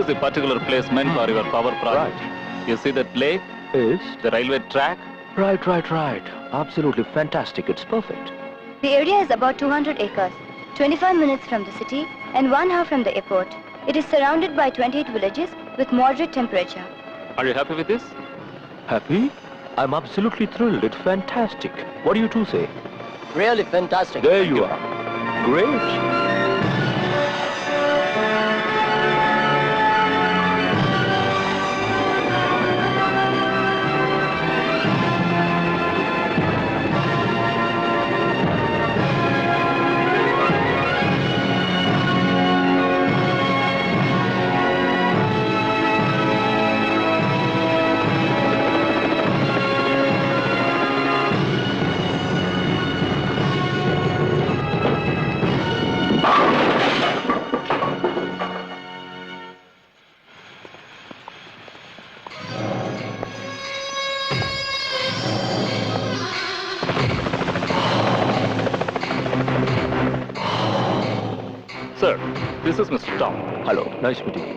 is the particular placement for your power project. Right. You see that lake? Is? The railway track? Right. Absolutely fantastic. It's perfect. The area is about 200 acres, 25 minutes from the city and 1 hour from the airport. It is surrounded by 28 villages with moderate temperature. Are you happy with this? Happy? I'm absolutely thrilled. It's fantastic. What do you two say? Really fantastic. There you are. Great. Sir, this is Mr. Tom. Hello. Nice meeting you.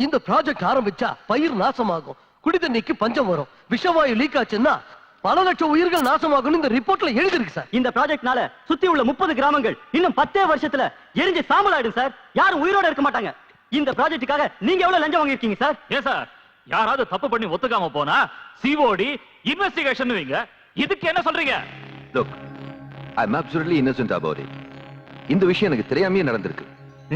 இந்த project ஆரம்பிச்சா பயிர் நாசமாகும், குடிதண்ணிக்கு பஞ்சம் வரும், விஷவாயு league ஆச்சுன்னா பல லட்சம் உயிர்கள் நாசமாகும் இந்த ரிப்போர்ட்ல எழுதி இருக்கு சார். இந்த ப்ராஜெக்ட்னால சுத்தி உள்ள 30 கிராமங்கள் இன்னும் 10 வருஷத்துல எரிஞ்சு சாம்பல் ஆயிடும் சார். யாரும் உயிரோட இருக்க மாட்டாங்க. இந்த ப்ராஜெக்ட்டுக்காக நீங்க எவ்வளவு லஞ்சம் வாங்கிருக்கீங்க சார்? ஏன் சார், யாராவது தப்பு பண்ணி ஒத்துக்காம போனா சிஓடி இன்வெஸ்டிகேஷன் வைங்க. இதுக்கு என்ன சொல்றீங்க? Look, I'm absolutely innocent about it. இந்த விஷயம் எனக்கு தெரியாமயே நடந்திருக்கு.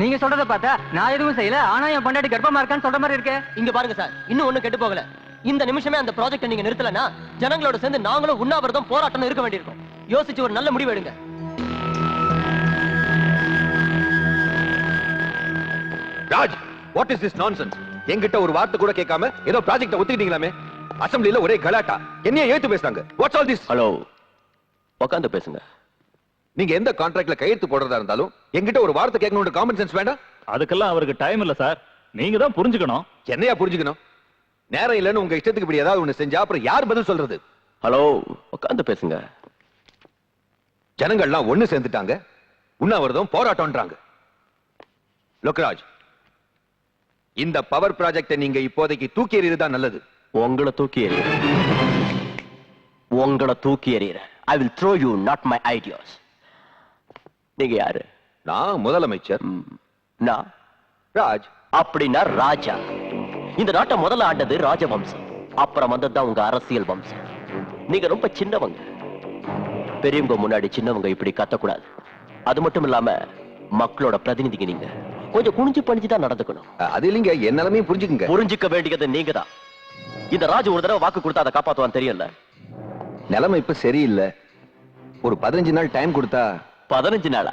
நீங்க சொல்றத பார்த்தா நான் எதுவும் செய்யல, ஆனா என் பொண்டாட்டி கர்ப்பமா இருக்கான்னு சொல்ற மாதிரி இருக்கே. இங்க பாருங்க சார், இன்னும் ஒண்ணு கெட்டு போகல. இந்த நிமிஷமே அந்த ப்ராஜெக்ட் நீங்க நிறுத்தலனா ஜனங்களோட சேர்ந்து நாங்களும் உண்ணாவிரதம் போராட்டம் இருக்க வேண்டியிருக்கும். யோசிச்சு ஒரு நல்ல முடிவு எடுங்க. Raj, what is this nonsense? என்கிட்ட ஒரு வார்த்தை கூட கேட்காம ஏதோ ப்ராஜெக்ட்ட ஒத்துக்கிட்டீங்களாமே. அசெம்பிளில ஒரே கலாட்டா. என்னைய ஏத்து பேசுறாங்க. What's all this? ஹலோ. உட்கார்ந்து பேசுங்க. நீங்க எந்த கான்ட்ராக்ட்ல கையெழுத்து போடுறதா இருந்தாலும் என்கிட்ட ஒரு வார்த்தை கேட்கணும்னு காமன் சென்ஸ் வேண்டாம்? அதுக்கெல்லாம் அவருக்கு டைம் இல்ல சார். நீங்க தான் புரிஞ்சுக்கணும். என்னையா புரிஞ்சுக்கணும்? நேரம் இல்லைன்னு உங்க இஷ்டத்துக்கு இப்படி ஏதாவது ஒண்ணு செஞ்சா அப்புறம் யார் பதில் சொல்றது? ஹலோ. உட்கார்ந்து பேசுங்க. ஜனங்கள்லாம் ஒண்ணு சேர்ந்துட்டாங்க. உண்ணாவிரதம் போராட்டம்ன்றாங்க. லோக்ராஜ், இந்த பவர் ப்ராஜெக்ட்டை நீங்க இப்போதைக்கு தூக்கி எறியறது தான் நல்லது. உங்களை தூக்கி எறிகிறேன். உங்களை தூக்கி எறிகிறேன். I will throw you, not my ideas. நீங்க யாரு? நான் முதலமைச்சர். நான் ராஜ். அப்படின்னா ராஜா. இந்த நாட்டை முதல்ல ஆண்டது ராஜவம்சம், அப்புறம் வந்ததுதான் உங்க அரசியல் வம்சம். நீங்க ரொம்ப சின்னவங்க. பெரியவங்க முன்னாடி சின்னவங்க இப்படி கத்தக்கூடாது. அது மட்டும் இல்லாம மக்களோட பிரதிநிதிங்க. நீங்க கொஞ்சம் குனிஞ்சு பணிஞ்சுதான் நடந்துக்கணும். அது இல்லைங்க, என் நிலைமையும் புரிஞ்சுக்குங்க. புரிஞ்சுக்க வேண்டியது நீங்க தான். இந்த ராஜு ஒரு தடவை வாக்கு கொடுத்தா அதை காப்பாத்துவான்னு தெரியல. நிலைமை இப்ப சரியில்லை. ஒரு 15 நாள் டைம் கொடுத்தா. 15 நாளா?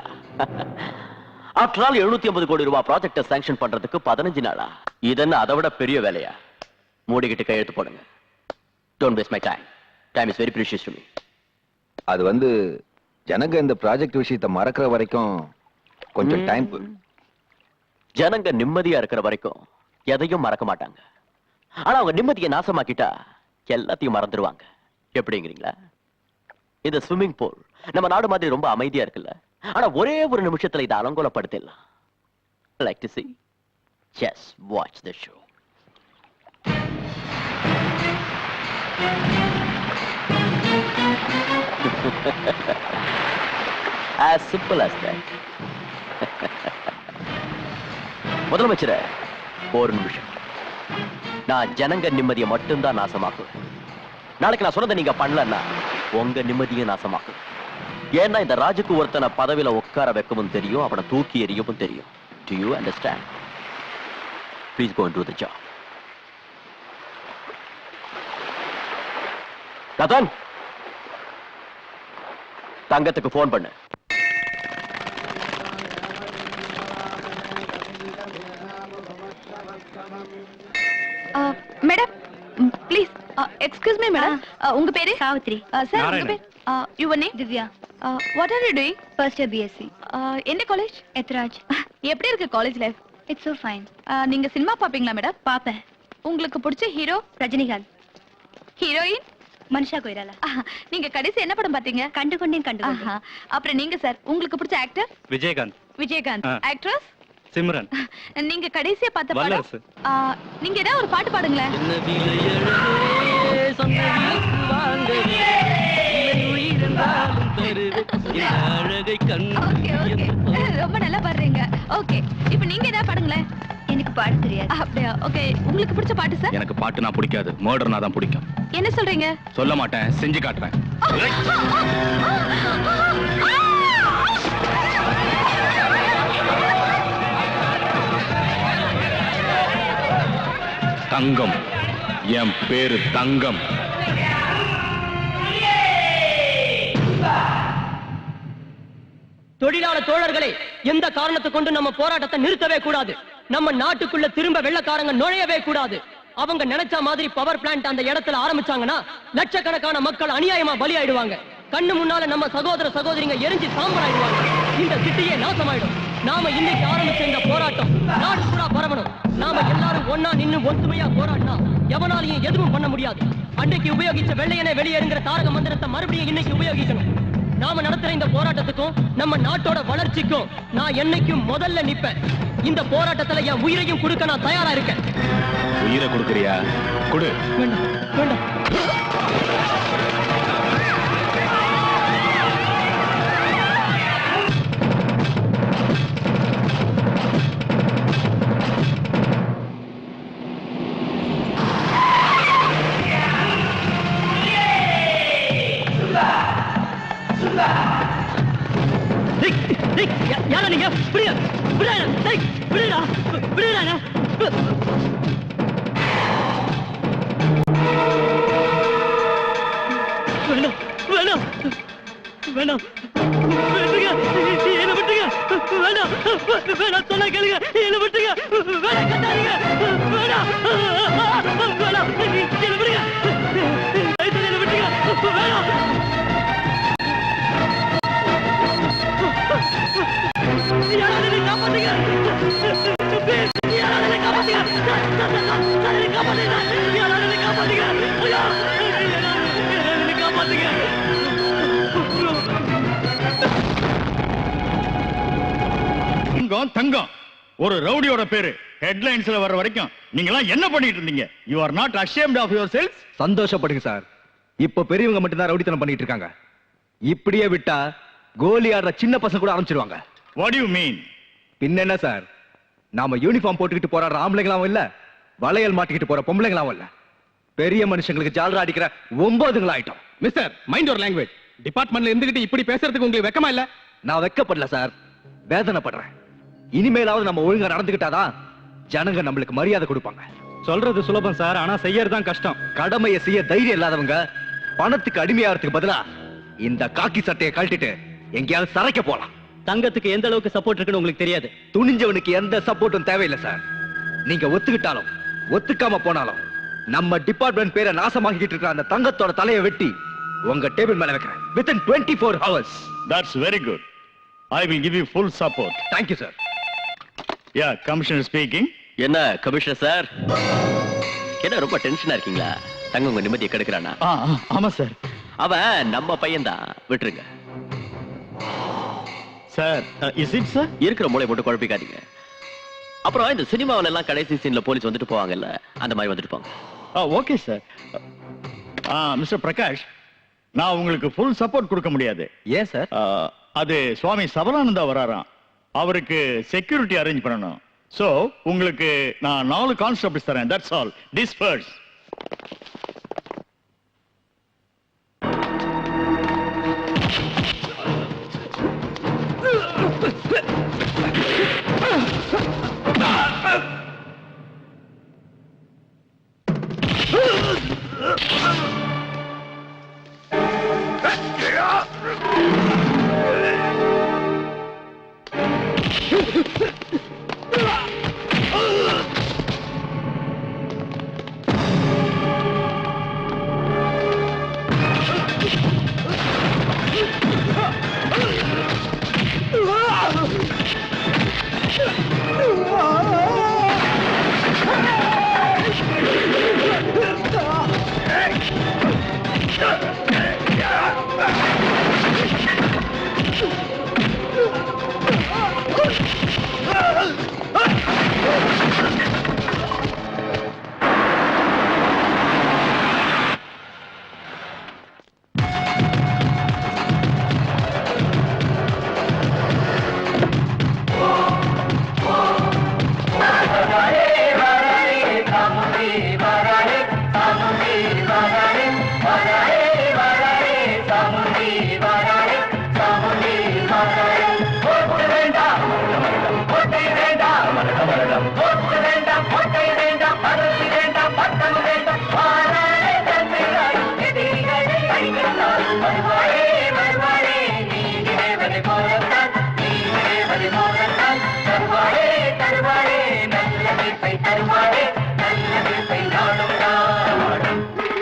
ஆஃப்டர் ஆல் 750 கோடி ரூபாய் ப்ராஜெக்ட சாங்ஷன் பண்றதுக்கு 15 நாளா? இதென்ன அதை விட பெரிய வேலையா? மூடிக்கிட்டு கையெழுத்து போடுங்க. Don't waste my time. Time is very precious to me. அது ஜனங்க இந்த ப்ராஜெக்ட் விஷயத்தை மறக்கிற வரைக்கும் கொஞ்சம் டைம். ஜனங்க நிம்மதியா இருக்கிற வரைக்கும் எதையும் மறக்க மாட்டாங்க. ஆனா அவங்க நிம்மதியை நாசமாக்கிட்டா எல்லாத்தையும் மறந்துடுவாங்க. எப்படிங்கிறீங்களா? இந்த ஸ்விம்மிங் பூல் நம்ம நாடு மாதிரி ரொம்ப அமைதியா இருக்குல்ல, ஆனா ஒரே ஒரு நிமிஷத்துல இதை அலங்கோலப்படுத்திடலாம். Like to see? Just watch the show. As simple as that. முதலமைச்சரே, ஒரு நிமிஷம். நான் ஜனங்க நிம்மதியை மட்டும்தான் நாசமாக்குவேன். நாளைக்கு நான் சொன்னதை நீங்க பண்ணலன்னா உங்க நிம்மதியை நாசமாக்கும். ஏன்னா இந்த ராஜுக்கு ஒருத்தனை பதவியில உட்கார வைக்கவும் தெரியும், அவனை தூக்கி எறியவும் தெரியும். Do you understand? Please go and do the job. Ratan, தங்கத்துக்கு போன் பண்ணு. Madam, please excuse me madam. உங்க பேரு? சாவித்ரி. சார், உங்க பேர்? Your name? Divya. What are you doing? First year BSc. என்ன காலேஜ்? எத்ராஜ். எப்படி இருக்கு college life? It's so fine. நீங்க சினிமா பாப்பீங்களா மேடம்? பாப்பேன். உங்களுக்கு பிடிச்ச ஹீரோ? ரஜினிகாந்த். ஹீரோயின்? மனிஷா கொய்ராலா. நீங்க கடைசி என்ன படம் பாத்தீங்க? கண்டுகொண்டேன் கண்டுகொண்டேன். அப்புறம் நீங்க சார், உங்களுக்கு பிடிச்ச ஆக்டர்? விஜயகாந்த். விஜயகாந்த். ஆக்ட்ரஸ்? சிம்ரன். நீங்க கடைசியா பார்த்த வல்லரசு. படம் நீங்க ஏதாவது ஒரு பாட்டு பாடுங்களேன். ஓகே ஓகே ரொம்ப நல்லா பாடுறீங்க. ஓகே இப்போ நீங்க ஏதாவது பாடுங்களேன். எனக்கு பாட தெரியாது. அப்படியா? ஓகே உங்களுக்கு பிடிச்ச பாட்டு சார்? எனக்கு பாட்டுனா பிடிக்காது, மர்டர்னா தான் பிடிக்கும். என்ன சொல்றீங்க? சொல்ல மாட்டேன், செஞ்சு காட்டுறேன். தங்கம், என் பேரு தங்கம். தொழிலாளர் தோழர்களே, எந்த காரணத்தை கொண்டு நம்ம போராட்டத்தை நிறுத்தவே கூடாது. நம்ம நாட்டுக்குள்ள திரும்ப வெள்ளக்காரங்க நுழையவே கூடாது. அவங்க நினைச்ச மாதிரி பவர் பிளான்ட் அந்த இடத்துல ஆரம்பிச்சாங்கன்னா லட்சக்கணக்கான மக்கள் அநியாயமா பலியாயிடுவாங்க. கண்ணு முன்னால நம்ம சகோதர சகோதரிங்க எரிஞ்சு சாம்பலாயிடுவாங்க. இந்த சிட்டியே நாசமாயிடும். நாம இன்னைக்கு ஆரம்பிச்ச இந்த போராட்டம் நாடு பூரா பரவணும். நாம எல்லாரும் ஒன்னா நின்னு ஒத்துமையா போராடினா எவனாலையும் எதுவும் பண்ண முடியாது. அன்னைக்கு உபயோகிச்ச வெள்ளையனே வெளியேறுங்கிற தாரக மந்திரத்தை மறுபடியும் இன்னைக்கு உபயோகிக்கணும். நாம நடத்துற இந்த போராட்டத்துக்கும் நம்ம நாட்டோட வளர்ச்சிக்கும் நான் என்னைக்கும் முதல்ல நிப்பேன். இந்த போராட்டத்துல என் உயிரையும் கொடுக்க நான் தயாரா இருக்கேன். உயிரை கொடுக்கறியா? கொடு. வேண்டாம் வேண்டாம். யாரா நீங்க? விடுங்க, விடுங்க, விடுடா, விடுடா. வேணாம், வேணாம், வேணாம், விட்டுங்க, என்ன விட்டுங்க, வேணாம், வேணாம், சொன்னா கேளுங்க, என்ன விட்டுங்க, வேணாம், கட்டாதீங்க, வேணாம், வேணாம், என்ன விடுங்க, என்ன விட்டுங்க, வேணாம். யாராவது என்னை காப்பாத்துங்க. யாராவது என்னை காப்பாத்துங்க. யாராவது என்னை காப்பாத்துங்க. யாராவது என்னை காப்பாத்துங்க. யாராவது என்னை காப்பாத்துங்க. தங்கம், தங்கம். ஒரு ரவுடியோட பேரு ஹெட்லைன்ஸ்ல வர்ற வரைக்கும் நீங்க எல்லாம் என்ன பண்ணிட்டு இருந்தீங்க? You are not ashamed of yourselves? சந்தோஷப்படுங்க சார். இப்ப பெரியவங்க மட்டும் தான் ரவுடித்தனம் பண்ணிட்டு இருக்காங்க. இப்படியே விட்டா கோலி ஆடுற சின்ன பசங்க கூட ஆரம்பிச்சிருவாங்க. What do you mean? பின்ன என்ன சார், நாம யூனிஃபார்ம் போட்டுக்கிட்டு போற ஆம்பளைங்களாவும் இல்ல, வளையல் மாட்டிக்கிட்டு போற பொம்பளைங்களாவும் இல்ல, பெரிய மனுஷங்களுக்கு ஜாலரா அடிக்கிற 9 ஆயிட்டோம். Mister, mind your language. டிபார்ட்மெண்ட்ல இருந்துகிட்டு இப்படி பேசுறதுக்கு உங்களுக்கு வெக்கமா இல்ல? நான் வெக்கப்படல சார், வேதனைப்படுறேன். இனிமேலாவது நம்ம ஒழுங்கா நடந்துக்கிட்டாதான் ஜனங்க நம்மளுக்கு மரியாதை கொடுப்பாங்க. சொல்றது சுலபம் சார், ஆனா செய்யறதுதான் கஷ்டம். கடமையை செய்ய தைரியம் இல்லாதவங்க பணத்துக்கு அடிமையாகிறதுக்கு பதிலா இந்த காக்கி சட்டையை கழட்டிட்டு எங்கேயாவது சரைக்க போலாம். தங்கத்துக்கு எந்த அளவுக்கு சப்போர்ட் இருக்குன்னு உங்களுக்கு தெரியாது. துணிஞ்சவனுக்கு எந்த சப்போர்ட்டும் தேவையில்லை சார். நீங்க ஒத்துக்கிட்டாலும் ஒத்துக்காம போனாலும் நம்ம டிபார்ட்மெண்ட் பேரை நாசமாக்கிட்டு இருக்கிற அந்த தங்கத்தோட தலையை வெட்டி உங்க டேபிள் மேல வைக்கிறேன். within 24 hours. That's very good. I will give you full support. Thank you sir. Yeah, Commissioner speaking. என்ன கமிஷனர் சார், என்ன ரொம்ப டென்ஷனா இருக்கீங்களா? தங்க உங்க நிம்மதியை கெடுக்கிறானா? ஆமா சார். அவன் நம்ம பையன்தான், விட்டுருங்க சார். Is it sir? இருக்கிற மூளை போட்டு குழப்பிக்காதீங்க. அப்புறம் இந்த சினிமாவில எல்லாம் கடைசி சீன்ல போலீஸ் வந்துட்டு போவாங்கல்ல, அந்த மாதிரி வந்துட்டு போங்க. Okay sir. மிஸ்டர் பிரகாஷ், நான் உங்களுக்கு ஃபுல் சப்போர்ட் கொடுக்க முடியாது. ஏன் சார்? அது சுவாமி சபரானந்தா வராராம், அவருக்கு செக்யூரிட்டி அரேஞ்ச் பண்ணணும். சோ உங்களுக்கு நான் 4 கான்ஸ்டபிள்ஸ் தரேன். That's all. டிஸ்பர்ஸ்.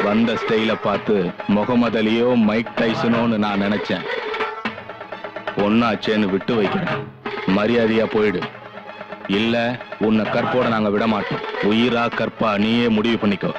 வந்த ஸ்டைல பார்த்து முகமது அலியோ மைக் டைசனோன்னு நான் நினைச்சேன். ஒன்னாச்சேன்னு விட்டு வைக்கிறேன். மரியாதையா போயிடு. இல்ல உன்னை கற்போட நாங்க விட மாட்டோம். உயிரா கற்பா நீயே முடிவு பண்ணிக்கோ.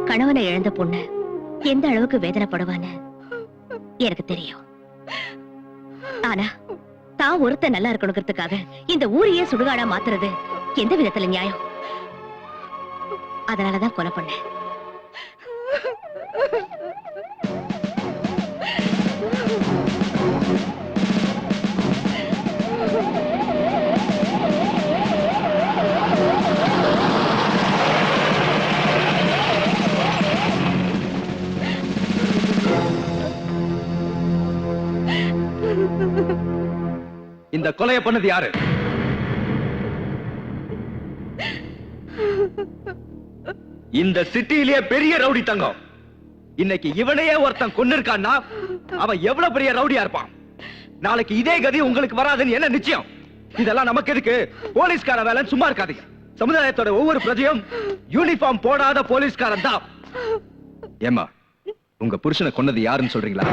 கணவனை இழந்த பொண்ணு எந்த அளவுக்கு வேதனைப்படுவான்னு எனக்கு தெரியும். ஆனா தான் ஒருத்த நல்லா இருக்கணுங்கிறதுக்காக இந்த ஊரையே சுடுகாடா மாத்துறது எந்த விதத்துல நியாயம்? அதனாலதான் கொலை பண்ணேன். இந்த கொலையை பண்ணது யாரு? இந்த சிட்டியிலேயே பெரிய ரவுடி தங்கம். இன்னைக்கு இவனையே ஒருத்தன் கொன்னு இருக்கான்னா அவன் எவ்வளவு பெரிய ரவுடியா இருப்பான். நாளைக்கு இதே கதி உங்களுக்கு வராதுன்னு என்ன நிச்சயம்? இதெல்லாம் நமக்கு எதுக்கு? போலீஸ்கார வேலை சும்மா இருக்காதீங்க. சமுதாயத்தோட ஒவ்வொரு பிரஜையும் யூனிஃபார்ம் போடாத போலீஸ்காரன் தான். ஏமா உங்க புருஷனை கொன்னது யாருன்னு சொல்றீங்களா?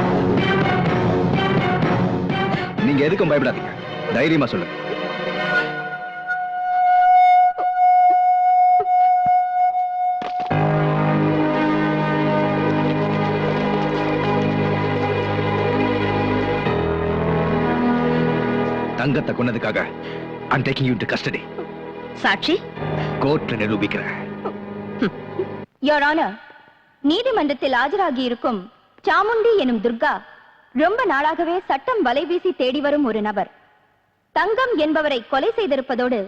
நீங்க எதுக்கும் பயப்படாதீங்க, தைரியமா சொல்லுங்க. தங்கத்தை கொன்னதுக்காக I'm taking you to custody. சாட்சி கோர்ட்ல நிரூபிக்கிறேன். யோர் ஆனர், நீதிமன்றத்தில் ஆஜராகி இருக்கும் சாமுண்டி எனும் துர்கா ரொம்ப நாளாகவே சட்டம் வலை வீசி தேடி வரும் ஒரு நபர். தங்கம் என்பவரை கொலை செய்திருப்பதோடு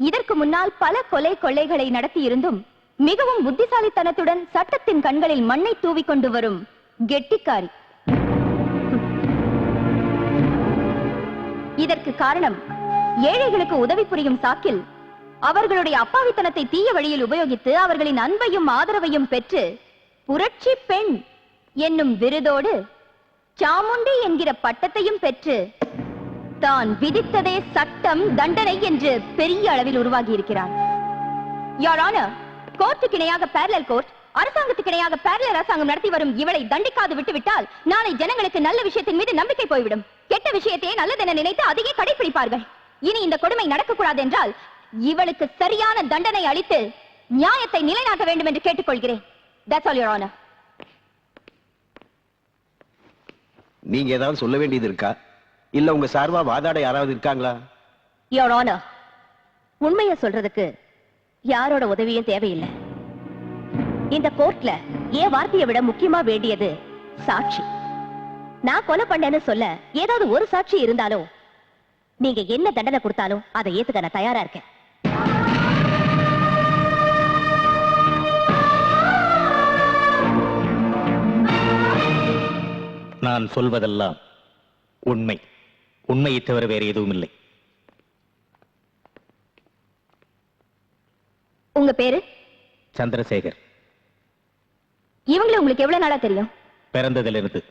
இதற்கு முன்னால் பல கொலை கொள்ளைகளை நடத்தியிருந்தும் மிகவும் புத்திசாலித்தனத்துடன் சட்டத்தின் கண்களில் மண்ணை தூவிக்கொண்டு வரும் கெட்டிக்காரி. இதற்கு காரணம் ஏழைகளுக்கு உதவி புரியும் சாக்கில் அவர்களுடைய அப்பாவித்தனத்தை தீய வழியில் உபயோகித்து அவர்களின் அன்பையும் ஆதரவையும் பெற்று புரட்சி பெண் என்னும் விருதோடு சாமுண்டி என்கிற பட்டத்தையும் பெற்று தான் விதித்ததே சட்டம் தண்டனை என்று பெரிய அளவில் உருவாகி இருக்கிறார். யோர் ஆனர், கோர்ட்டுக்கு இணையாக பேரலல் கோர்ட், அரசாங்கத்துக்கு இணையாக பேரலல் அரசாங்கம் நடத்தி வரும் இவளை தண்டிக்காது விட்டுவிட்டால் நாளை ஜனங்களுக்கு நல்ல விஷயத்தின் மீது நம்பிக்கை போய்விடும். கெட்ட விஷயத்தையே நல்லதென நினைத்து அதையே கடைபிடிப்பார்கள். இனி இந்த கொடுமை நடக்கக்கூடாது என்றால் இவளுக்கு சரியான தண்டனை அளித்து நியாயத்தை நிலைநாட்ட வேண்டும் என்று கேட்டுக்கொள்கிறேன். That's all, Your Honor. நீங்க ஏதாவது சொல்ல வேண்டியது இருக்கா? இல்ல உங்க சார்பா வாதாட யாராவது இருக்காங்களா? Your Honor, உண்மையை சொல்றதுக்கு யாரோட உதவியும் தேவையில்லை. இந்த கோர்ட்ல என் வார்த்தையை விட முக்கியமா வேண்டியது சாட்சி. நான் கொலை பண்ணேன்னு சொல்ல ஏதாவது ஒரு சாட்சி இருந்தாலும் நீங்க என்ன தண்டனை கொடுத்தாலும் அதை ஏத்துக்க நான் தயாரா இருக்கேன். நான் சொல்வதெல்லாம் உண்மை. உண்மையை தவிர வேறு எதுவும் இல்லை. உங்க பேரு? சந்திரசேகர். இவங்களை உங்களுக்கு எவ்வளவு நாளா தெரியும்? பிறந்ததிலிருந்து.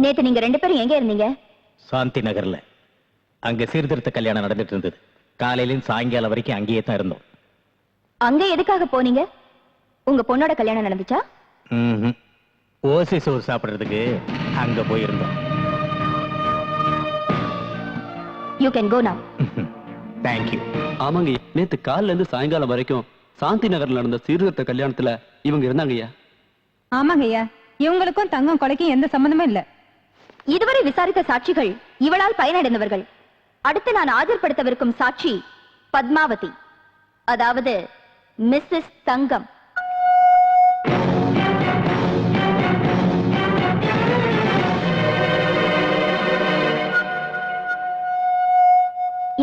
நேத்து நீங்க 2 பேரும் எங்க இருந்தீங்க? சாந்தி நகர்ல. அங்க சீர்திருத்த கல்யாணம் நடந்துட்டு இருந்தது. காலையிலும் சாயங்காலம் வரைக்கும் அங்கேயே தான் இருந்தோம். அங்க எதுக்காக போனீங்க? உங்க பொண்ணோட கல்யாணம் நடந்துச்சா? ஓசி சோறு சாப்பிடுறதுக்கு அங்க போயிருந்தோம். யூ கேன் கோ நவ. தேங்க்யூ. ஆமாங்க, நேத்து காலைல இருந்து சாயங்காலம் வரைக்கும் சாந்தி நகர்ல நடந்த சீர்திருத்த கல்யாணத்துல இவங்க இருந்தாங்கய்யா. ஆமாங்கய்யா, இவங்களுக்கும் தங்கம் கொலைக்கும் எந்த சம்பந்தமும் இல்ல. இதுவரை விசாரித்த சாட்சிகள் இவளால் பயனடைந்தவர்கள். அடுத்து நான் ஆஜர்படுத்தவிருக்கும் சாட்சி பத்மாவதி, அதாவது மிஸ்ஸஸ் தங்கம்.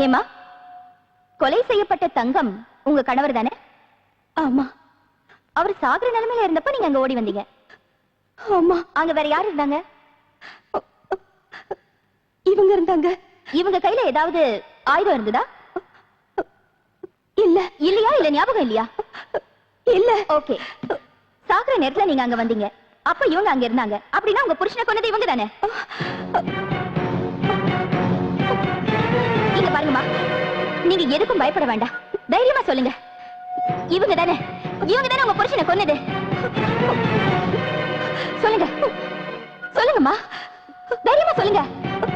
ஏமா, கொலை செய்யப்பட்ட தங்கம் உங்க கணவர் தானே? ஆமா. அவர் சாகுற நிலைமையில இருந்தப்ப நீங்க அங்க ஓடி வந்தீங்க. ஆமா. அங்க வேற யார் இருந்தாங்க? இவங்க இருந்தாங்க. இவங்க கையில ஏதாவது ஆயுதம் இருந்ததா? இல்ல. இல்லையா? இல்ல ஞாபகம் இல்லையா? இல்ல. ஓகே. சாகுற நேரத்துல நீங்க அங்க வந்தீங்க. அப்ப இவங்க அங்க இருந்தாங்க. அப்படின்னா உங்க புருஷனை கொன்னது இவங்க தானே? இங்க பாருங்கம்மா, நீங்க எதுக்கும் பயப்பட வேண்டாம். தைரியமா சொல்லுங்க. இவங்க தானே உங்க புருஷனை கொன்னது? சொல்லுங்க, சொல்லுங்கம்மா, தைரியமா சொல்லுங்க.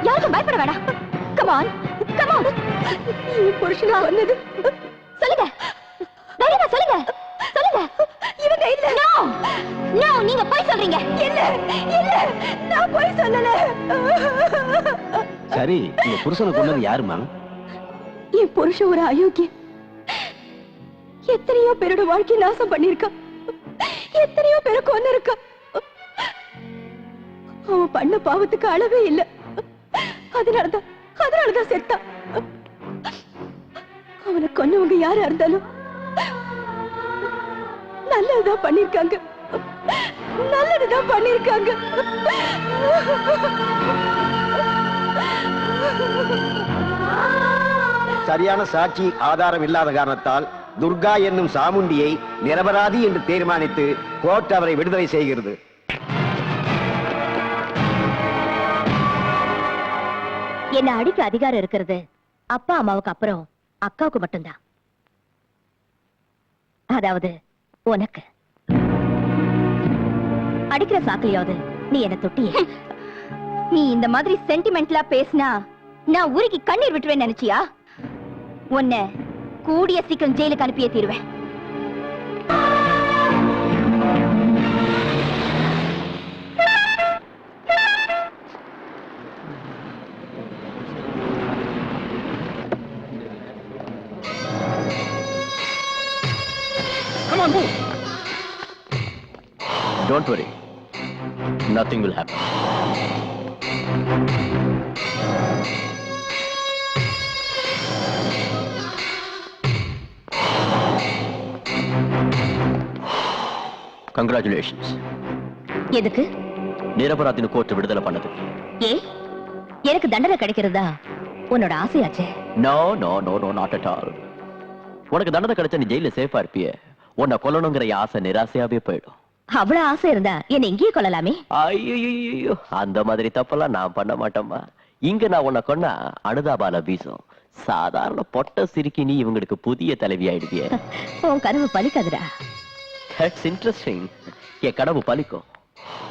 யாருக்கும் பயப்பட வேண்டாம். Come on, come on. புருஷனா கொன்னது சொல்லுங்க, தைரியமா சொல்லுங்க, சொல்லுங்க. இவங்க இல்ல. நோ நோ, நீங்க போய் சொல்றீங்க. இல்ல இல்ல, நான் போய் சொல்லல. சரி, உங்க புருஷனை கொன்னது யாருமா? என் புருஷன் ஒரு அயோக்கியன். எத்தனையோ பேரோட வாழ்க்கை நாசம் பண்ணிருக்கான். எத்தனையோ பேரை கொண்டு இருக்கா. அவன் பண்ண பாவத்துக்கு அளவே இல்ல. அதனாலதான் செத்தான். அவனை கொன்னவங்க யாரா இருந்தாலும் நல்லதுதான் பண்ணிருக்காங்க, நல்லதுதான் பண்ணிருக்காங்க. சரியான சாட்சி ஆதாரம் இல்லாத காரணத்தால் துர்கா என்னும் சாமுண்டியை நிரபராதி என்று தீர்மானித்து கோர்ட் அவரை விடுதலை செய்கிறது. என்ன அடிக்க அதிகாரம் இருக்கிறது அப்பா அம்மாவுக்கு அப்புறம் அக்காவுக்கு மட்டும்தான். அதாவது உனக்கு. அடிக்கிற சாக்கிலையாவது நீ என்ன தொட்டிய? நீ இந்த மாதிரி சென்டிமெண்ட்லா பேசினா நான் ஊருக்கு கண்ணீர் விட்டுவேன் நினைச்சியா? உன்னை கூடிய சீக்கிரம் ஜெயிலுக்கு அனுப்பியே தீருவேன். Come on, move. Don't worry. Nothing will happen. Congratulations. எதுக்கு? நிரபராதின்னு கோர்ட் விடுதலை பண்ணது. ஏ, எனக்கு தண்டனை கிடைக்கிறதா உன்னோட ஆசையாச்சே? No, no, no, no, not at all. உனக்கு தண்டனை கிடைச்சா நீ ஜெயில சேஃபா இருப்பிய. உன்னை கொல்லணுங்கிற ஆசை நிராசையாவே போயிடும். அவ்வளவு ஆசை இருந்தா என்ன இங்கேயே கொள்ளலாமே? ஐயோ, அந்த மாதிரி தப்பெல்லாம் நான் பண்ண மாட்டேம்மா. இங்க நான் உன்னை கொன்னா அனுதாபால வீசும். சாதாரண பொட்ட சிரிக்கி நீ இவங்களுக்கு புதிய தலைவி ஆயிடுவிய. உன் கனவு பலிக்காதுடா. That's interesting. என் கனவு பலிக்கும்.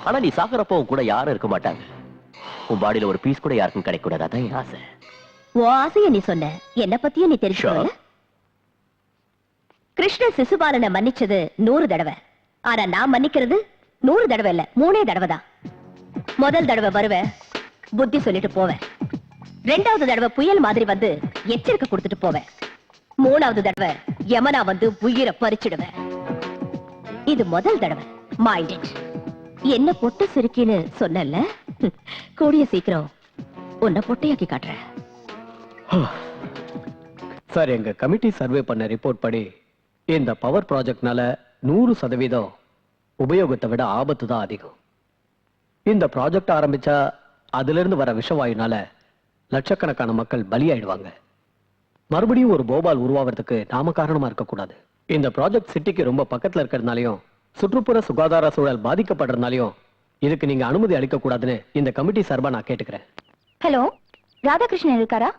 ஆனா நீ சாகுறப்போ உன் கூட யாரும் இருக்க மாட்டாங்க. உன் பாடியில ஒரு பீஸ் கூட யாருக்கும் கிடைக்க கூடாது. அதான் என் ஆசை. உன் ஆசைய நீ சொன்ன, என்ன பத்தியும் நீ தெரிஞ்சுக்கல. கிருஷ்ண சிசுபாலனை மன்னிச்சது 100 தடவை. ஆனா நான் மன்னிக்கிறது 100 தடவை இல்ல, 3 தடவை தான். முதல் தடவை வருவேன், புத்தி சொல்லிட்டு போவேன். 2வது தடவை புயல் மாதிரி வந்து எச்சரிக்கை கொடுத்துட்டு போவேன். 3வது தடவை யமனா வந்து உயிரை பறிச்சிடுவேன். இது முதல் தடவை. Mind it. என்ன பொட்டு சிரிக்கின்னு சொன்னல, கூடிய சீக்கிரம் உன்னை பொட்டையாக்கி காட்டுறேன். சார், எங்க கமிட்டி சர்வே பண்ண ரிப்போர்ட் படி இந்த பவர் ப்ராஜெக்ட்னால 100% உபயோகத்தை விட ஆபத்து தான் அதிகம். இந்த ப்ராஜெக்ட் ஆரம்பிச்சா அதுல இருந்து வர விஷவாயுனால லட்சக்கணக்கான மக்கள் பலியாயிடுவாங்க. மறுபடியும் ஒரு போபால் உருவாவதுக்கு நாம காரணமா இருக்கக்கூடாது. இந்த ப்ராஜெக்ட் சிட்டிக்கு ரொம்ப பக்கத்துல இருக்கிறதுனாலயும் சுற்றுப்புற சுகாதார சூழல் பாதிக்கப்படுறதுனாலயும் இதுக்கு நீங்க அனுமதி அளிக்க கூடாதுன்னு இந்த கமிட்டி சார்பா நான் கேட்டுக்கிறேன். ஹலோ, ராதாகிருஷ்ணன் இருக்காரா?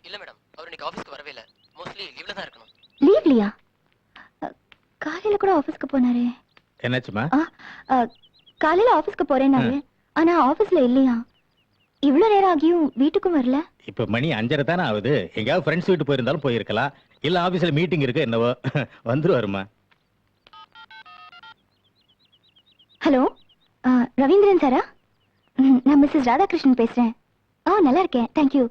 இல்ல மேடம், அவர் இன்னைக்கு ஆபீஸ்க்கு வரவே இல்ல. மோஸ்ட்லி லீவ்ல தான் இருக்கணும். லீவ்லியா? காலையில கூட ஆபீஸ்க்கு போனாரே. என்னாச்சுமா? காலையில ஆபீஸ்க்கு போறேன்னாரு, ஆனா ஆபீஸ்ல இல்லையா. இவ்வளவு நேரம் ஆகியும் வீட்டுக்கும் வரல. இப்ப மணி 5:30 தானே ஆகுது. எங்கயாவது ஃப்ரெண்ட்ஸ் வீட்டு போயிருந்தாலும் போயிருக்கலாம். இல்ல ஆபீஸ்ல மீட்டிங் இருக்கு என்னவோ. வந்துருவாருமா. ஹலோ, ரவீந்திரன் சாரா? நான் மிஸ்ஸஸ் ராதாகிருஷ்ணன் பேசுறேன். நல்லா இருக்கேன், தேங்க்யூ.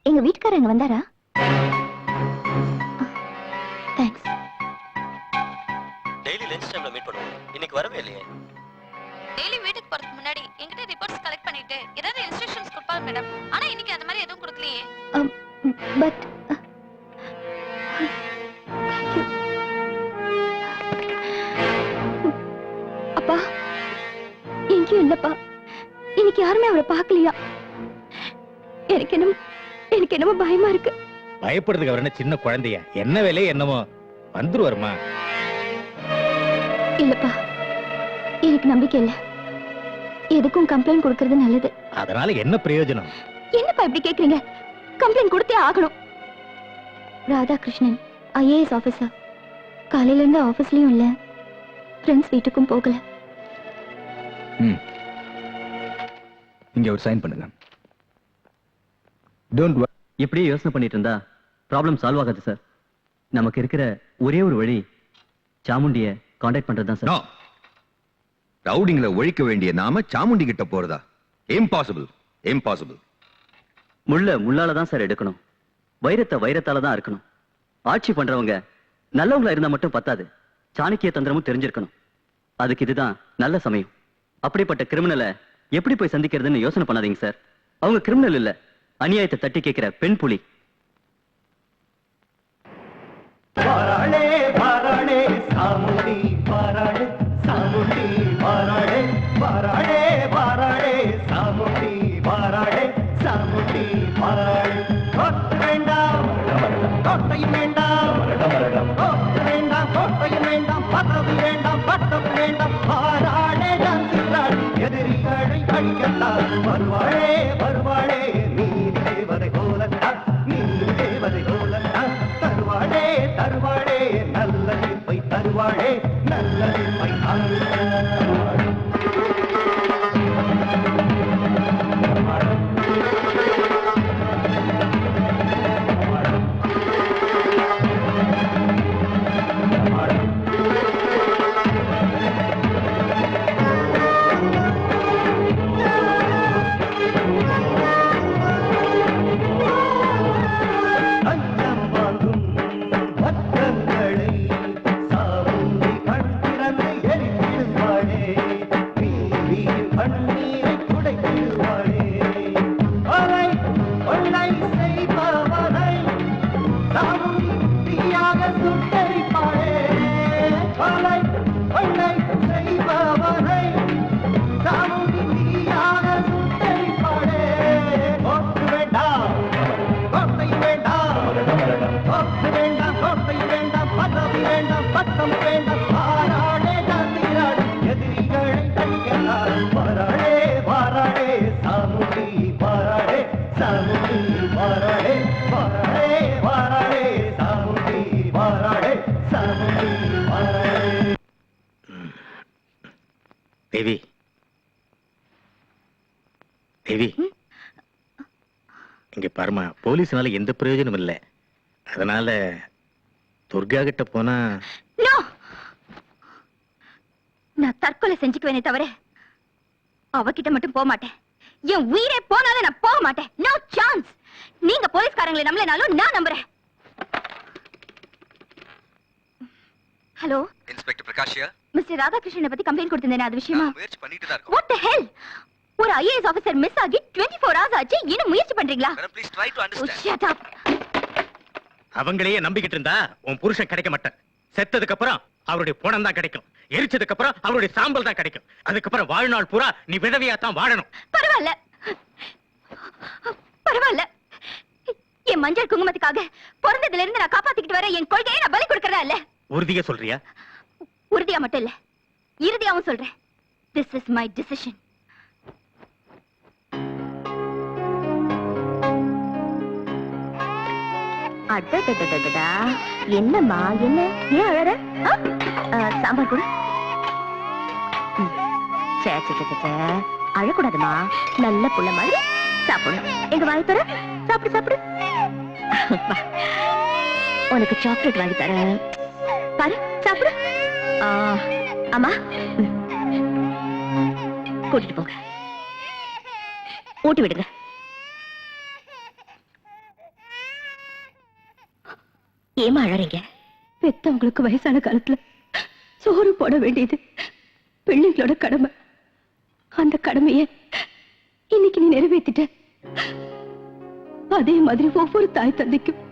எங்க வீட்டுக்காரங்க வந்தாரா? தேங்க்ஸ். டெய்லி லஞ்ச் டைம்ல மீட் பண்ணுவோம். இன்னைக்கு வரவே இல்லையே. டெய்லி வீட்டுக்கு போறதுக்கு முன்னாடி என்கிட்ட ரிப்போர்ட்ஸ் கலெக்ட் பண்ணிட்டு ஏதாவது இன்ஸ்ட்ரக்ஷன்ஸ் கொடுப்பாங்க மேடம். ஆனா இன்னைக்கு அந்த மாதிரி எதுவும் கொடுக்கலையே. பட் அப்பா எங்கேயும் இல்லப்பா. இன்னைக்கு யாருமே அவரை பார்க்கலையா? எனக்கு என்னமோ பயமா இருக்கு. பயப்படுறதுக்கு அவர் என்ன சின்ன குழந்தையா? என்ன வேலையே என்னமோ. வந்துருவாருமா. இல்லப்பா, எனக்கு நம்பிக்கை இல்ல. எதுக்கும் கம்ப்ளைண்ட் கொடுக்கறது நல்லது. அதனால என்ன பிரயோஜனம்? என்னப்பா இப்படி கேக்குறீங்க? கம்ப்ளைண்ட் கொடுத்தே ஆகணும். Radhakrishnan IAS officer. காலையில இருந்து ஆபீஸ்லயும் இல்ல, ஃப்ரெண்ட்ஸ் வீட்டுக்கும் போகல. இங்க ஒரு சைன் பண்ணுங்க. Don't worry. இப்படியே யோசனை பண்ணிட்டு இருந்தா ப்ராப்ளம் சால்வ் ஆகாது சார். நமக்கு இருக்கிற ஒரே ஒரு வழி சாமுண்டிய கான்டாக்ட் பண்றதுதான் சார். நோ. ரவுடிங்களை ஒழிக்க வேண்டிய நாம சாமுண்டி கிட்ட போறதா? Impossible, impossible. முள்ள முள்ளால தான் சார் எடுக்கணும். வைரத்தை வைரத்தால தான் இருக்கணும். ஆட்சி பண்றவங்க நல்லவங்களா இருந்தா மட்டும் பத்தாது, சாணக்கிய தந்திரமும் தெரிஞ்சிருக்கணும். அதுக்கு இதுதான் நல்ல சமயம். அப்படிப்பட்ட கிரிமினலை எப்படி போய் சந்திக்கிறதுன்னு யோசனை பண்ணாதீங்க சார். அவங்க கிரிமினல் இல்ல, அநியாயத்தை தட்டி கேட்கிற பெண் புலி. பாராளே பாராளே சாமுண்டி பாராளே சாமுண்டி பாராளே பாராளே பாராளே சாமுண்டி பாராளே சாமுண்டி பாராளே. கோட்டை வேண்டாம், கோட்டையும் வேண்டாம், கோட்டை வேண்டாம், கோட்டையும் வேண்டாம், பதவி வேண்டாம், பட்டம் வேண்டாம். பாராளே ஜான்சிராள் எதிரிகளை அழிக்கத்தான் வருவாளே வருவாளே. நீ தேவதை போலத்தான், நீ தேவதை போலத்தான். தருவாளே தருவாளே நல்ல தீர்ப்பை தருவாளே, நல்ல தீர்ப்பை தருவாளே. அஞ்சம் வாங்கும் பக்தர்களை சாவுண்டி கண் திறந்து எரித்திடுவாளே, வீதியில் கண்ணீரை துடைத்திடுவாளே. கொலை கொள்ளை செய்பவனை சாவுண்டி தீயாக சுட்டரிப்பாளே. கொலை கொள்ளை செய்பவனை சாவுண்டி தீயாக சுட்டரிப்பாளே. கோட்டு வேண்டாம், கோட்டை வேண்டாம், கோட்டு வேண்டாம், கோட்டை வேண்டாம், பதவி வேண்டாம், பட்டம் வேண்டாம். பாராளே ஜான்சிராள் எதிரிகளை அழிக்கத்தான் பாராளே பாராளே சாமுண்டி பாராளே சாமுண்டி பாராளே பாராளே பாராளே சாமுண்டி பாராளே சாமுண்டி பாராளே. தேவி, தேவி, இங்க பாருமா, போலீஸ்னால எந்த பிரயோஜனம் இல்லை. அதனால துர்கா கிட்ட போனா நோ, நான் தற்கொலை செஞ்சுக்குவேனே தவிர அவகிட்ட மட்டும் போக மாட்டேன். என் உயிரே போனாலும் நான் போக மாட்டேன். No chance. நீங்க போலீஸ்காரங்களை நம்பலனாலும் நான் நம்புறேன். ஹலோ, இன்ஸ்பெக்டர் பிரகாஷ்யா, மிஸ்டர் ராதாகிருஷ்ணனை பத்தி கம்ப்ளைண்ட் கொடுத்திருந்தேன், அது விஷயமா? முயற்சி பண்ணிட்டு தான் இருக்கோம். What the hell? ஒரு ஐஏஎஸ் ஆபீசர் மிஸ் ஆகி 24 hours ஆச்சு, இன்னும் முயற்சி பண்றீங்களா? Madam please try to Oh, understand. shut up. அவங்களையே நம்பிக்கிட்டு இருந்தா உன் புருஷன் கிடைக்க மாட்டான். செத்ததுக்கு அப்புறம் அவருடைய பணம் தான் கிடைக்கும். எரிச்சதுக்கு அப்புறம் அவளுடைய சாம்பல் தான் கிடைக்கும். அதுக்கப்புறம் வாழ்நாள் பூரா நீ விதவையா தான் வாழணும். பரவாயில்ல பரவாயில்ல, என் மஞ்சள் குங்குமத்துக்காக பிறந்ததுல இருந்து நான் காப்பாத்திக்கிட்டு வர என் கொள்கையை நான் பலி கொடுக்கறதா இல்ல. உறுதியா சொல்றியா? உறுதியா மட்டும் இல்ல, இறுதியாவும் சொல்றேன். This is my decision. அடடடடடா, என்னம்மா என்ன, ஏன் அழற? சாம்பார் கூட அழக்கூடாதுமா, நல்ல புள்ள மாதிரி சாப்பிடணும். எங்க வாங்கி தர, சாப்பிடு சாப்பிடு. உனக்கு சாக்லேட் வாங்கி தரேன், பாரு சாப்பிடு. அம்மா கூட்டிட்டு போங்க, ஊட்டி விடுங்க. ஏமா அழறீங்க? பெத்தவங்களுக்கு வயசான காலத்துல சோறு போட வேண்டியது பிள்ளைங்களோட கடமை. அந்த கடமையை இன்னைக்கு நீ நிறைவேற்றிட்ட. அதே மாதிரி ஒவ்வொரு தாய் தந்தைக்கும்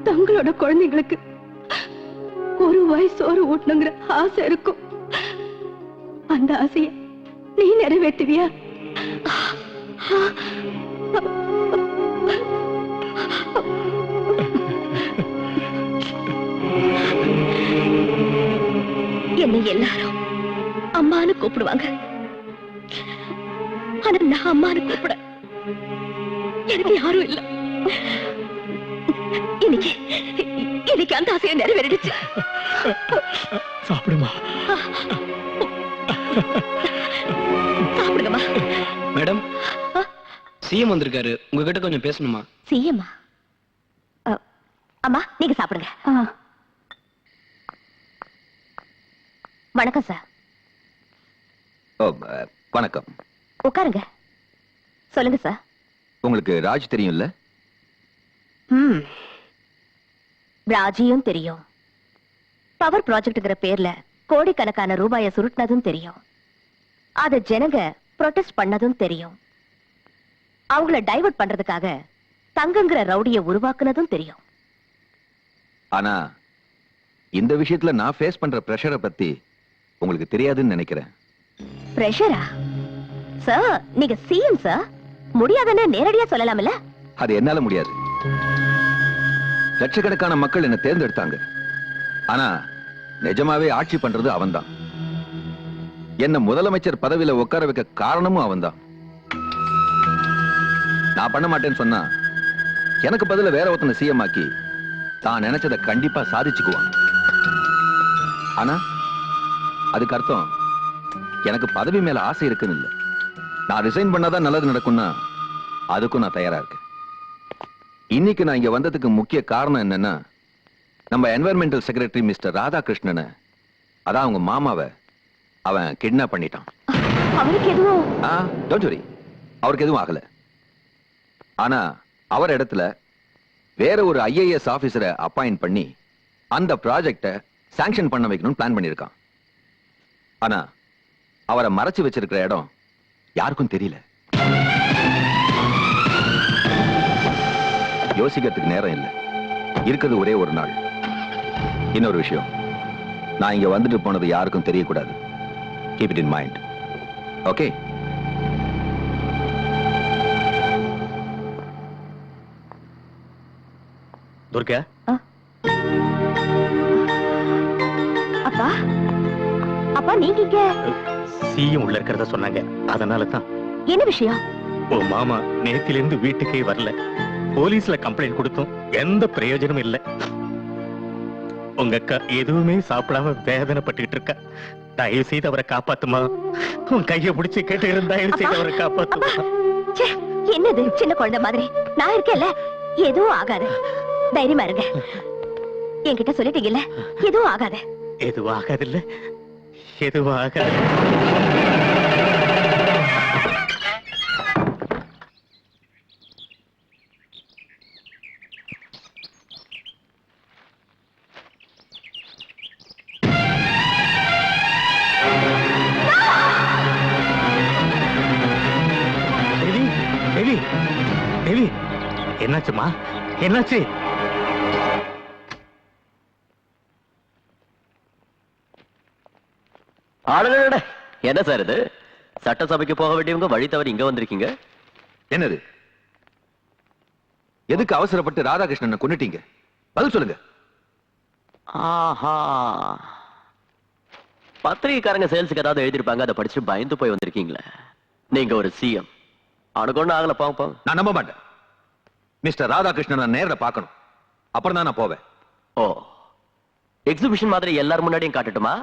தங்களோட குழந்தைங்களுக்கு ஒரு வாய் சோறு ஊட்டணுங்கிற ஆசை இருக்கும். அந்த ஆசையை நீ நிறைவேற்றுவியா? என்னை எல்லாரும் அம்மான்னு கூப்பிடுவாங்க. ஆனா நான் அம்மான்னு கூப்பிட எனக்கு யாரும் இல்ல. இன்னைக்கு இன்னைக்கு அந்த ஆசையை நிறைவேறிடுச்சு. சாப்பிடுமா. சாப்பிடுங்கம்மா. மேடம், சிஎம் வந்திருக்காரு, உங்ககிட்ட கொஞ்சம் பேசணுமா? சிஎம்மா? அம்மா நீங்க சாப்பிடுங்க. வணக்கம் சார். வணக்கம். உட்காருங்க. சொல்லுங்க சார். உங்களுக்கு ராஜ் தெரியும்ல? ராஜியும் தெரியும். பவர் ப்ராஜெக்ட்ங்கிற பேர்ல கோடிக்கணக்கான ரூபாயை சுருட்டினதும் தெரியும். அத ஜனங்க ப்ரொடெஸ்ட் பண்ணதும் தெரியும். அவங்கள டைவர்ட் பண்றதுக்காக தங்கங்கிற ரவுடியை உருவாக்குனதும் தெரியும். ஆனா இந்த விஷயத்துல நான் ஃபேஸ் பண்ற பிரஷரை பத்தி உங்களுக்கு தெரியாதுன்னு நினைக்கிறேன். பிரஷரா? சார் நீங்க சிஎம் சார், முடியாதுன்னு நேரடியா சொல்லலாம்ல. அது என்னால முடியாது. லட்சக்கணக்கான மக்கள் என்ன தேர்ந்தெடுத்தாங்க. ஆனா நிஜமாவே ஆட்சி பண்றது அவன்தான். என்ன முதலமைச்சர் பதவியில உட்கார வைக்க காரணமும் அவன்தான். நான் பண்ண மாட்டேன்னு சொன்னா எனக்கு பதில வேற ஒருத்தனை சிஎம் ஆக்கி தான் நினைச்சதை கண்டிப்பா சாதிச்சுக்குவான். ஆனா அதுக்கு அர்த்தம் எனக்கு பதவி மேல ஆசை இருக்குன்னு இல்ல. நான் ரிசைன் பண்ணாதான் நல்லது நடக்கும்னா அதுக்கும் நான் தயாரா இருக்கேன். இன்னைக்கு நான் இங்க வந்ததுக்கு முக்கிய காரணம் என்னன்னா, நம்ம என்வைரன்மெண்டல் செக்ரட்டரி மிஸ்டர் ராதாகிருஷ்ணனை, அதான் அவங்க மாமாவை அவன் கிட்னாப் பண்ணிட்டான். அவருக்கு எதுவும்? டோன்ட் வரி, அவருக்கு எதுவும் ஆகல. ஆனா அவர் இடத்துல வேற ஒரு ஐஏஎஸ் ஆபீசரை அப்பாயிண்ட் பண்ணி அந்த ப்ராஜெக்ட சாங்ஷன் பண்ண வைக்கணும்னு பிளான் பண்ணிருக்கான். ஆனா அவரை மறைச்சு வச்சிருக்கிற இடம் யாருக்கும் தெரியல. யோசிக்கிறதுக்கு நேரம் இல்லை. இருக்குது ஒரே ஒரு நாள். இன்னொரு விஷயம், நான் இங்க வந்துட்டு போனது யாருக்கும் தெரியக்கூடாது. Keep it in mind. Okay? Durga, அப்பா அப்பா நீங்க இங்க? சிஎம் உள்ள இருக்கிறத சொன்னாங்க, அதனால தான். என்ன விஷயம்? உன் மாமா நேத்திலிருந்து வீட்டுக்கே வரல. போலீஸ்ல கம்ப்ளைண்ட் கொடுத்தும் எந்த பிரயோஜனமும் இல்ல. உங்க அக்கா எதுவுமே சாப்பிடாம வேதனைப்பட்டுக்கிட்டு இருக்கா. தயவு செய்து அவரை காப்பாத்துமா. உன் கையை பிடிச்சு கேட்டு தயவு செய்து அவரை காப்பாத்துமா. என்னது சின்ன குழந்தை மாதிரி? நான் இருக்கேன்ல, எதுவும் ஆகாது. தைரியமா இருங்க. என்கிட்ட சொல்லிட்டீங்கல்ல, எதுவும் ஆகாது. எதுவும் ஆகாது இல்ல, எதுவும் ஆகாது. என்னாச்சுமா? என்னாச்சு? ஆளுநட என்ன சார் இது? சட்டசபைக்கு போக வேண்டியவங்க வழி தவறி இங்க வந்திருக்கீங்க. என்னது? எதுக்கு அவசரப்பட்டு ராதாகிருஷ்ணனை கொன்னுட்டீங்க? பதில் சொல்லுங்க. ஆஹா, பத்திரிகைக்காரங்க சேல்ஸுக்கு ஏதாவது எழுதிருப்பாங்க, அதை படிச்சு பயந்து போய் வந்திருக்கீங்களே. நீங்க ஒரு சிஎம். அவனுக்கு ஒண்ணு ஆகல. போங்க போங்க. நான் நம்ப மாட்டேன். மிஸ்டர் ராதாகிருஷ்ணன் நான் நேர்ல பார்க்கணும், அப்புறம் தான் நான் போவேன். ஓ, எக்ஸிபிஷன் மாதிரி எல்லாரும் முன்னாடியும் காட்டட்டுமா,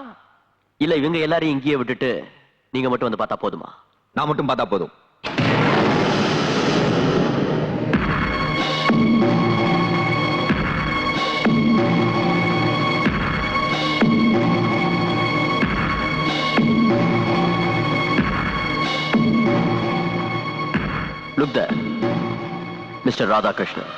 இல்ல இவங்க எல்லாரையும் இங்கேயே விட்டுட்டு நீங்க மட்டும் வந்து பார்த்தா போதுமா? நான் மட்டும் பார்த்தா போதும். Look there, Mr. Radhakrishnan.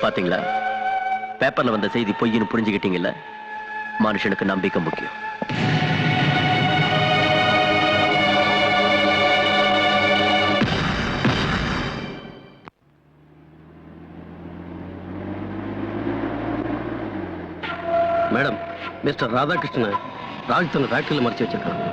பாத்தீங்களா, பேப்பர்ல வந்த செய்தி பொய்ன்னு புரிஞ்சுக்கிட்டீங்கல்ல? மனுஷனுக்கு நம்பிக்கை முக்கியம். மேடம், மிஸ்டர் ராதாகிருஷ்ணன் ராஜ்தன் ஃபேக்டரியில் மறைச்சு வச்சிருக்காங்க.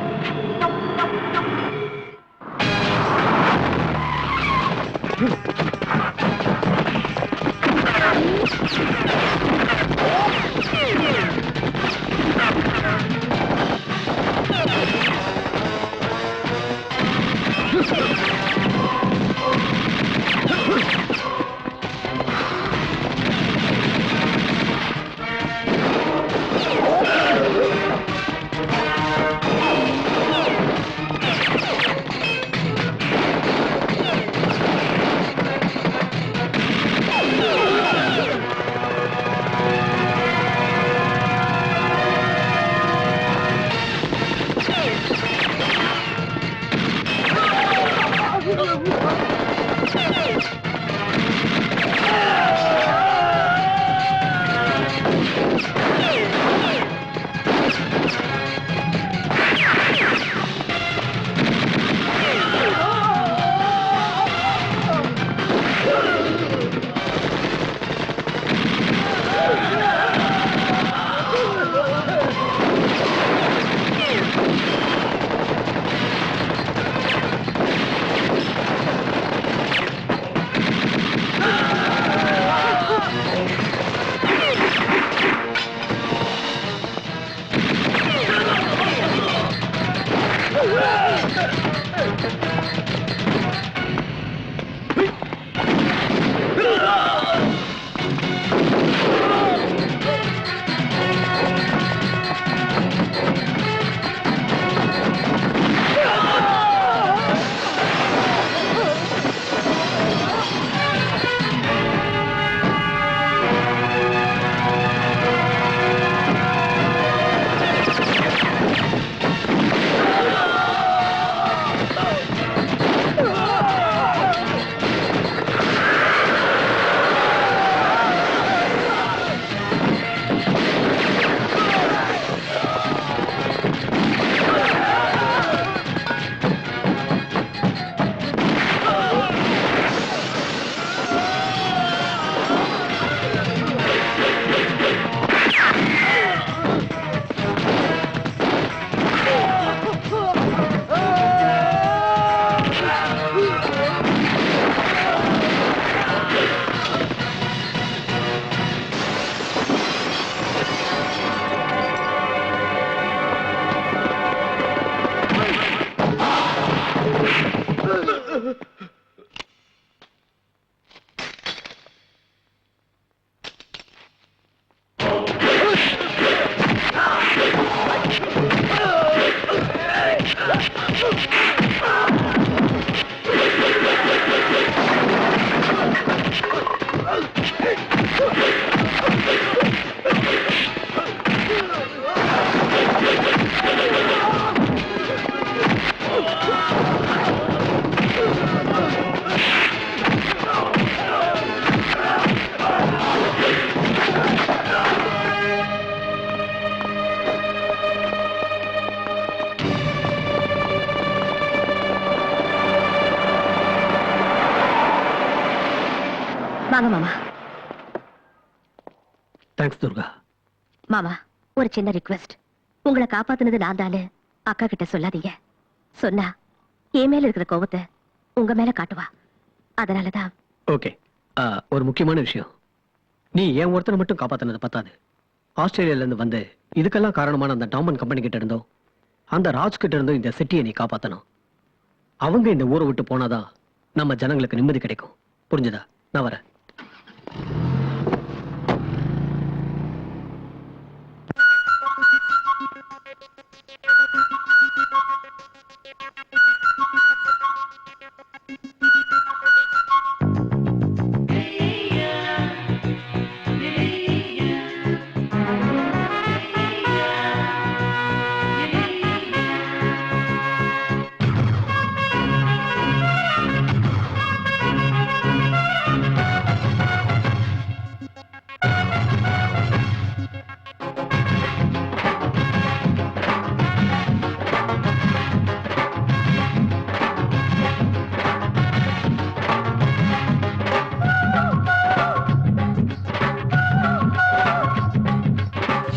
வாங்க மாமா. தேங்க்ஸ் துர்கா. மாமா, ஒரு சின்ன ரிக்வெஸ்ட். உங்களை காப்பாத்துனது நான் தானு அக்கா கிட்ட சொல்லாதீங்க. சொன்னா என் மேல இருக்கிற கோபத்தை உங்க மேல காட்டுவா. அதனாலதான். ஓகே, ஒரு முக்கியமான விஷயம். நீ என் ஒருத்தனை மட்டும் காப்பாத்தினது பத்தாது. ஆஸ்திரேலியால இருந்து வந்து இதுக்கெல்லாம் காரணமான அந்த டாமன் கம்பெனி கிட்ட இருந்தோ அந்த ராஜ் கிட்ட இருந்தோ இந்த சிட்டியை நீ காப்பாத்தணும். அவங்க இந்த ஊரை விட்டு போனாதான் நம்ம ஜனங்களுக்கு நிம்மதி கிடைக்கும். புரிஞ்சுதா? நான் வரேன்.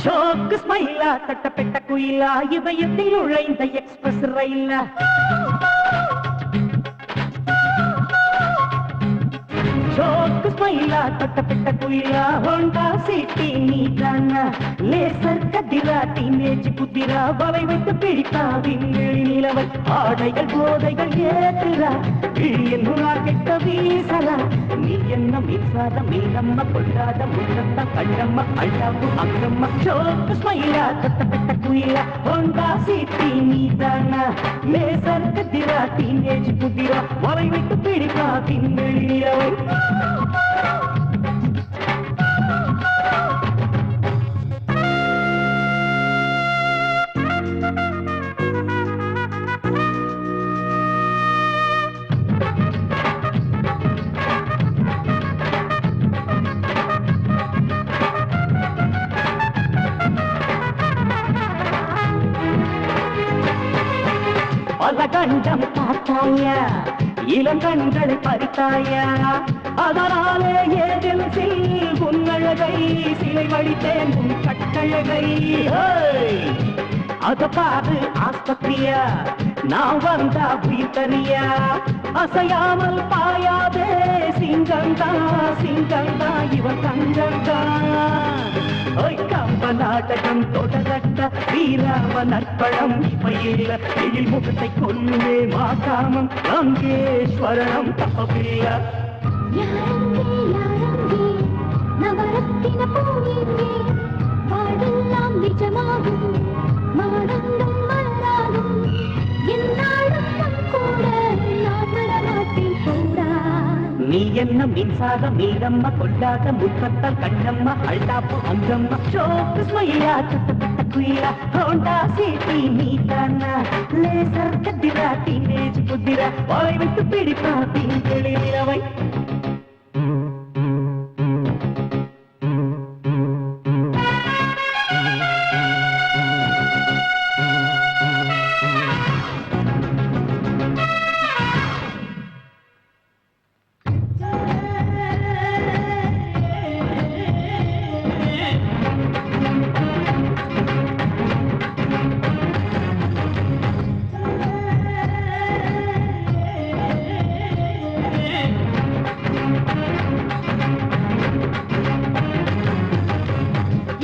ஷோக்கு ஸ்மைலா தட்டப்பட்ட குயிலா இதயத்தில் நுழைந்த எக்ஸ்பிரஸ் ரயிலா ஷோக்கு ஸ்மைலா தட்டப்பட்ட குயிலா ஹோண்டா சிட்டி நீதானா லேசர் கதிரா டீனேஜ் புத்திரா வலை வைத்து பிடித்தா விண்வெளி நிலவை ஆடைகள் போதைகள் ஏற்றுறா கிழியன் கெட்ட வீசலா நீ என்ன மீசாத மீனம்ம கொண்டாத முன்னத்த கண்ணம்ம அழகு அங்கம்ம ஷோக்கு ஸ்மைலா தட்டப்பட்ட குயிலா ஹோண்டா சிட்டி நீதானா லேசர் கதிரா டீனேஜ் புத்திரா வலை வைத்து பிடித்தா விண்வெளி நிலவை பல கண்டம் பார்த்தாயா இளங்கண்களை பறித்தாயா அதனாலே ஏதென்சில் உன்னழகை சிலை வடித்தேன் உன் கட்டழகை அத பாரு ஆஸ்பத்திரியா நான் வந்தா உயிர் தரியா அசையாமல் பாயாதே சிங்கந்தா சிங்கந்தா இவன் தங்கந்தா கம்ப நாடகம் தொடரட்ட ஸ்ரீராம நற்பழம் இவையில எழில் முகத்தை கொல்லுமே மாகாமம் கங்கேஸ்வரணம் தப்பவில்ல நவரத்தின பூவிலே பாடெல்லாம் நிஜமாகும் மாடங்கள் மலராகும் என்னாலும் கூட நான் வரமாட்டேன் போடா நீ என்ன மின்சார மீனம்ம கொண்டாத முற்றத்தால் கண்ணம்மா அழ்தாப்பு அங்கம்மா ஷோக்கு ஸ்மைலா தட்டப்பட்ட குயிலா ஹோண்டா சிட்டி நீதானா லேசர் கதிரா டீனேஜ் புத்திரா வாய் விட்டு பிடிப்பா திங்களி நிலவை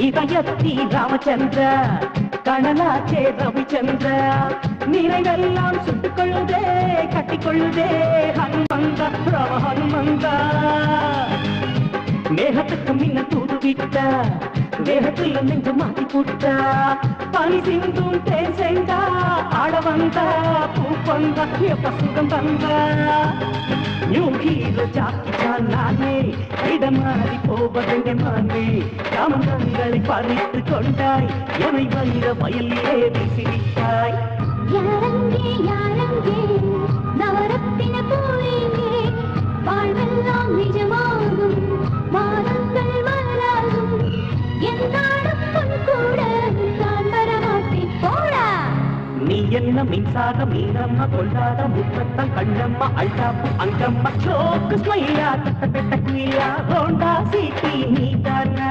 இதயத்தி ராமச்சந்திர கணலாச்சே ரவிச்சந்திர நினைவெல்லாம் சுட்டுக்கொள்ளுதே கட்டிக்கொள்ளுதே ஹனுமந்த ராம ஹனுமந்த மேகத்துக்கு மின்ன தூது விட்ட வேகத்தில் நெஞ்சு மாத்தி போட்ட பனி சிந்தும் தேன் செங்கா ஆட வந்த பூ வந்த எப்ப சுகம் தந்த நியூ ஹீரோ ஜாக்கிச்சான் நானே இடமாறி போவதெங்க மானே காமங்களை பறித்து கொண்டாய் எமை வைர வயலிலே வீசிவிட்டாய் யாரங்கே யாரங்கே நவரத்தின பூவிலே வாழ்வெல்லாம் நிஜமாகும் வானங்கள் மலராகும் என்னாலும் கூட நான் வரமாட்டேன் போடா நீ என்ன மின்சார மின்சார மீனம்மா கொண்டாத முத்தத்தம் கண்ணம்மா அழ்காப்பு அங்கம்மா சோக்கு ஸ்மைலா தட்ட குயிலா ஹோண்டா சிட்டி நீதானா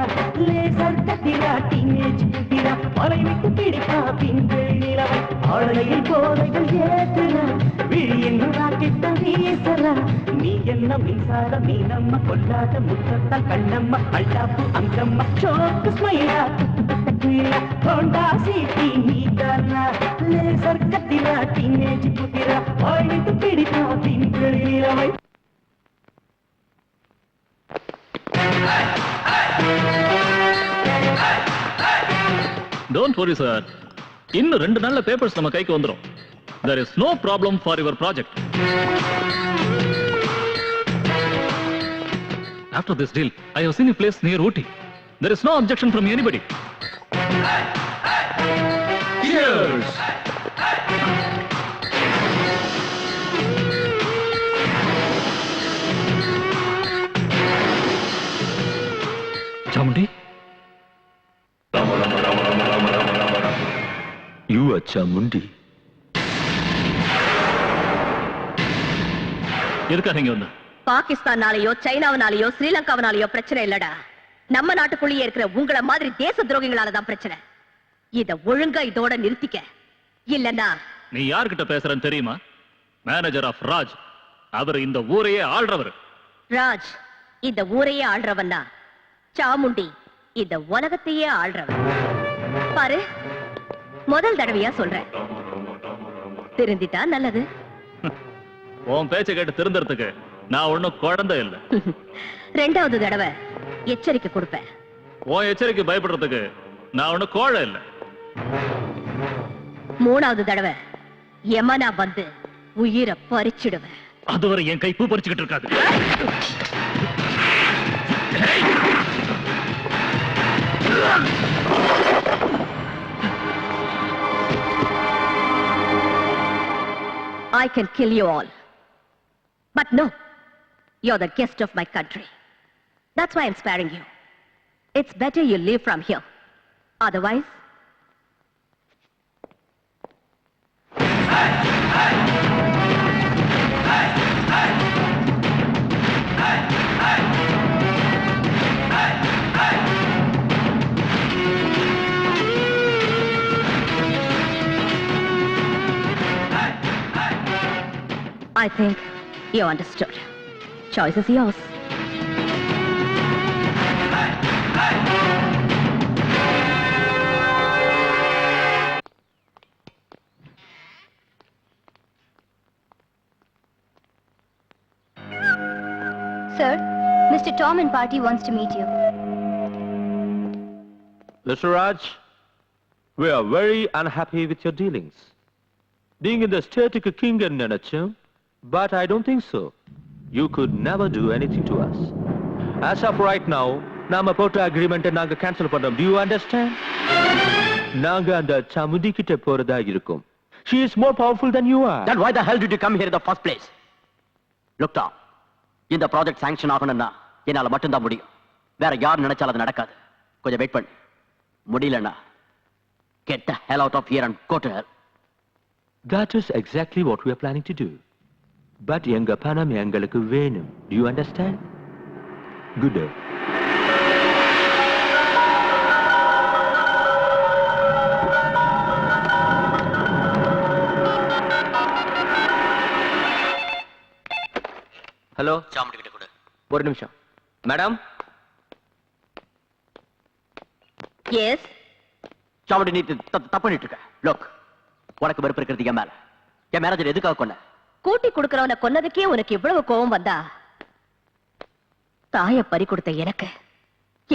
லேசர் கத்திரா டீனேஜ் குதிரா மலை விட்டு பிடிப்பா பின்கள் நிலவை ஆளையில் போதைகள் ஏற்றுறா விழியின் ராக்கெட்ட வீசறா நீ என்ன மின்சார மீனம்மா கொண்டாத முத்தத்தம் கண்ணம்மா அழ்காப்பு அங்கம்மா சோக்கு ஸ்மைலா தட்ட குயிலா ஹோண்டா சிட்டி நீதானா லேசர் கத்திரா டீனேஜ் குதிரா மலை விட்டு பிடிப்பா பின்கள் நிலவை டோன்ட் வரி சார், இன்னும் 2 நாள்ல பேப்பர்ஸ் நம்ம கைக்கு வந்துரும். There is no problem for your project. After this deal, I have seen a place near Ooty. There is no objection from anybody. Cheers! Chamundi? You are Chamundi. எதுக்காக நீங்க வந்து? பாகிஸ்தானாலேயோ சைனாவினாலேயோ ஸ்ரீலங்காவினாலேயோ பிரச்சனை இல்லடா. நம்ம நாட்டுக்குள்ளேயே இருக்கிற உங்கள மாதிரி தேச துரோகிகளாலதான் பிரச்சனை. இத ஒழுங்கா இதோட நிறுத்திக்க. இல்லன்னா நீ யார்கிட்ட பேசுறன்னு தெரியுமா? Manager of Raj. அவர் இந்த ஊரையே ஆள்றவர். ராஜ் இந்த ஊரையே ஆள்றவன்னா சாமுண்டி இந்த உலகத்தையே ஆள்றவன். பாரு, முதல் தடவையா சொல்றேன், திருந்திட்டா நல்லது. உன் பேச்ச கேட்டு திருந்தறதுக்கு நான் ஒண்ணும் குழந்தை இல்ல. 2வது தடவை எச்சரிக்கை கொடுப்பேன். உன் எச்சரிக்கை பயப்படுறதுக்கு நான் ஒண்ணும் கோழை இல்ல. 3வது தடவை யமனா வந்து உயிரை பறிச்சிடுவேன். அதுவரை என் கை பூ பறிச்சுக்கிட்டு இருக்காது. I can kill you all. But no, you're the guest of my country. That's why I'm sparing you. It's better you leave from here. Otherwise, I think you understood. Choice is yours. Sir, Mr. Tom and party wants to meet you. Mr. Raj, we are very unhappy with your dealings. Being in the static king and Nenachum, but I don't think so. You could never do anything to us. As of right now, Nama Pota agreement and Naga cancel for them. Do you understand? Naga and the Chamundi kitte porada irukum. She is more powerful than you are. Then why the hell did you come here in the first place? Look down. இந்த project sanction ஆகணும்னா என்னால மட்டும்தான் முடியும். வேற யார் நினைச்சாலும் அது நடக்காது. கொஞ்சம் வெயிட் பண்ணு. முடியலன்னா get the hell out of here and go to hell. That is exactly what we are planning to do. But எங்க பணம் எங்களுக்கு வேணும். Do you understand? Good day. Hello, Chamundi கிட்ட கொடு. ஒரு நிமிஷம். மேடம். எஸ். சாமுண்டி, நீ தப்பு பண்ணிட்டு இருக்க. லோக், உனக்கு வெறுப்பு இருக்கிறது என் மேல. என் மேனேஜர் எதுக்காக கொன்ன? கூட்டி கொடுக்கறவனை கொன்னதுக்கே உனக்கு இவ்வளவு கோபம் வந்தா தாய பறி கொடுத்த எனக்கு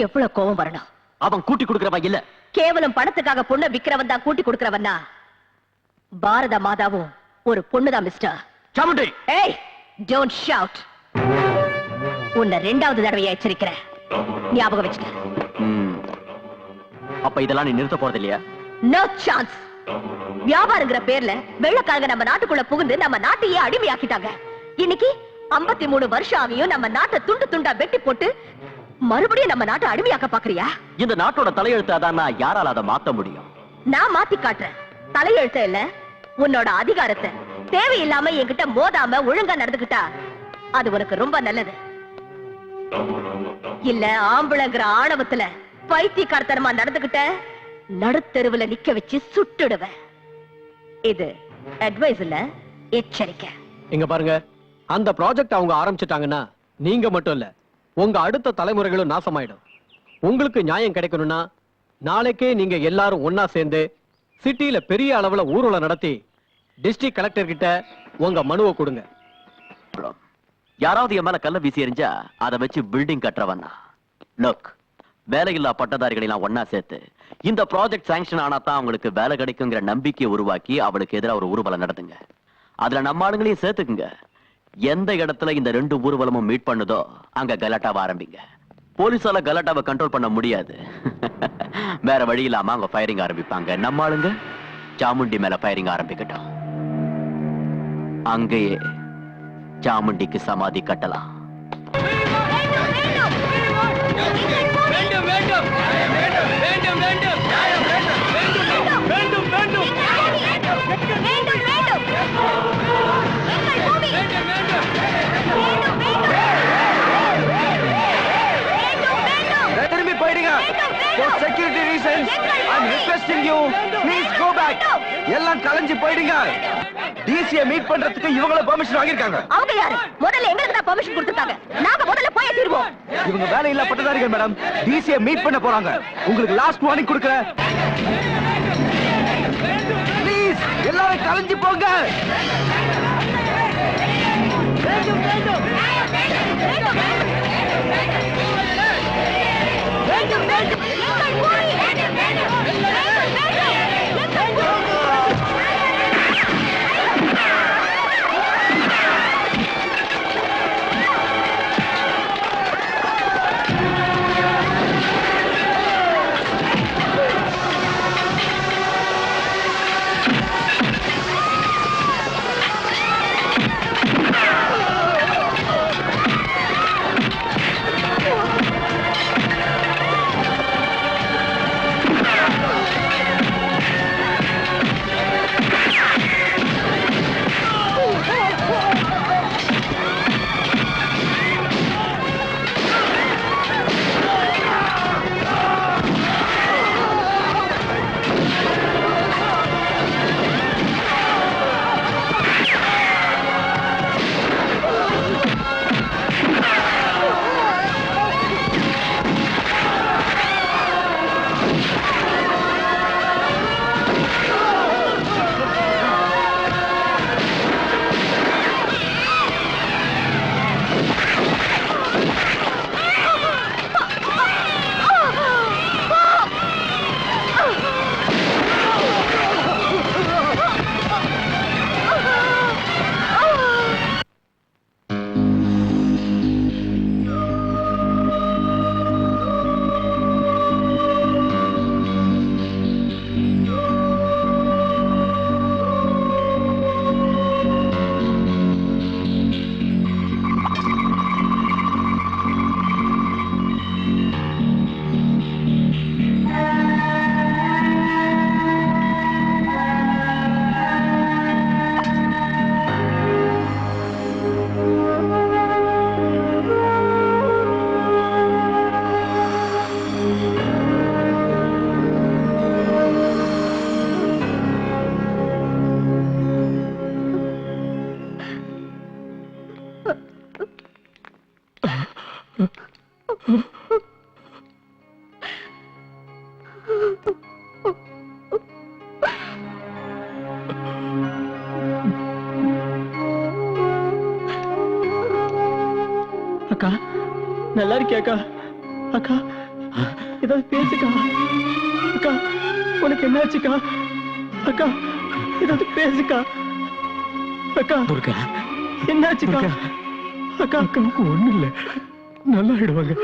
எவ்வளவு கோபம் வரணும்? அவன் கூட்டி கொடுக்கறவன் இல்ல. கேவலம் பணத்துக்காக பொண்ணை விக்கிறவன் தான் கூட்டி கொடுக்கறவன்னா பாரத மாதாவும் ஒரு பொண்ணுதான் மிஸ்டர். சாமுண்டி. ஏய், டோன்ட் ஷவுட். உன்னை 2வது தடவையா எச்சரிக்கிறேன். ஞாபகம் வச்சுக்க. அப்ப இதெல்லாம் நீ நிறுத்த போறது இல்லையா? No chance. வியாபாரங்கிற பேர்ல வெள்ளக்காரங்க நம்ம நாட்டுக்குள்ள புகுந்து நம்ம நாட்டையே அடிமையாக்கிட்டாங்க. இன்னைக்கு 53 வருஷம் ஆகியும் நம்ம நாட்டை துண்டு துண்டா வெட்டி போட்டு மறுபடியும் நம்ம நாட்டை அடிமையாக்க பாக்குறியா? இந்த நாட்டோட தலையெழுத்து அதான். யாரால அதை மாத்த முடியும்? நான் மாத்தி காட்டுறேன். தலையெழுத்த இல்ல, உன்னோட அதிகாரத்தை தேவையில்லாம என்கிட்ட மோதாம ஒழுங்கா நடந்துக்கிட்டா அது உனக்கு ரொம்ப நல்லது. இல்ல ஆம்பளைங்கிற ஆணவத்துல பைத்தியக்காரத்தனமா நடந்துகிட்ட நடுத்தெருவுல நிக்க வச்சு சுட்டுடுவேன். இது அட்வைஸ் இல்ல, எச்சரிக்கை. இங்க பாருங்க, அந்த ப்ராஜெக்ட் அவங்க ஆரம்பிச்சிட்டாங்கன்னா நீங்க மட்டும் இல்ல, உங்க அடுத்த தலைமுறைகளும் நாசமாயிடும். உங்களுக்கு நியாயம் கிடைக்கணும்னா நாளைக்கே நீங்க எல்லாரும் ஒன்னா சேர்ந்து சிட்டில பெரிய அளவுல ஊர்வலம் நடத்தி டிஸ்ட்ரிக்ட் கலெக்டர் கிட்ட உங்க மனுவை கொடுங்க. யாராவது என் மேல கல்ல வீசி எறிஞ்சா அதை வச்சு பில்டிங் கட்டுறவன் லுக், வேலையில்லா பட்டதாரிகளை எல்லாம் ஒன்னா சேர்த்து இந்த ப்ராஜெக்ட் சாங்ஷன் ஆனா தான் அவங்களுக்கு வேலை கிடைக்குங்கிற நம்பிக்கையை உருவாக்கி அவளுக்கு எதிராக ஒரு ஊர்வலம் நடத்துங்க. அதுல நம்ம ஆளுங்களையும் சேர்த்துக்குங்க. எந்த இடத்துல இந்த 2 ஊர்வலமும் மீட் பண்ணுதோ அங்க கலாட்டாவை ஆரம்பிங்க. போலீஸால கலாட்டாவை கண்ட்ரோல் பண்ண முடியாது. வேற வழி இல்லாம அவங்க ஃபயரிங் ஆரம்பிப்பாங்க. நம்ம ஆளுங்க சாமுண்டி மேல ஃபயரிங் ஆரம்பிக்கட்டும். அங்கேயே சாமுண்டிக்கு சமாதி கட்டலாம். திரும்பி போயிடுங்க. For security reasons, I'm requesting you, please go back. எல்லாம் கலைஞ்சு போயிடுங்க. டிசியை மீட் பண்றதுக்கு இவங்கள பெர்மிஷன் வாங்கிருக்காங்க. அவங்க யாரு? முதல்ல எங்களுக்கு தான் பெர்மிஷன் கொடுத்திருக்காங்க. நாங்க முதல்ல போய் தீர்வோம். இவங்க வேலையில்லா பட்டதாரிகள் மேடம். டிசியை மீட் பண்ண போறாங்க. உங்களுக்கு லாஸ்ட் வார்னிங் கொடுக்கிறேன். ப்ளீஸ் எல்லாரும் கலைஞ்சு போங்க. அக்கா நல்லா இருக்கியா அக்கா? அக்கா ஏதாவது பேசுக்கா. அக்கா உனக்கு என்னாச்சுக்கா? அக்கா ஏதாவது பேசுக்கா. அக்கா துர்கா, என்னாச்சுக்கா? அக்கா அக்காவுக்கு ஒண்ணும் இல்ல, நல்லா ஆயிடுவாங்க.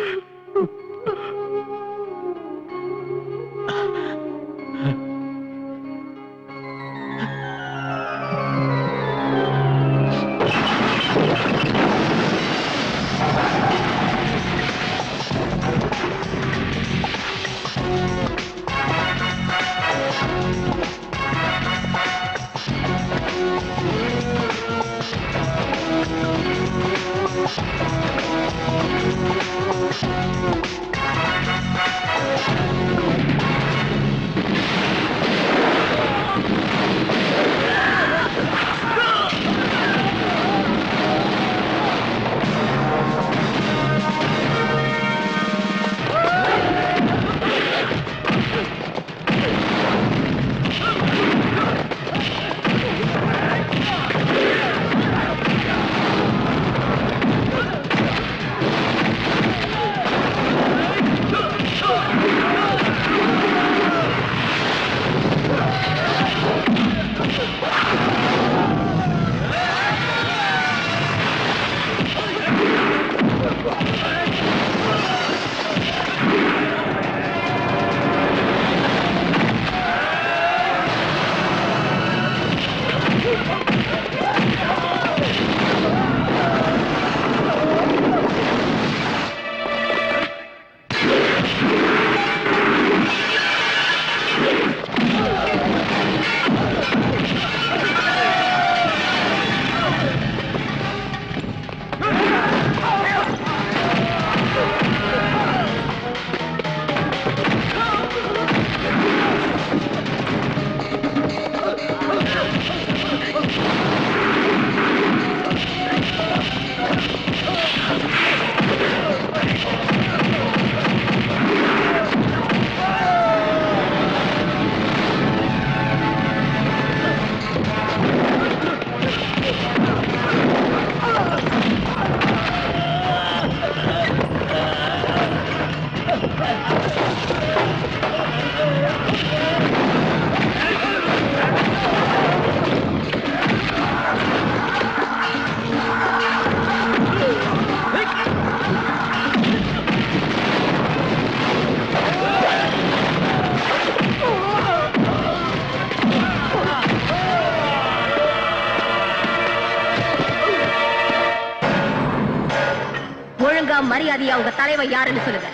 மரியாதையா உங்க தலைவர் யாருன்னு சொல்லுங்க.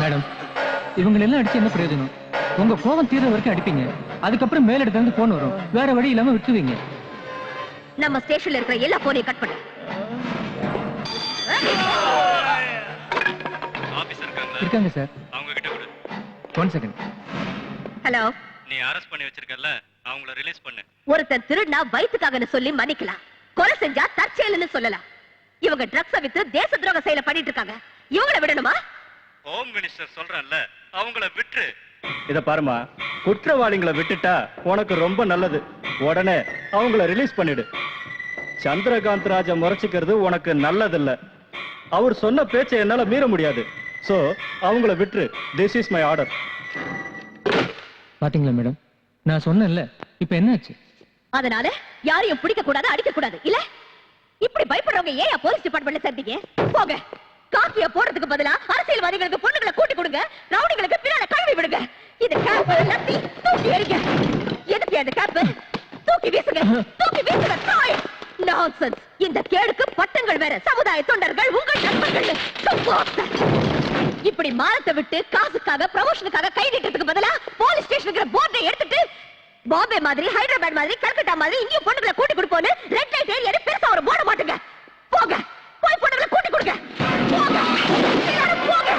மேடம், இவங்க எல்லாம் அடிச்சு என்ன பிரயோஜனம்? உங்க கோபம் தீர வரைக்கும் அடிப்பீங்க, அதுக்கப்புறம் மேலிடத்துல இருந்து போன் வரும், வேற வழி இல்லாம விட்டுவீங்க. நம்ம ஸ்டேஷன்ல இருக்கிற எல்லா போனையும் கட் பண்ணு. இருக்காங்க சார். அவங்க கிட்ட கொடு. 1 செகண்ட். ஹலோ. நீ அரெஸ்ட் பண்ணி வச்சிருக்கல, அவங்கள ரிலீஸ் பண்ணு. ஒருத்தன் திருடுனா வயித்துக்காகன்னு சொல்லி மன்னிக்கலாம், கொலை செஞ்சா தற்செயல்னு சொல்லலாம். இவங்க ட்ரக்ஸ வித்து தேச துரோக செயலை பண்ணிட்டு இருக்காங்க. இவங்களை விடணுமா? ஹோம் மினிஸ்டர் சொல்றேன்ல, அவங்கள விட்டுரு. இத பாருமா, குற்றவாளிகளை விட்டுட்டா உனக்கு ரொம்ப நல்லது. உடனே அவங்கள ரிலீஸ் பண்ணிடு. சந்திரகாந்த் ராஜா முறைச்சிக்கிறது உனக்கு நல்லதில்ல. அவர் சொன்ன பேச்சை என்னால மீற முடியாது. சோ அவங்கள விட்டுரு. This is my order. பாத்தீங்களா மேடம், நான் சொன்னேன்ல, இப்ப என்னாச்சு? அதனால யாரையும் பிடிக்க கூடாது, அடிக்க கூடாது இல்ல? இப்படி பயப்படுறவங்க ஏன் போலீஸ் டிபார்ட்மெண்ட்ல சேர்த்தீங்க? போங்க. காப்பிய போடுறதுக்கு பதிலா அரசியல்வாதிகளுக்கு பொண்ணுங்களை கூட்டி கொடுங்க, ரவுடிகளுக்கு பின்னால கழுவி விடுங்க. இந்த கேப் லத்தி தூக்கி எறிங்க. எதுக்கு அந்த கேப்? தூக்கி வீசுங்க, தூக்கி வீசுங்க. தாய் நான்சென்ஸ். இந்த கேடுக்கு பட்டங்கள் வேற, சமுதாய தொண்டர்கள் உங்கள் நண்பர்கள். இப்படி மானத்தை விட்டு காசுக்காக ப்ரமோஷனுக்காக கை நீட்டத்துக்கு பதிலா போலீஸ் ஸ்டேஷனுக்கு போர்டை எடுத்துட்டு பாம்பே மாதிரி, ஹைதராபாத் மாதிரி, கல்கட்டா மாதிரி இங்கேயும் பொண்ணுங்களை கூட்டி கொடுப்போன்னு ரெட் லைட் ஏரியா பெருசா ஒரு போட மாட்டுங்க. போங்க, போய் பொண்ணுங்களை கூட்டி கொடுங்க. போங்க, எல்லாரும் போங்க.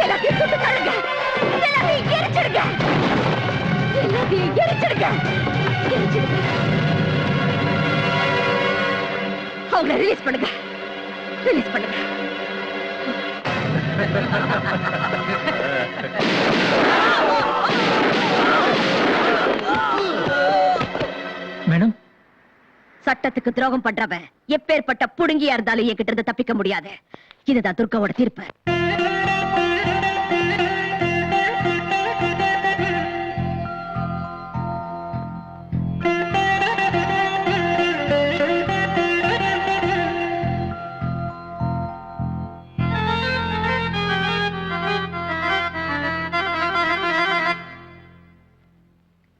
எல்லாத்தையும் சுட்டு தள்ளுங்க, எல்லாத்தையும் எரிச்சிடுங்க, எல்லாத்தையும் எரிச்சிடுங்க, எரிச்சிடுங்க. அவங்களை ரிலீஸ் பண்ணுங்க, ரிலீஸ் பண்ணுங்க. மேடம், சட்டத்துக்கு துரோகம் பண்றவன் எப்பேற்பட்ட புடுங்கியா இருந்தாலும் என்கிட்ட இருந்து தப்பிக்க முடியாது. இதுதான் துர்காவோட தீர்ப்பு.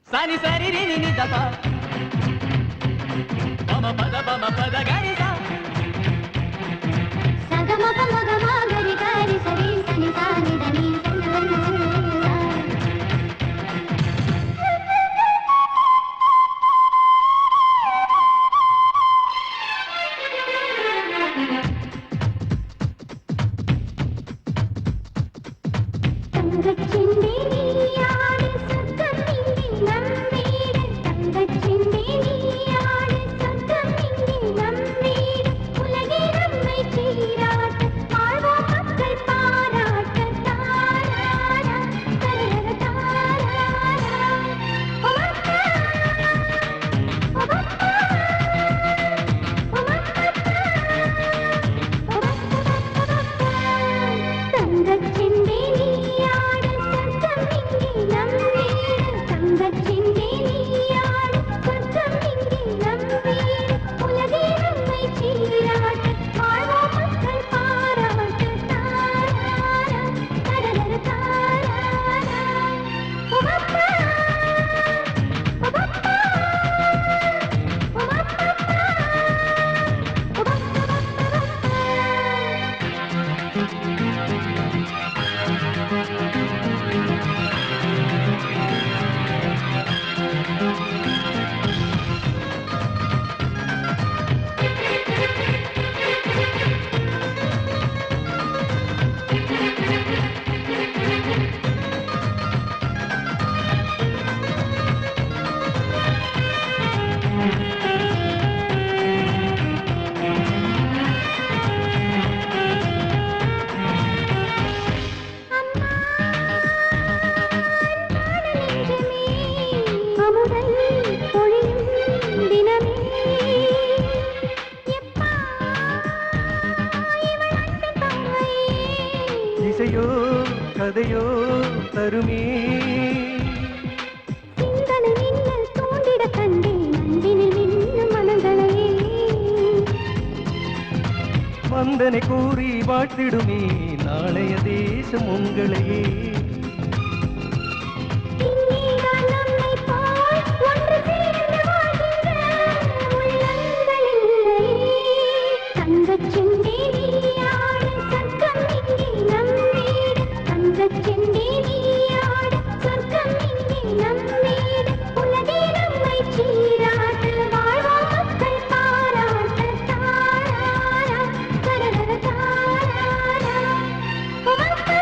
சாரி சாரி ரி ரி ரி தபா பம பத பம பத கரி சா சகம பம கம கரி கரி சரி சனி சானி தனி சனி கதையோ தருமே சிந்தனை மின்னல் தூண்டிட கண்டேன் அன்பினில் மின்னும் மனங்களையே வந்தனை கூறி வாழ்த்திடுமே நாளைய தேசம் உங்களையே இங்கேதான் நம்மை போல் ஒன்று சேர்ந்து வாழ்கின்ற உள்ளங்களில்லையே தங்கச் செண்டே நீயாடும் சொர்க்கம் இங்கே நம் வீடு தங்கச் செண்டே நீயாடும் சொர்க்கம் இங்கே நம் வீடு உலகே நம்மை சீராட்டு வாழ்வோம் மக்கள் பாராட்ட தாராரா தரரர தாராரா உமக்கா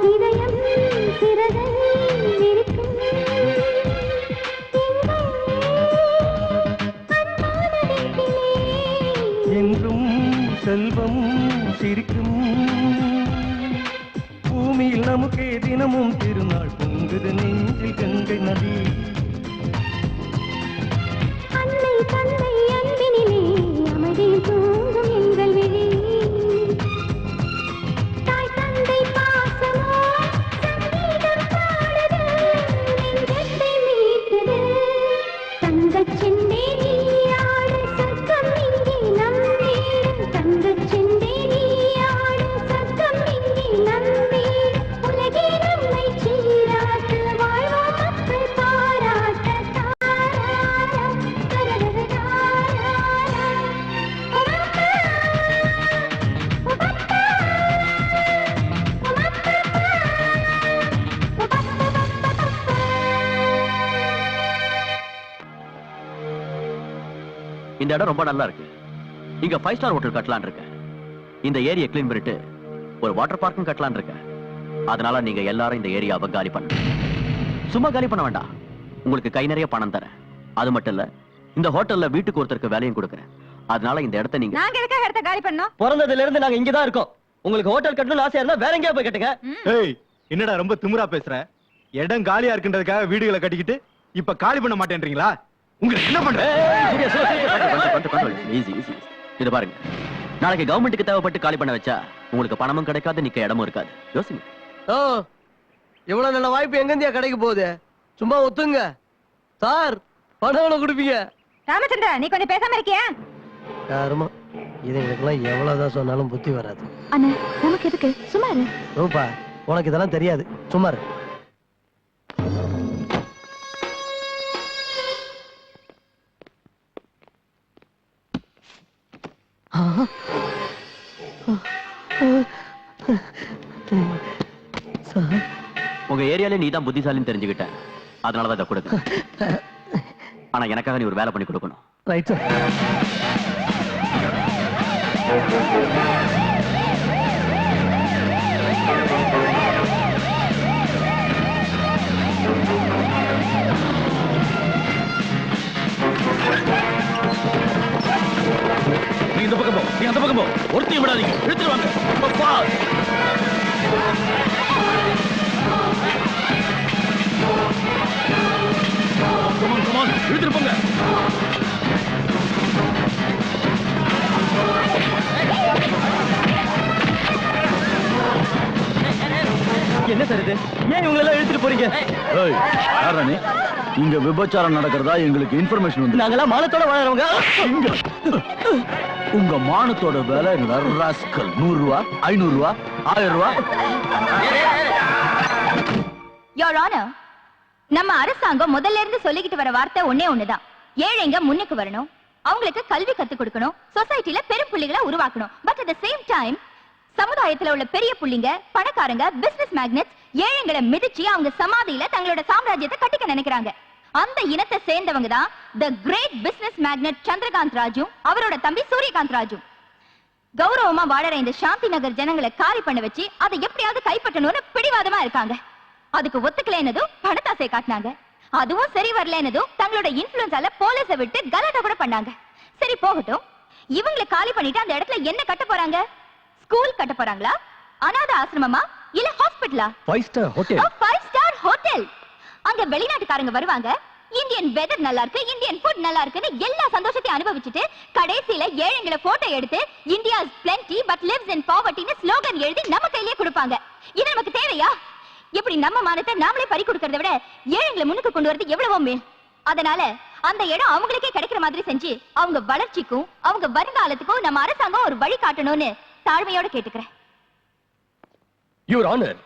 இதயம் சிறகை விரிக்கும் என்றும் செல்வம் சிரிக்கும் பூமியில் நமக்கே தினமும் திருநாள் பொங்குது நெஞ்சில் கங்கை நதி அன்னை தன்னை அன்பினிலே அமைதியில் தூங்கும் எங்கள் விழி தாய் தந்தை பாசமோ சங்கீதம் பாடுது நெஞ்சத்தை மீட்டது தங்கச் செண்டே நீயாடும் சொர்க்கம் இங்கே நம் வீடு தங்கச் செண்டே நீயாடும் சொர்க்கம் இங்கே நம் வீடு உலகே நம்மை சீராட்டு வாழ்வோம் மக்கள் பாராட்ட தாராரா தரரர தாராரா உமக்கா இந்த இடம் ரொம்ப நல்லா இருக்கு. இங்க 5 ஸ்டார் ஹோட்டல் கட்டலாம்னு இருக்கேன். இந்த ஏரியா க்ளீன் பண்ணிட்டு ஒரு வாட்டர் பார்க்கும் கட்டலாம்னு இருக்கேன். அதனால நீங்க எல்லாரும் இந்த ஏரியாவை காலி பண்ணுங்க. சும்மா காலி பண்ண வேண்டாம். உங்களுக்கு கை நிறைய பணம் தரேன். அது மட்டும் இல்ல, இந்த ஹோட்டல்ல வீட்டுக்கு ஒருத்தருக்கு வேலையும் கொடுக்கறேன். அதனால இந்த இடத்தை நீங்க நாங்க எதுக்காக இடத்த காலி பண்ணோம்? பிறந்ததுல இருந்து நாங்க இங்கதான் இருக்கோம். உங்களுக்கு ஹோட்டல் கட்டணும்னு ஆசையா இருந்தா வேற எங்கேயா போய் கட்டுங்க. ஏய் என்னடா ரொம்ப திமிரா பேசுற இடம் காலியா இருக்குன்றதுக்காக வீடுகளை கட்டிக்கிட்டு இப்ப காலி பண்ண மாட்டேன்றீங்களா உங்களுக்கு என்ன பண்ற ஈஸி ஈஸி. இது பாருங்க, நாளைக்கு கவர்மெண்ட்டுக்கு தேவைப்பட்டு காலி பண்ண வச்சா உங்களுக்கு பணமும் கிடைக்காது, நிக்க இடமும் இருக்காது. யோசிங்க. ஓ, இவ்வளவு நல்ல வாய்ப்பு எங்கந்தியா கிடைக்க போகுது? சும்மா ஒத்துங்க சார், பணம் எவ்வளவு கொடுப்பீங்க? ராமச்சந்திரா, நீ கொஞ்சம் பேசாம இருக்கியா? யாருமா இதுங்களுக்கெல்லாம் எவ்வளவுதான் சொன்னாலும் புத்தி வராது. அண்ணா, நமக்கு எதுக்கு? சும்மா இரு. ரூபா, உனக்கு இதெல்லாம் தெரியாது, சும்மா இரு. உங்க ஏரியால நீ தான் புத்திசாலின்னு தெரிஞ்சுக்கிட்டேன். அதனாலதான் இதை கொடுக்க. ஆனா எனக்காக நீ ஒரு வேலை பண்ணி கொடுக்கணும். Right sir. நீ இந்த பக்கம் போ, நீ அந்த பக்கம் போ. ஒருத்தையும் விடாதீங்க, இழுத்துருவாங்க. அப்பா. Come on, come on, இழுத்துட்டு போங்க. என்ன சார் இது? ஏன் இவங்க எல்லாம் இழுத்துட்டு போறீங்க? ஏய், யாரா நீ? இங்க விபச்சாரம் நடக்கிறதா எங்களுக்கு இன்ஃபர்மேஷன் வந்து. நாங்கெல்லாம் மானத்தோட வாழறவங்க. உங்க மானத்தோட விலை ராஸ்கல் 100 ரூபா, 500 ரூபா, 1000 ரூபா. யோர் ஆனர், நம்ம அரசாங்கம் முதல்ல இருந்து சொல்லிக்கிட்டு வர வார்த்தை ஒண்ணே ஒண்ணுதான். ஏழைங்க முன்னுக்கு வரணும், அவங்களுக்கு கல்வி கத்துக் கொடுக்கணும், சொசைட்டில பெரும் புள்ளிகளை உருவாக்கணும். But at the same time சமுதாயத்துல உள்ள பெரிய புள்ளிங்க, பணக்காரங்க, பிசினஸ் மேக்னெட்ஸ் ஏழைங்களை மிதிச்சு அவங்க சமாதியில தங்களோட சாம்ராஜ்யத்தை கட்டிக்க நினைக்கிறாங்க. அந்த இனத்தை சேர்ந்தவங்க தான் the great business magnate Chandrakant Raju, அவரோட தம்பி சூரியகாந்த் ராஜு. கௌரவமா வாழற இந்த சாந்தி நகர் ஜனங்களை காலி பண்ண வச்சு அதை எப்படியாவது கைப்பற்றணும்னு பிடிவாதமா இருக்காங்க. அதுக்கு ஒத்துக்கலைனதும் பணத்தாசை காட்டினாங்க. அதுவும் சரி வரலனதும் தங்களோட இன்ஃப்ளூயன்ஸால போலீஸை விட்டு கலாட்டா கூட பண்ணாங்க. சரி போகட்டும், இவங்களை காலி பண்ணிட்டு அந்த இடத்துல என்ன கட்ட போறாங்க? ஸ்கூல் கட்ட போறாங்களா, அநாத ஆசிரமமா, இல்ல ஹாஸ்பிடலா? 5 ஸ்டார் ஹோட்டல். 5 star hotel. அங்க வெளிநாட்டுக்காரங்க வருவாங்க, இந்தியன் வெதர் நல்லா இருக்கு, இந்தியன் ஃபுட் நல்லா இருக்குன்னு எல்லா சந்தோஷத்தையும் அனுபவிச்சுட்டு கடைசியில ஏழைங்களை போட்டோ எடுத்து India is plenty but lives in poverty ன்னு ஸ்லோகன் எழுதி நம்ம கையிலேயே கொடுப்பாங்க. இது நமக்கு தேவையா? இப்படி நம்ம மானத்தை நாமளே பறி கொடுக்கறத விட ஏழைங்களை முன்னுக்கு கொண்டு வரது எவ்வளவோ மேல். அதனால அந்த இடம் அவங்களுக்கே கிடைக்கிற மாதிரி செஞ்சு அவங்க வளர்ச்சிக்கும் அவங்க வருங்காலத்துக்கும் நம்ம அரசாங்கம் ஒரு வழி காட்டணும்னு தாழ்மையோட கேட்டுக்கிறேன். யுவர் ஆனர்,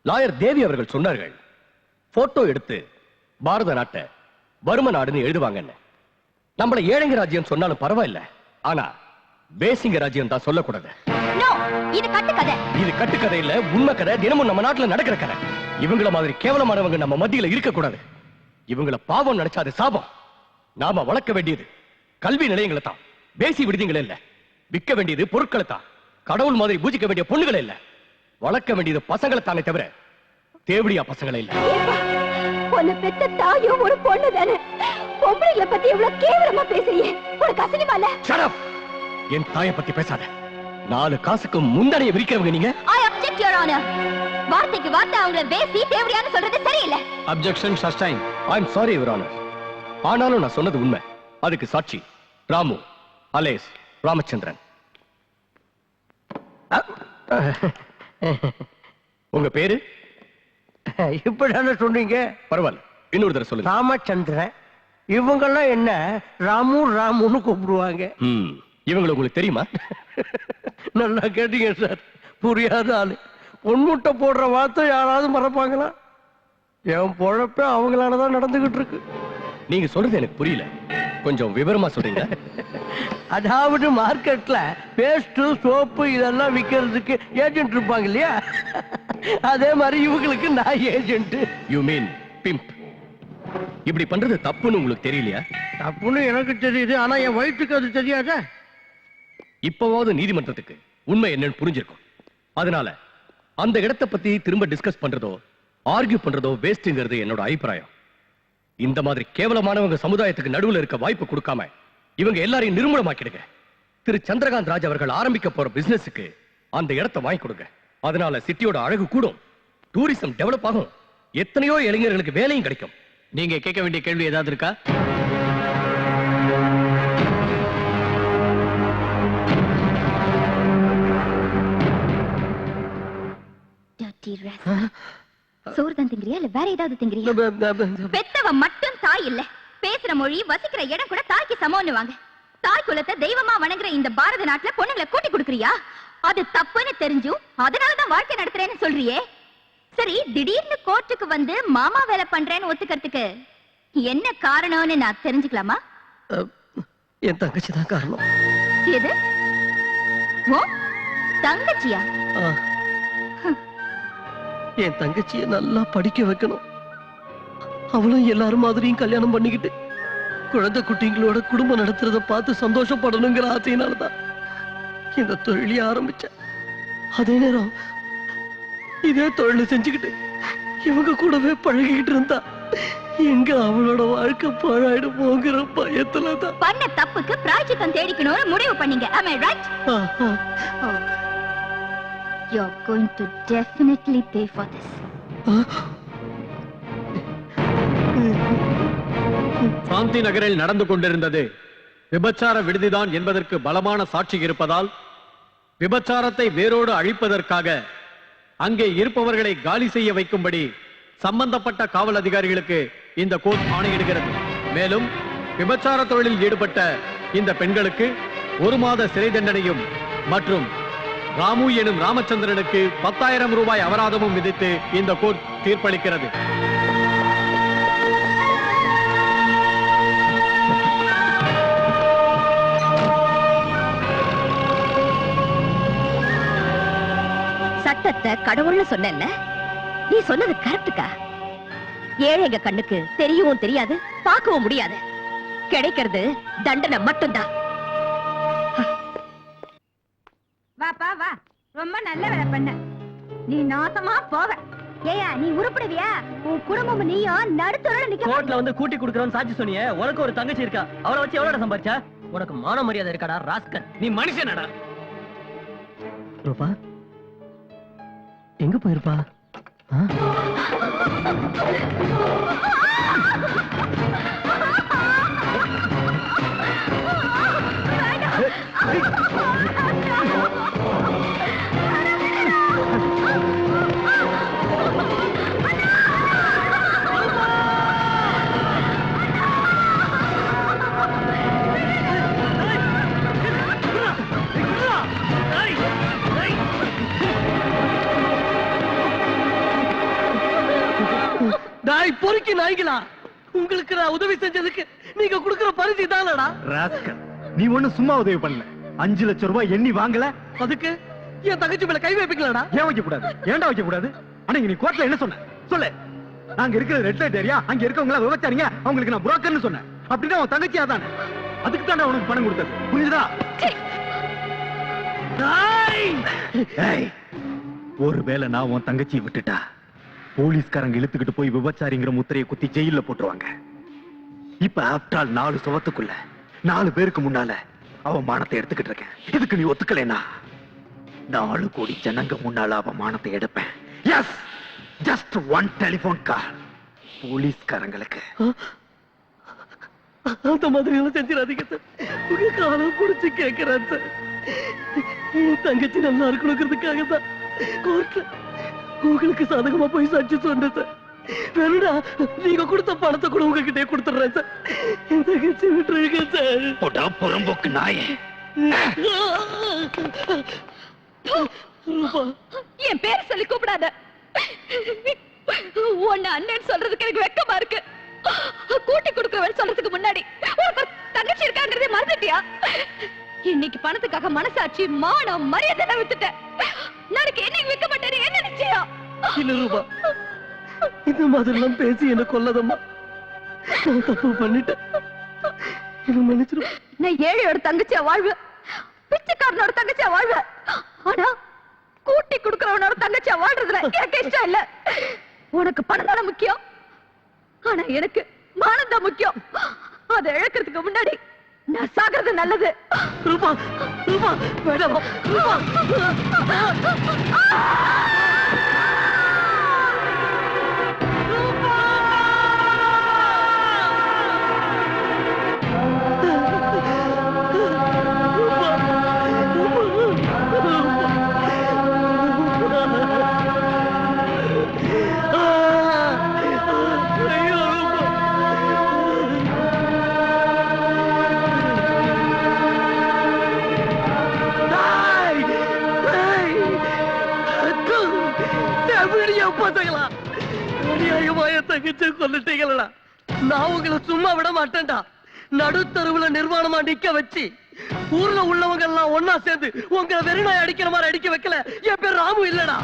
லாயர் தேவி அவர்கள் சொன்னார்கள், போட்டோ எடுத்து பாரத நாட்டை வறும நாடுன்னு எழுதுவாங்கன்னு. நம்மள ஏழைங்க ராஜ்யம் சொன்னாலும் பரவாயில்ல, ஆனா பேசிங்க ராஜ்யம் தான் சொல்லக்கூடாது. நோ, இது கட்டுக்கதை. இது கட்டுக்கதை இல்ல, உண்மை கதை. தினமும் நம்ம நாட்டுல நடக்கிற கதை. இவங்கள மாதிரி கேவலமானவங்க நம்ம மத்தியில இருக்க கூடாது. இவங்கள பாவம் நினைச்சா அது சாபம். நாம வளர்க்க வேண்டியது கல்வி நிலையங்களை தான், பேசி விடுதிகளை இல்ல. விற்க வேண்டியது பொருட்களை தான், கடவுள் மாதிரி பூஜிக்க வேண்டிய பொண்ணுகளை இல்ல. வளர்க்க வேண்டியது பசங்களை தானே தவிர தேவடியா பசங்களை இல்ல. உன்னை பெத்த தாயும் ஒரு பொண்ணு தானே. பொம்பளைங்களை பத்தி எவ்வளவு கேவலமா பேசுறியே, உனக்கு அசிங்கமா இல்ல? Shut up! என் தாயை பத்தி பேசாத. 4 காசுக்கு முந்தானைய விரிக்கிறவங்க நீங்க. I object, Your Honor. வார்த்தைக்கு வார்த்தை அவங்கள பேசி தேவடியான்னு சொல்றது சரியில்லை. Objection sustained. I'm sorry, Your Honor. ஆனாலும் நான் சொன்னது உண்மை. அதுக்கு சாட்சி ராமு அலேஸ் ராமச்சந்திரன். உங்க பேரு? இப்படிதானே சொன்னீங்க? பரவாயில்ல, இன்னொரு தடவை சொல்லுங்க. ராமச்சந்திரன். இவங்கெல்லாம் என்ன ராமு ராமுன்னு கூப்பிடுவாங்க. இவங்களை உங்களுக்கு தெரியுமா? நல்லா கேட்டீங்க சார். புரியாத ஆளு. பொன்முட்டை போடுற வார்த்தை யாராவது மறப்பாங்களா? என் பொழப்ப அவங்களாலதான் நடந்துகிட்டு இருக்கு. நீங்க சொல்றது எனக்கு புரியல, கொஞ்சம் விவரமா சொல்றீங்க. அதாவது மார்க்கெட்ல பேஸ்ட் சோப்பு இதெல்லாம் விக்கிறதுக்கு ஏஜென்ட் இருப்பாங்க இல்லையா, அதே மாதிரி இவங்களுக்கு நான் ஏஜென்ட். You mean pimp. இப்படி பண்றது தப்புன்னு உங்களுக்கு தெரியலையா? தப்புன்னு எனக்கு தெரியுது, ஆனா என் வயிற்றுக்கு அது தெரியாதா? இப்பவாவது நீதிமன்றத்துக்கு உண்மை என்னன்னு புரிஞ்சிருக்கும். அதனால அந்த இடத்தை பத்தி திரும்ப டிஸ்கஸ் பண்றதோ ஆர்கியூ பண்றதோ வேஸ்ட்ங்கிறது என்னோட அபிப்பிராயம். இந்த மாதிரி கேவலமானவங்க சமுதாயத்துக்கு நடுவுல இருக்க வாய்ப்பு கொடுக்காம இவங்க எல்லாரையும் நிர்மூலமாக்கிடுங்க. திரு சந்திரகாந்த் ராஜ் அவர்கள் ஆரம்பிக்க போற பிசினஸுக்கு அந்த இடத்தை வாங்கி கொடுங்க. அதனால சிட்டியோட அழகு கூடும், டூரிசம் டெவலப் ஆகும், எத்தனையோ இளைஞர்களுக்கு வேலையும் கிடைக்கும். நீங்க கேட்க வேண்டிய கேள்வி ஏதாவது இருக்கா? சோறு தான் திங்கிறியா இல்ல வேற ஏதாவது திங்கிறியா? பெத்தவ மட்டும் தாய் இல்ல, பேசுற மொழி வசிக்கிற இடம் கூட தாய்க்கு சமம்னு வாங்க. தாய் குலத்தை தெய்வமா வணங்குற இந்த பாரத நாட்டுல பொண்ணுங்களை கூட்டி கொடுக்கறியா? அது தப்புன்னு தெரிஞ்சும் அதனாலதான் வாழ்க்கை நடத்துறேன்னு சொல்றியே. சரி, திடீர்னு கோர்ட்டுக்கு வந்து மாமா வேலை பண்றேன்னு ஒத்துக்கிறதுக்கு என்ன காரணம்னு நான் தெரிஞ்சுக்கலாமா? என் தங்கச்சி தான் காரணம். எது? ஓ தங்கச்சியா? என் தங்கச்சியை நல்லா படிக்க வைக்கணும். அவளும் எல்லாரும் மாதிரியும் கல்யாணம் பண்ணிக்கிட்டு குழந்தை குட்டிங்களோட குடும்பம் நடத்துறத பார்த்து சந்தோஷப்படணுங்கிற ஆசையினாலதான் இந்த தொழிலை ஆரம்பிச்சேன். அதே நேரம் இதே தொழிலை செஞ்சுக்கிட்டு இவங்க கூடவே பழகிக்கிட்டு இருந்தா எங்க அவளோட வாழ்க்கை பாழாயிடு போங்கிற பயத்துலதான் பண்ண தப்புக்கு பிராயச்சித்தம் தேடிக்கணும்னு முடிவு பண்ணீங்க. Am I right? You're going to definitely pay for this. சாந்தி நகரில் நடந்து கொண்டிருந்தது விபச்சார விடுதிதான் என்பதற்கு பலமான சாட்சி இருப்பதால் விபச்சாரத்தை வேரோடு அழிப்பதற்காக அங்கே இருப்பவர்களை காலி செய்ய வைக்கும்படி சம்பந்தப்பட்ட காவல் அதிகாரிகளுக்கு இந்த கோர்ட் ஆணையிடுகிறது. மேலும் விபச்சார தொழிலில் ஈடுபட்ட இந்த பெண்களுக்கு 1 மாத சிறை தண்டனையும் மற்றும் ராமு எனும் ராமச்சந்திரனுக்கு 10,000 ரூபாய் அபராதமும் விதித்து இந்த கோர்ட் தீர்ப்பளிக்கிறது. சட்டத்தை கடவுள்னு சொன்னேன்ல, நீ சொன்னது கரெக்டுக்கா. ஏழைங்க கண்ணுக்கு தெரியவும் தெரியாது, பார்க்கவும் முடியாது. கிடைக்கிறது தண்டனை மட்டும்தான். வாப்பா வா, ரொம்ப நல்ல வேலை பண்ண. நீ நாசமா போவ. ஏயா நீ உருப்படுவியா? உன் குடும்பம் நீயும் நடுத்தர நிக்க. கோர்ட்ல வந்து கூட்டி குடுக்கறோம்னு சாட்சி சொன்னியே. உனக்கு ஒரு தங்கச்சி இருக்கா, அவளை வச்சு எவ்வளவு சம்பாதிச்சா? உனக்கு மான மரியாதை இருக்காடா ராஸ்கல்? நீ மனுஷனடா. ரூபா எங்க போயிருப்பா? நாய் பொறுக்கி நாய்களா, உங்களுக்கு நான் உதவி செஞ்சதுக்கு நீங்க கொடுக்கிற பரிசு தானடா. ராஸ்கல், நீ ஒண்ணு சும்மா உதவி பண்ணல. 5 லட்சம் ரூபாய் எண்ணி வாங்கல. அதுக்கு என் தங்கச்சி மேல கை வைப்பீங்களாடா? ஏன் வைக்க கூடாது? ஏன்டா வைக்க கூடாது? அன்னைக்கு நீ கோர்ட்ல என்ன சொன்ன சொல்லு. நாங்க இருக்கிற ரெட் லைட் ஏரியா, அங்க இருக்கவங்க எல்லாம் விபச்சாரிங்க, அவங்களுக்கு நான் புரோக்கர்னு சொன்னேன். அப்படின்னா உன் தங்கச்சியா தானே? அதுக்கு தானே உனக்கு பணம் கொடுத்தது, புரியுதா? ஒருவேளை நான் உன் தங்கச்சியை விட்டுட்டா போலீஸ்காரங்க இழுத்துக்கிட்டு போய் விபச்சாரிங்கிற முத்திரையை குத்தி ஜெயில போட்டுருவாங்க. இப்ப ஆஃப்டர் ஆல் 4 சுவத்துக்குள்ள 4 பேருக்கு முன்னால அவன் மானத்தை எடுத்துக்கிட்டு இருக்கேன். இதுக்கு நீ ஒத்துக்கலைனா 4 கோடி ஜனங்க முன்னால அவன் மானத்தை எடுப்பேன். எஸ், ஜஸ்ட் 1 டெலிபோன் கால் போலீஸ்காரங்களுக்கு. அந்த மாதிரி எல்லாம் செஞ்சிடாதீங்க சார். உங்க காலம் புடிச்சு கேட்கிறேன் சார். என் தங்கச்சி நல்லா இருக்கணுங்கிறதுக்காக தான் கோர்ட்ல உங்களுக்கு சாதகமா போய் சாட்சி சொன்னேன் சார். வேணுடா, நீங்க கொடுத்த பணத்தை கூட உங்ககிட்டே கொடுத்துடுறேன் சார். என் தங்கச்சி விட்டுருங்க சார். போடா புறம்போக்கு நாயே. என் பேர் சொல்லி கூப்பிடாத. உன்னை அண்ணன் சொல்றதுக்கு எனக்கு வெக்கமா இருக்கு. கூட்டி கொடுக்கறவன் சொல்றதுக்கு முன்னாடி உனக்கு தங்கச்சி இருக்காங்கிறதே மறந்துட்டியா? இன்னைக்கு பணத்துக்காக மனசாட்சி, மானம், மரியாதை விட்டுட்டேன். நாளைக்கு என்னைக்கு வைக்க மாட்டேன்னு என்ன நிச்சயம்? இல்ல ரூபா, இந்த மாதிரி எல்லாம் பேசி என்ன கொல்லதம்மா. நான் தப்பு பண்ணிட்டேன், என்ன மன்னிச்சிரு. நான் ஏழையோட தங்கச்சியா வாழ்வேன், பிச்சைக்காரனோட தங்கச்சியா வாழ்வேன். ஆனா கூட்டி கொடுக்கறவனோட தங்கச்சியா வாழ்றதுல எனக்கு இஷ்டம் இல்ல. உனக்கு பணம் தானே முக்கியம், ஆனா எனக்கு மானம் தான் முக்கியம். அதை இழக்கிறதுக்கு முன்னாடி நான் சாகிறது நல்லது. ரூபா, ரூபா வேண்டாம் ரூபா. தங்கச்சி கொல்லிட்டீங்களா? நான் உங்களை சும்மா விட மாட்டேன்டா. நடுத்தருவுல நிர்வாணமா நிக்க வச்சு ஊர்ல உள்ளவங்க எல்லாம் ஒன்னா சேர்ந்து உங்களை வெறிநாய் அடிக்கிற மாதிரி அடிக்க வைக்கல. என் பேர் ராமு இல்லடா.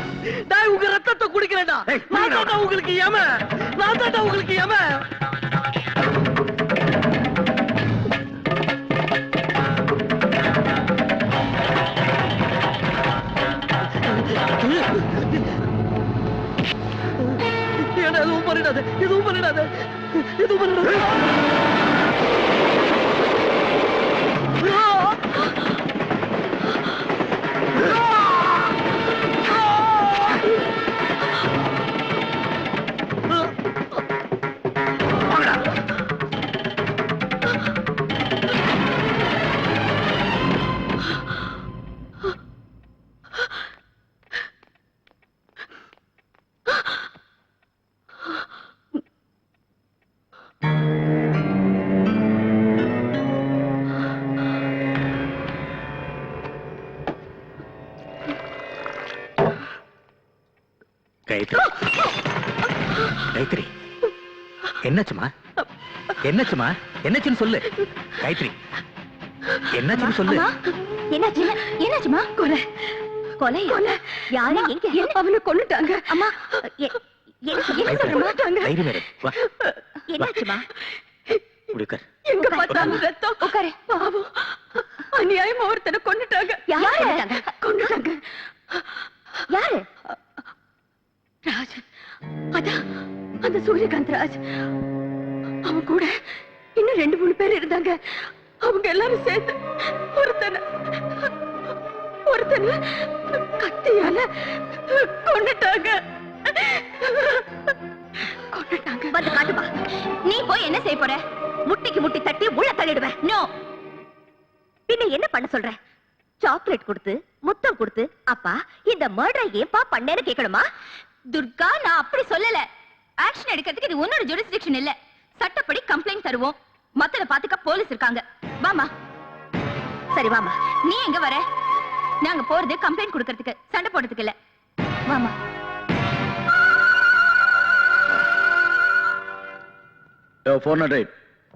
நான் உங்க ரத்தத்தை குடிக்கிறேன்டா. நான் தான்டா உங்களுக்கு ஏம, நான் தான்டா உங்களுக்கு ஏம. எதுவும் பண்ணிடாத, எதுவும் பண்ணிடாத, எதுவும் பண்ணிடாத. காயத்ரி, என்னாச்சுமா? என்னாச்சுமா? என்னாச்சுன்னு சொல்லு காயத்ரி, என்னாச்சுன்னு சொல்லு. என்னாச்சு? என்னாச்சுமா? கொலை கொலை யாரு எங்க அவனை கொன்னுட்டாங்க அம்மா என்னாச்சுமா எங்க பார்த்தாலும் ரத்தம் உட்காரு பாவம் அநியாயமா ஒருத்தனை கொன்னுட்டாங்க யாரு கொன்னுட்டாங்க யாரு ராஜ் அதான் அந்த சூரியகாந்த் ராஜ் அவன் கூட இன்னும் 2-3 பேர் இருந்தாங்க அவங்க எல்லாரும் சேர்த்து ஒருத்தனை கத்தியால கொன்னுட்டாங்க வந்து காட்டுப்பா நீ போய் என்ன செய்ய போற முட்டிக்கு முட்டி தட்டி உள்ள தள்ளிடுவேன் நோ பின்ன என்ன பண்ண சொல்ற சாக்லேட் கொடுத்து முத்தம் கொடுத்து அப்பா இந்த மர்டரை ஏன்பா பண்ணேன்னு கேட்கணுமா துர்கா நான் அப்படி சொல்லல ஆக்ஷன் எடுக்கிறதுக்கு இது உன்னோட ஜுரிஸ்டிக்ஷன் இல்ல சட்டப்படி கம்ப்ளைண்ட் தருவோம் மத்தத பாத்துக்க போலீஸ் இருக்காங்க வாமா சரி வாமா நீ எங்க வர நாங்க போறது கம்ப்ளைண்ட் கொடுக்கிறதுக்கு சண்டை போடுறதுக்கு இல்ல வாமா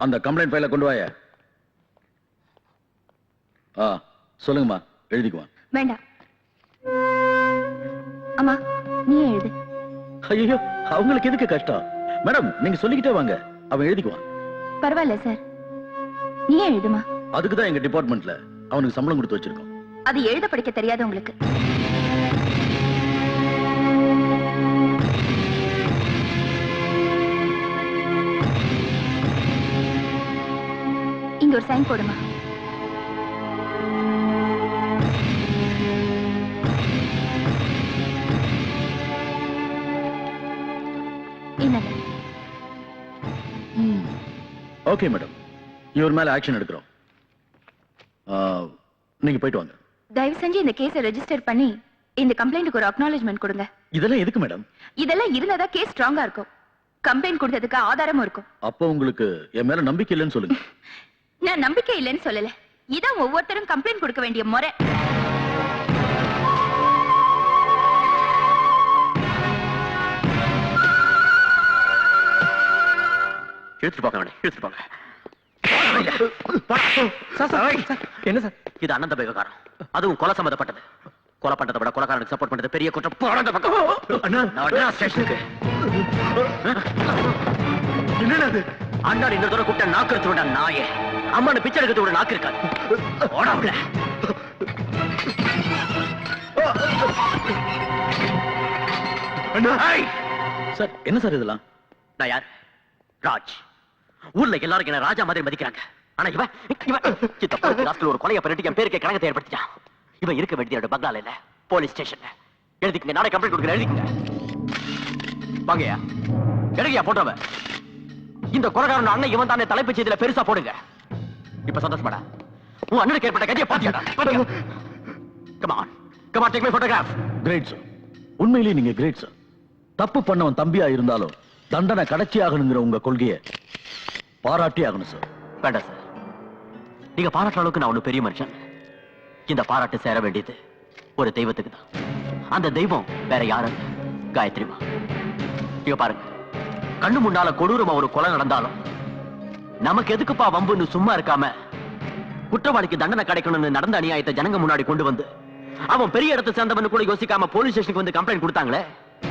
அந்த கம்ப்ளைண்ட் ஃபைல கொண்டு வாய சொல்லுங்கம்மா எழுதிக்குவான் வேண்டாம் அம்மா நீ எழுது ஐயோ அவங்களுக்கு எதுக்கு கஷ்டம் மேடம் நீங்க சொல்லிக்கிட்டே வாங்க அவன் எழுதிக்குவான் பரவாயில்ல சார் நீ எழுதுமா அதுக்கு தான் எங்க டிபார்ட்மெண்ட்ல அவனுக்கு சம்பளம் கொடுத்து வச்சிருக்கோம் அது எழுத படிக்க தெரியாது உங்களுக்கு இங்க ஒரு சைன் போடுமா என்னது ஓகே மேடம் இவர் மேல ஆக்ஷன் எடுக்கிறோம் நீங்க போயிட்டு வாங்க தயவு செஞ்சு இந்த கேஸை ரெஜிஸ்டர் பண்ணி இந்த கம்ப்ளைண்ட்டுக்கு ஒரு அக்னாலஜ்மெண்ட் கொடுங்க இதெல்லாம் எதுக்கு மேடம் இதெல்லாம் இருந்தா கேஸ் ஸ்ட்ராங்கா இருக்கும் கம்ப்ளைண்ட் கொடுத்ததுக்கு ஆதாரமும் இருக்கும் அப்ப உங்களுக்கு என் மேல நம்பிக்கை இல்லைன்னு சொல்லுங்க நான் நம்பிக்கை இல்லைன்னு சொல்லல இதான் ஒவ்வொருத்தரும் கம்ப்ளைண்ட் கொடுக்க வேண்டிய முறை எடுத்துட்டு போங்க எடுத்துட்டு போங்க என்ன சார் இது அனந்த பேகக்காரன் அதுவும் கொலை சம்பந்தப்பட்டது கொலை பண்றதை விட கொலைக்காரனுக்கு சப்போர்ட் பண்றது பெரிய குற்றம் போறாங்க பக்கம் ஸ்டேஷனுக்கு என்னது அண்ணாடி இந்த தூரம் கூட்ட நாக்கு எடுத்துட நாயே அம்மானு பிச்சை எடுக்கிறது ஒரு நாக்கு இருக்காது ஓடாமல சார் என்ன சார் இதெல்லாம் நான் யார் ராஜ் ஊர்ல எல்லாரும் என்ன ராஜா மாதிரி மதிக்கிறாங்க ஆனா இவன் ஒரு கொலையை பண்ணிட்டு என் பேருக்கு கணக்கத்தை ஏற்படுத்திட்டான் இவன் இருக்க வேண்டிய பங்களால இல்ல போலீஸ் ஸ்டேஷன்ல எழுதிக்கங்க நானே கம்ப்ளைண்ட் கொடுக்குறேன் எழுதிக்கங்க வாங்கயா எடுங்கயா போட்டவ இந்த கொலைகாரன் அண்ணன் இவன் தானே தலைப்பு செய்தியில பெருசா போடுங்க இப்ப சந்தோஷமாடா உன் அண்ணனுக்கு ஏற்பட்ட கதையை பாத்தியாடா come on take my photograph great sir உண்மையிலேயே நீங்க கிரேட் சார் தப்பு பண்ணவன் தம்பியா இருந்தாலும் தண்டனை கடைச்சி ஆகணுங்கிற உங்க கொள்கையை பாராட்டி ஆகணும் சார் வேண்டாம் சார் நீங்க பாராட்டுற அளவுக்கு நான் ஒண்ணு பெரிய மனுஷன் இந்த பாராட்டு சேர வேண்டியது ஒரு தெய்வத்துக்கு தான் அந்த தெய்வம் வேற யாரும் காயத்ரிமா இங்க பாருங்க கண்ணு முன்னால கொடூரமா ஒரு கொலை நடந்தாலும் நமக்கு எதுக்குப்பா வம்புன்னு சும்மா இருக்காம குற்றவாளிக்கு தண்டனை கிடைக்கணும்னு நடந்த அநியாயத்தை ஜனங்க முன்னாடி கொண்டு வந்து அவன் பெரிய இடத்தை சேர்ந்தவன் கூட யோசிக்காம போலீஸ் ஸ்டேஷனுக்கு வந்து கம்ப்ளைண்ட் கொடுத்தாங்களே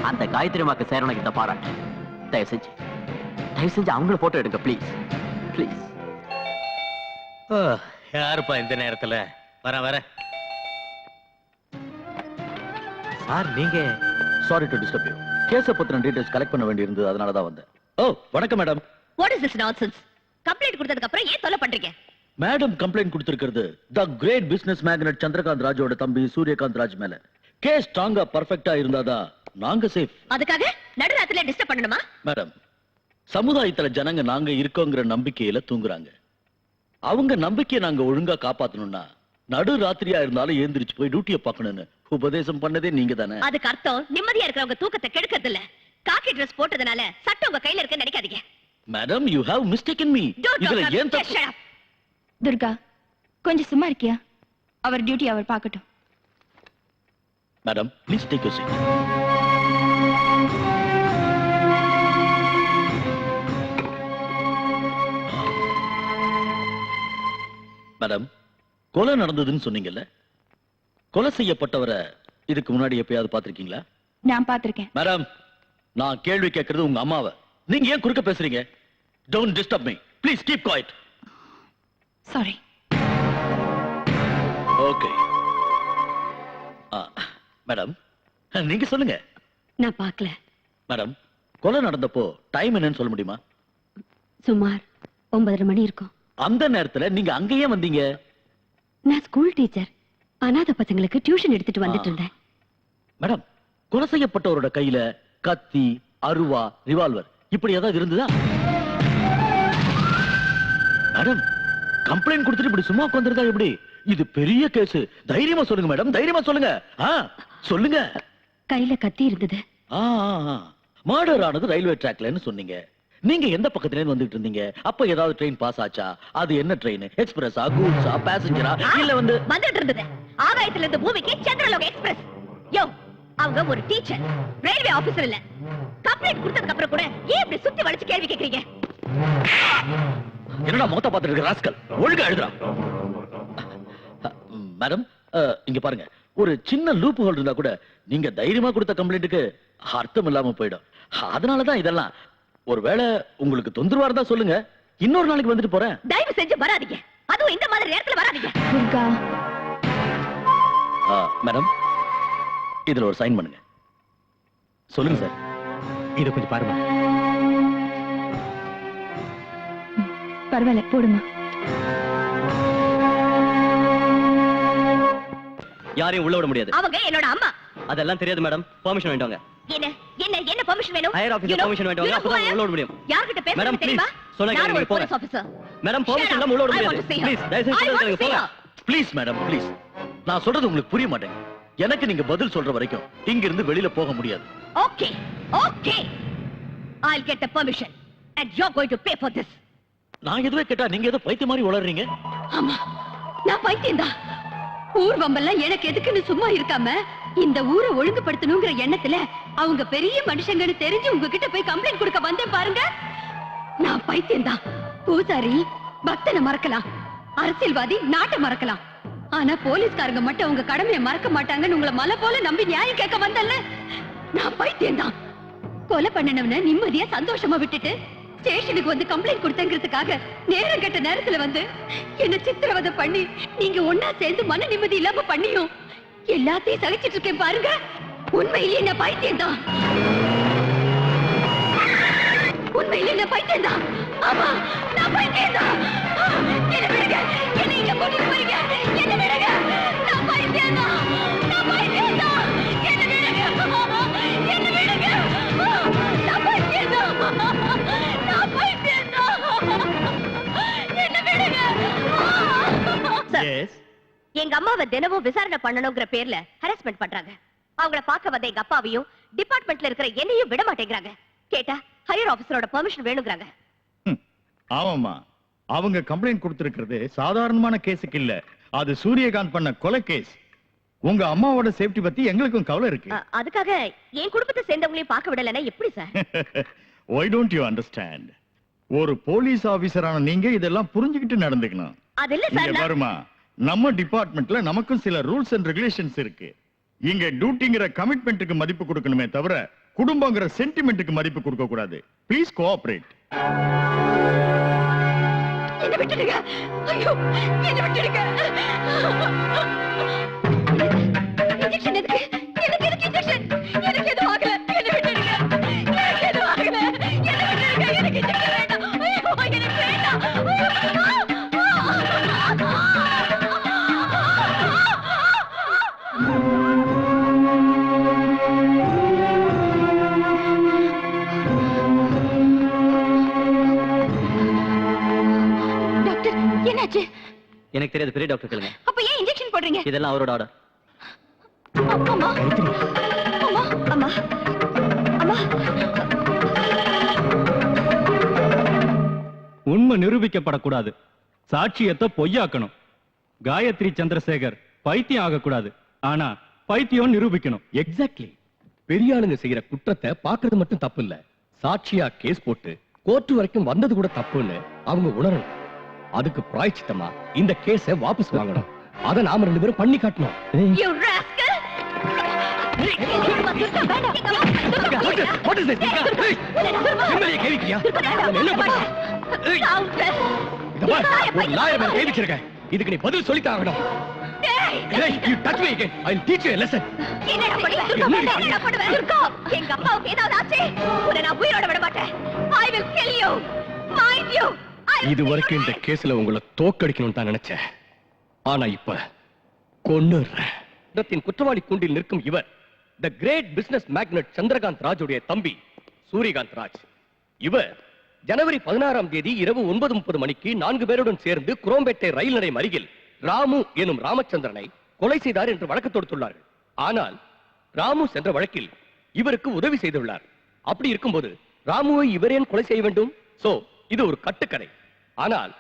அந்த காயத்ரிமாக்கு சேரணும் இந்த பாராட்டு தயவு செஞ்சு அவங்கள போட்டோ எடுங்க ப்ளீஸ் ப்ளீஸ் யாருப்பா இந்த நேரத்துல வர சார் நீங்க சாரி டு டிஸ்டர்ப் யூ கேஸ பத்தின டீடைல்ஸ் கலெக்ட் பண்ண வேண்டியிருந்தது அதனால தான் வந்தேன் ஓ வணக்கம் madam what is this nonsense complaint கொடுத்ததுக்கு அப்புறம் ஏன் தொல்லை பண்றீங்க மேடம் கம்ப்ளைண்ட் கொடுத்திருக்கிறது தி கிரேட் பிசினஸ் மேக்னட் சந்திரகாந்த் ராஜோட தம்பி சூரியகாந்த் ராஜ் மேல கேஸ் ஸ்ட்ராங்கா பர்ஃபெக்ட்டா இருந்தாதான் நாங்க சேஃப் அதுக்காக நடுராத்திரில டிஸ்டர்ப் பண்ணணுமா மேடம் சமுதாயத்துல ஜனங்க நாங்க இருக்கோங்கிற நம்பிக்கையில தூங்குறாங்க அவங்க நம்பிக்கையை நாங்க ஒழுங்கா காப்பாத்தணும்னா நடு ராத்திரியா இருந்தாலும் ஏந்திரிச்சு போய் டியூட்டியை பார்க்கணும்னு உபதேசம் பண்ணதே நீங்க தானே அதுக்கு அர்த்தம் நிம்மதியா இருக்கிறவங்க தூக்கத்தை கெடுக்கிறது இல்ல காக்கி ட்ரெஸ் போட்டதுனால சட்டம் உங்க கையில இருக்குன்னு நினைக்காதீங்க madam you have mistaken me இதுல ஏன் தப்பு துர்கா கொஞ்சம் சும்மா இருக்கியா அவர் டியூட்டி அவர் பார்க்கட்டும் madam please take your seat madam கொலை நடந்ததுன்னு சொன்னீங்கல்ல கொலை செய்யப்பட்டவரை இதுக்கு முன்னாடி எப்பயாவது பாத்திருக்கீங்களா? நான் பாத்திருக்கேன். மேடம், நான் கேள்வி கேட்கறது உங்க அம்மாவை. நீங்க ஏன் குறுக்க பேசுறீங்க? Don't disturb me. Please keep quiet. Sorry. Okay. Madam, நீங்க சொல்லுங்க. நான் பார்க்கல. மேடம், கொலை நடந்தப்போ டைம் என்னன்னு சொல்ல முடியுமா? சுமார் 9:30 மணி இருக்கும். அந்த நேரத்துல நீங்க அங்கேயே வந்தீங்க? நான் ஸ்கூல் டீச்சர். அனாதை பசங்களுக்கு டியூஷன் எடுத்துட்டு வந்துட்டு இருந்தேன். மேடம், கொலை செய்யப்பட்டவரோட கையில கத்தி, அருவா, ரிவால்வர் இப்படி ஏதாவது இருந்ததா? மேடம், கம்ப்ளைண்ட் கொடுத்துட்டு இப்படி சும்மா உட்கார்ந்திருந்தா எப்படி? இது பெரிய கேஸ். தைரியமா சொல்லுங்க மேடம், தைரியமா சொல்லுங்க. சொல்லுங்க. கையில கத்தி இருந்தது. மர்டர் ஆனது ரயில்வே ட்ராக்லன்னு சொன்னீங்க. நீங்க எந்த பக்கத்துல இருந்து வந்துட்டு இருந்தீங்க? அப்ப ஏதாவது ட்ரெயின் பாஸ் ஆச்சா? அது என்ன ட்ரெயின்? எக்ஸ்பிரஸா, கூட்ஸா, பேசஞ்சரா, இல்ல வந்துட்டு இருந்தது ஆகாயத்துல இருந்து பூமிக்கு சந்திரலோக எக்ஸ்பிரஸ். யோ, அவங்க ஒரு டீச்சர், ரயில்வே ஆபீசர் இல்ல. கம்ப்ளைண்ட் கொடுத்ததுக்கு அப்புறம் கூட ஏன் இப்படி சுத்தி வளைச்சு கேள்வி கேக்குறீங்க? என்னடா முகத்தை பார்த்துட்டு இருக்க ராஸ்கல், ஒழுங்கா எழுதுறா. மேடம், இங்க பாருங்க, ஒரு சின்ன லூப் ஹோல் இருந்தா கூட நீங்க தைரியமா கொடுத்த கம்ப்ளைண்ட்டுக்கு அர்த்தம் இல்லாம போயிடும். அதனாலதான் இதெல்லாம். ஒருவேளை உங்களுக்கு தொந்தரவா இருந்தா சொல்லுங்க, இன்னொரு நாளைக்கு வந்துட்டு போறேன். தயவு செஞ்சு வராதீங்க, அதுவும் இந்த மாதிரி நேரத்துல வராதீங்க. மேடம், இதுல ஒரு சைன் பண்ணுங்க. சொல்லுங்க சார். இத கொஞ்சம் பாருங்க. பரவாயில்ல, போடுமா. யாரையும் உள்ள விட முடியாது. அவங்க என்னோட அம்மா. அதெல்லாம் தெரியாது மேடம். பெர்மிஷன் வேண்டுங்க. என்ன என்ன என்ன பெர்மிஷன் வேணும்? ஹையர் ஆபீசர் பெர்மிஷன் வேண்டுங்க. அப்பதான் உள்ள விட முடியும். யார்கிட்ட பேசுறீங்க மேடம் தெரியுமா? சொன்னா கேளுங்க, போங்க. Police officer. மேடம், பெர்மிஷன் இல்லாம உள்ள விட முடியாது. ப்ளீஸ் தயவு செஞ்சு சொல்லுங்க, போங்க. Please madam, please. நான் சொல்றது உங்களுக்கு புரிய மாட்டேங்குது. எனக்கு நீங்க பதில் சொல்ற வரைக்கும் இங்க இருந்து வெளியில போக முடியாது. Okay okay, I'll get the permission and you're going to pay for this. நான் எதுவே கேட்டா நீங்க ஏதோ பைத்திய மாதிரி உளறீங்க. ஆமா, நான் பைத்தியம்தான். ஊர் வம்பெல்லாம் எனக்கு எதுக்குன்னு சும்மா இருக்காம இந்த ஊரை ஒழுங்குபடுத்தணுங்கிற எண்ணத்துல அவங்க பெரிய மனுஷங்கன்னு தெரிஞ்சு உங்ககிட்ட போய் கம்ப்ளைண்ட் கொடுக்க வந்தேன் பாருங்க. நான் பைத்தியம்தான். பூசாரி பக்தனை மறக்கலாம், அரசியல்வாதி நாட்டை மறக்கலாம், ஆனா போலீஸ்காரங்க மட்டும் அவங்க கடமையை மறக்க மாட்டாங்கன்னு உங்களை மலை போல நம்பி நியாயம் கேட்க வந்தல்ல. நான் பைத்தியம்தான். கொலை பண்ணனவன நிம்மதியா சந்தோஷமா விட்டுட்டு ஸ்டேஷனுக்கு வந்து கம்ப்ளைண்ட் கொடுத்தங்கிறதுக்காக நேரம் கெட்ட நேரத்துல வந்து என்ன சித்திரவதை பண்ணி நீங்க ஒன்னா சேர்ந்து மன நிம்மதி இல்லாம பண்ணியும் எல்லாத்தையும் சகிச்சிட்டு இருக்கேன் பாருங்க. உண்மையிலேயே என்ன பைத்தியம்தான். உண்மையிலேயே என்ன பைத்தியம்தான். ஆமா, நான் பைத்தியம்தான். என்ன விடுங்க, என்ன இங்க கூட்டிட்டு போறீங்க? என்ன விடுங்க, நான் பைத்தியம்தான். நான் பைத்தியம்தான். என்ன விடுங்க, என்ன விடுங்க, நான் பைத்தியம்தான். நான் பைத்தியம்தான். என்ன விடுங்க. எஸ். எங்க அம்மாவை தினமும் விசாரணை பண்ணணுங்கிற பேர்ல ஹராஸ்மெண்ட் பண்றாங்க. அவங்கள பார்க்க வந்த எங்க அப்பாவையும் டிபார்ட்மெண்ட்ல இருக்கிற என்னையும் விட மாட்டேங்கிறாங்க. கேட்டா ஹையர் ஆபீசரோட பெர்மிஷன் வேணும்ங்கறாங்க. ஆமாமா, அவங்க கம்ப்ளைண்ட் கொடுத்திருக்கிறது சாதாரணமான கேஸுக்கு இல்ல, அது சூரியகாந்த் பண்ண கொலை கேஸ். உங்க அம்மாவோட சேஃப்டி பத்தி எங்களுக்கும் கவலை இருக்கு. அதுக்காக என் குடும்பத்தை சேர்ந்தவங்களையும் பார்க்க விடலன்னா எப்படி sir? Why don't you understand? ஒரு போலீஸ் ஆபீசரான நீங்க இதெல்லாம் புரிஞ்சுக்கிட்டு நடந்துக்கணும். அது இல்ல சார். இங்க பாருமா, நம்ம டிபார்ட்மெண்ட்ல நமக்கும் சில ரூல்ஸ் அண்ட் ரெகுலேஷன்ஸ் இருக்கு. இங்க டியூட்டிங்கிற கமிட்மெண்ட்டுக்கு மதிப்பு கொடுக்கணுமே தவிர குடும்பங்கிற சென்டிமெண்ட்டுக்கு மதிப்பு கொடுக்க கூடாது. Please cooperate. என்ன விட்டுடுங்க. ஐயோ, என்ன விட்டுடுங்க. இன்ஜெக்ஷன் எதுக்கு? எனக்கு எதுக்கு இன்ஜெக்ஷன்? எனக்கு எதுவும் ஆகல. என்ன விட்டுடுங்க. எனக்கு எதுவும் ஆகல. என்ன விட்டுடுங்க. எனக்கு இன்ஜெக்ஷன் வேண்டாம். ஐயோ, எனக்கு வேண்டாம். டாக்டர், என்னாச்சு? எனக்கு தெரியாது, பெரிய டாக்டர் கேளுங்க. அப்ப ஏன் இன்ஜெக்ஷன் போடுறீங்க? இதெல்லாம் அவரோட ஆர்டர். அம்மா, அம்மா, அம்மா, அம்மா. உண்மை நிரூபிக்கப்படக்கூடாது. சாட்சியத்தை பொய்யாக்கணும். காயத்ரி சந்திரசேகர் பைத்தியம் ஆகக்கூடாது, ஆனா பைத்தியம் நிரூபிக்கணும். எக்ஸாக்ட்லி. பெரிய ஆளுங்க செய்யற குற்றத்தை பாக்குறது மட்டும் தப்பு இல்ல, சாட்சியா கேஸ் போட்டு கோர்ட் வரைக்கும் வந்தது கூட தப்புன்னு அவங்க உணரணும். அதுக்கு பிராயச்சித்தமா இந்த கேஸை வாபஸ் வாங்கணும். அதை நாம 2 பேரும் பண்ணி காட்டணும். You rascal! இதுக்கு நீ பதில் சொல்லித்தாகணும். You touch me again, I'll teach you a lesson. என்னடா பண்ணுவ? என்னடா பண்ணுவ? துர்கா, எங்க அப்பாவுக்கு ஏதாவது ஆச்சு உன்னை நான் உயிரோட விட மாட்டேன். I will kill you. Mind you. இது வரைக்கும் இந்த கேஸ்ல உங்களை தோக்கடிக்கணும்னு தான் நினைச்சேன். ஆனா இப்ப கொன்னுறேன். இடத்தின் குற்றவாளி கூண்டில் நிற்கும் இவர் தி கிரேட் பிசினஸ் மேக்னட் சந்திரகாந்த் ராஜுடைய தம்பி சூரியகாந்த் ராஜ். இவர் ஜனவரி 16ஆம் தேதி இரவு 9:30 மணிக்கு 4 பேருடன் சேர்ந்து குரோம்பேட்டை ரயில் நிலையம் அருகில் ராமு எனும் ராமச்சந்திரனை கொலை செய்தார் என்று வழக்கு தொடுத்துள்ளார்கள். ஆனால் ராமு சென்ற வழக்கில் இவருக்கு உதவி செய்துள்ளார். அப்படி இருக்கும்போது ராமுவை இவர் ஏன் கொலை செய்ய வேண்டும்? சோ இது ஒரு கட்டுக்கதை. ஆனால்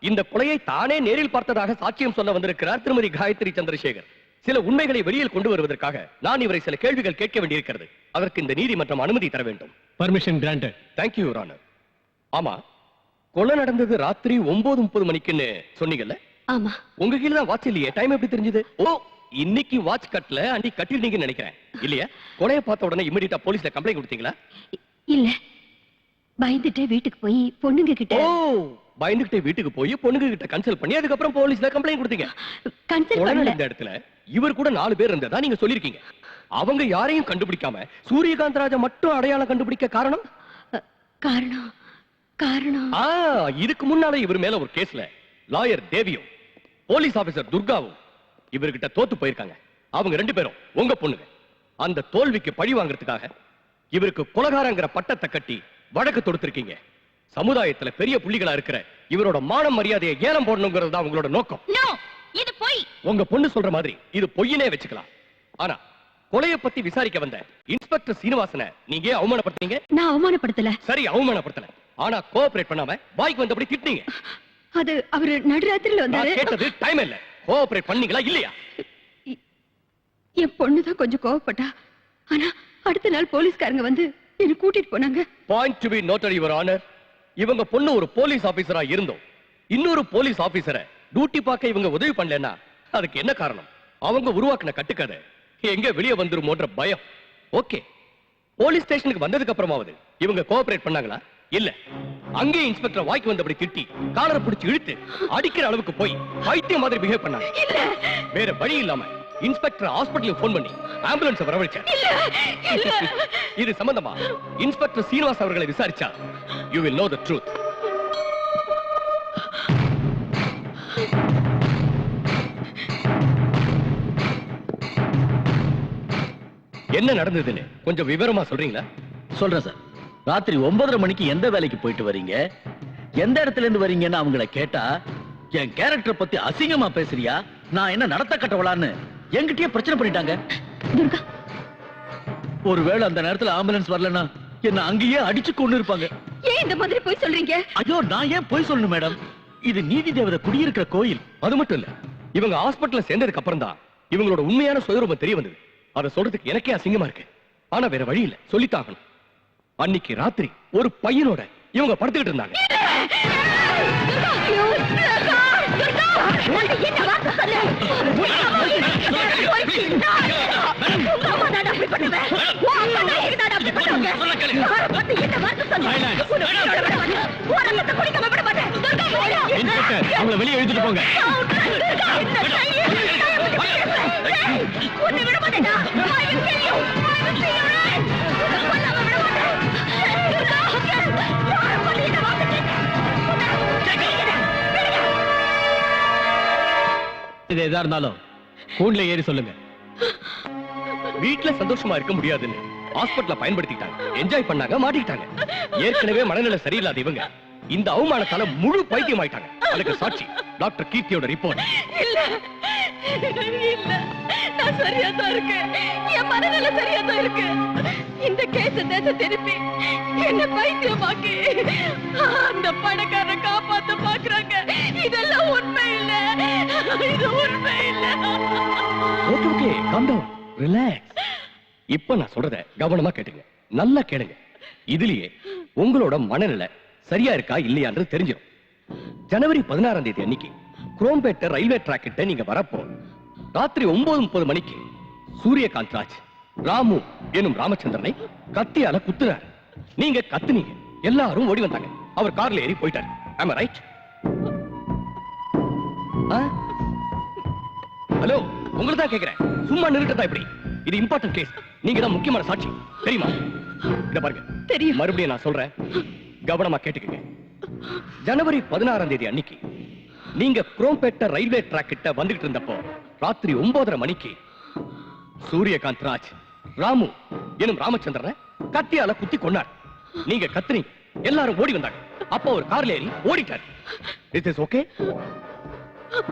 இந்த கொலையை தானே நேரில் பார்த்ததாக சாட்சியம் சொல்ல வந்திருக்கிறார் திருமதி காயத்ரி சந்திரசேகர். சில உண்மைகளை வெளியில் கொண்டு வருவதற்காக நான் இவரை சில கேள்விகள் கேட்க வேண்டியிருக்கிறது. அதற்கு இந்த நீதிமன்றம் அனுமதி தர வேண்டும். Permission granted. Thank you your honour. ஆமா, கொலை நடந்தது ராத்திரி 9:30 மணிக்குன்னு சொன்னீங்கல்ல? ஆமா. உங்க கீழ தான் வாட்ச் இல்லையே, டைம் எப்படி தெரிஞ்சது? ஓ, இன்னைக்கு வாட்ச் கட்டல, அன்னைக்கு கட்டிருந்தீங்கன்னு நினைக்கிறேன். இல்லையா? கொலையை பார்த்த உடனே இமிடியேட்டா போலீஸ்ல கம்ப்ளைண்ட் கொடுத்தீங்களா? இல்ல, பயந்துட்டே வீட்டுக்கு போய் பொண்ணுங்க கிட்ட. ஓ, பயந்துகிட்டே வீட்டுக்கு போய் பொண்ணுங்க கிட்ட கன்சல்ட் பண்ணி அதுக்கப்புறம் போலீஸ்ல கம்ப்ளைண்ட் கொடுத்தீங்க. கன்சல்ட் பண்ணல. இந்த இடத்துல இவர் கூட 4 பேர் இருந்ததா நீங்க சொல்லிருக்கீங்க. அவங்க யாரையும் கண்டுபிடிக்காம சூரியகாந்த் ராஜா மட்டும் அடையாளம் கண்டுபிடிக்க காரணம்? காரணம் இதுக்கு முன்னால இவர் மேல ஒரு கேஸ்ல லாயர் தேவியும் போலீஸ் ஆபீசர் துர்காவும் இவர்கிட்ட தோத்து போயிருக்காங்க. அவங்க 2 பேரும் உங்க பொண்ணுங்க. அந்த தோல்விக்கு பழி வாங்குறதுக்காக இவருக்கு கொலைகாரங்கிற பட்டத்தை கட்டி வழக்கு தொடுத்திருக்கீங்க. சமுதாயத்துல பெரிய புள்ளிகளா இருக்கிற இவரோட மான மரியாதையை ஏலம் போடணுங்கிறது தான் உங்களோட நோக்கம். இது பொய். உங்க பொண்ணு சொல்ற மாதிரி இது பொய்யனே வச்சுக்கலாம். ஆனா கொலையை பத்தி விசாரிக்க வந்த இன்ஸ்பெக்டர் சீனிவாசனை நீங்க அவமானப்படுத்தீங்க. நான் அவமானப்படுத்தல. சரி, அவமானப்படுத்தல. ஆனா கோஆபரேட் பண்ணாம பாய்க்கு வந்தபடி திட்டினீங்க. அது அவரு நடுராத்திரில வந்தாரு. நான் கேட்டது டைம் இல்ல. கோஆபரேட் பண்ணீங்களா இல்லையா? என் பொண்ணு தான் கொஞ்சம் கோவப்பட்டா. ஆனா அடுத்த நாள் போலீஸ்காரங்க வந்து என்ன கூட்டிட்டு போனாங்க. Point to be noted your honour. இவங்க பொண்ணு ஒரு போலீஸ் ஆபீசரா இருந்தோம் இன்னொரு போலீஸ் ஆபீசரை டியூட்டி பார்க்க இவங்க உதவி பண்ணலன்னா அதுக்கு என்ன காரணம்? அவங்க உருவாக்கின கட்டுக்கதை எங்க வெளியே வந்துருமோன்ற பயம். ஓகே, போலீஸ் ஸ்டேஷனுக்கு வந்ததுக்கு அப்புறமாவது இவங்க கோஆபரேட் பண்ணாங்களா? இல்ல. அங்கே இன்ஸ்பெக்டர் வாய்க்கு வந்தபடி திட்டி காலரை பிடிச்சு இழுத்து அடிக்கிற அளவுக்கு போய் பைத்தியம் மாதிரி பிஹேவ் பண்ணாங்க. வேற வழி இல்லாம இன்ஸ்பெக்டர் ஹாஸ்பிடலுக்கு போன் பண்ணி ஆம்புலன்ஸ் வரவழைச்சார். இது சம்பந்தமா இன்ஸ்பெக்டர் சீனிவாஸ் அவர்களை விசாரிச்சா you will know the truth. என்ன நடந்ததுன்னு கொஞ்சம் விவரமா சொல்றீங்களா? சொல்றேன் சார். ராத்திரி 9:30 மணிக்கு எந்த வேலைக்கு போயிட்டு வரீங்க, எந்த இடத்துல இருந்து வரீங்கன்னு அவங்கள கேட்டா, என் கேரக்டர் பத்தி அசிங்கமா பேசுறியா, நான் என்ன நடத்த கட்டவளான்னு என்கிட்டயே பிரச்சனை பண்ணிட்டாங்க. துர்கா, ஒருவேளை அந்த நேரத்துல ஆம்புலன்ஸ் வரலன்னா என்ன அங்கேயே அடிச்சு கொண்டு இருப்பாங்க. ஏன் இந்த மாதிரி போய் சொல்றீங்க? ஐயோ, நான் ஏன் போய் சொல்லணும் மேடம்? இது நீதி தேவதை குடியிருக்கிற கோயில். அது மட்டும் இல்ல, இவங்க ஹாஸ்பிடல்ல சேர்ந்ததுக்கு அப்புறம் தான் இவங்களோட உண்மையான சுயரூபம் தெரிய வந்தது. அதை சொல்றதுக்கு எனக்கே அசிங்கமா இருக்கு. ஆனா வேற வழி இல்ல, சொல்லித்தாகணும். அன்னைக்கு ராத்திரி ஒரு பையனோட இவங்க படுத்துக்கிட்டு இருந்தாங்க. அவங்கள வெளியே எழுதிட்டு போங்க. இது எதா இருந்தாலும் கூண்டுல ஏறி சொல்லுங்க. வீட்டுல சந்தோஷமா இருக்க முடியாதுன்னு ஹாஸ்பிடல்ல பயன்படுத்திட்டாங்க, என்ஜாய் பண்ணாங்க, மாட்டிக்கிட்டாங்க. ஏற்கனவே மனநிலை சரியில்லாத இவங்க இந்த அவமானத்தால முழு பைத்தியம் ஆயிட்டாங்க. அதுக்கு சாட்சி டாக்டர் கீர்த்தியோட ரிப்போர்ட். இல்ல, நான் சரியா தான் இருக்கேன். என் மனநிலை சரியா தான் இருக்கு. இந்த கேஸ தேச திருப்பி என்ன பைத்தியமாக்கி அந்த பணக்காரரை காப்பாத்த பாக்குறாங்க. இதெல்லாம் உண்மை இல்ல, இது உண்மை இல்ல. Okay okay, calm down, relax. இப்ப நான் சொல்றத கவனமா கேட்டுங்க, நல்லா கேளுங்க. இதுலயே உங்களோட மனநிலை சரியா இருக்கா இல்லையான்றது தெரிஞ்சிடும். ஜனவரி 16ஆம் தேதி அன்னைக்கு குரோம்பேட்டை ரயில்வே டிராக் கிட்ட நீங்க வரப்போ ராத்திரி 9:30 மணிக்கு சூரியகாந்த் ராஜ் ராமு எனும் ராமச்சந்திரனை கத்தியால குத்துறார். நீங்க கத்துனீங்க, எல்லாரும் ஓடி வந்தாங்க. அவர் கார்ல ஏறி போயிட்டார். Am I right? ஹலோ, உங்களை தான் கேக்குறேன். சும்மா நிறுத்ததா இப்படி? இது இம்பார்ட்டன்ட் கேஸ். நீங்க தான் முக்கியமான சாட்சி, தெரியுமா? இத பாருங்க, தெரியும். மறுபடியும் நான் சொல்றேன், கவனமா கேட்டுக்கங்க. ஜனவரி 16ஆம் தேதி அன்னைக்கு நீங்க குரோம்பேட்டை ரயில்வே ட்ராக் கிட்ட வந்துகிட்டு இருந்தப்போ ராத்திரி 9:30 மணிக்கு சூரியகாந்த் ராஜ் ராமு எனும் ராமச்சந்திரனை கத்தியால குத்தி கொண்டார். நீங்க கத்துனீங்க, எல்லாரும் ஓடி வந்தாங்க. அப்போ ஒரு கார்ல ஏறி ஓடிட்டார். It is okay.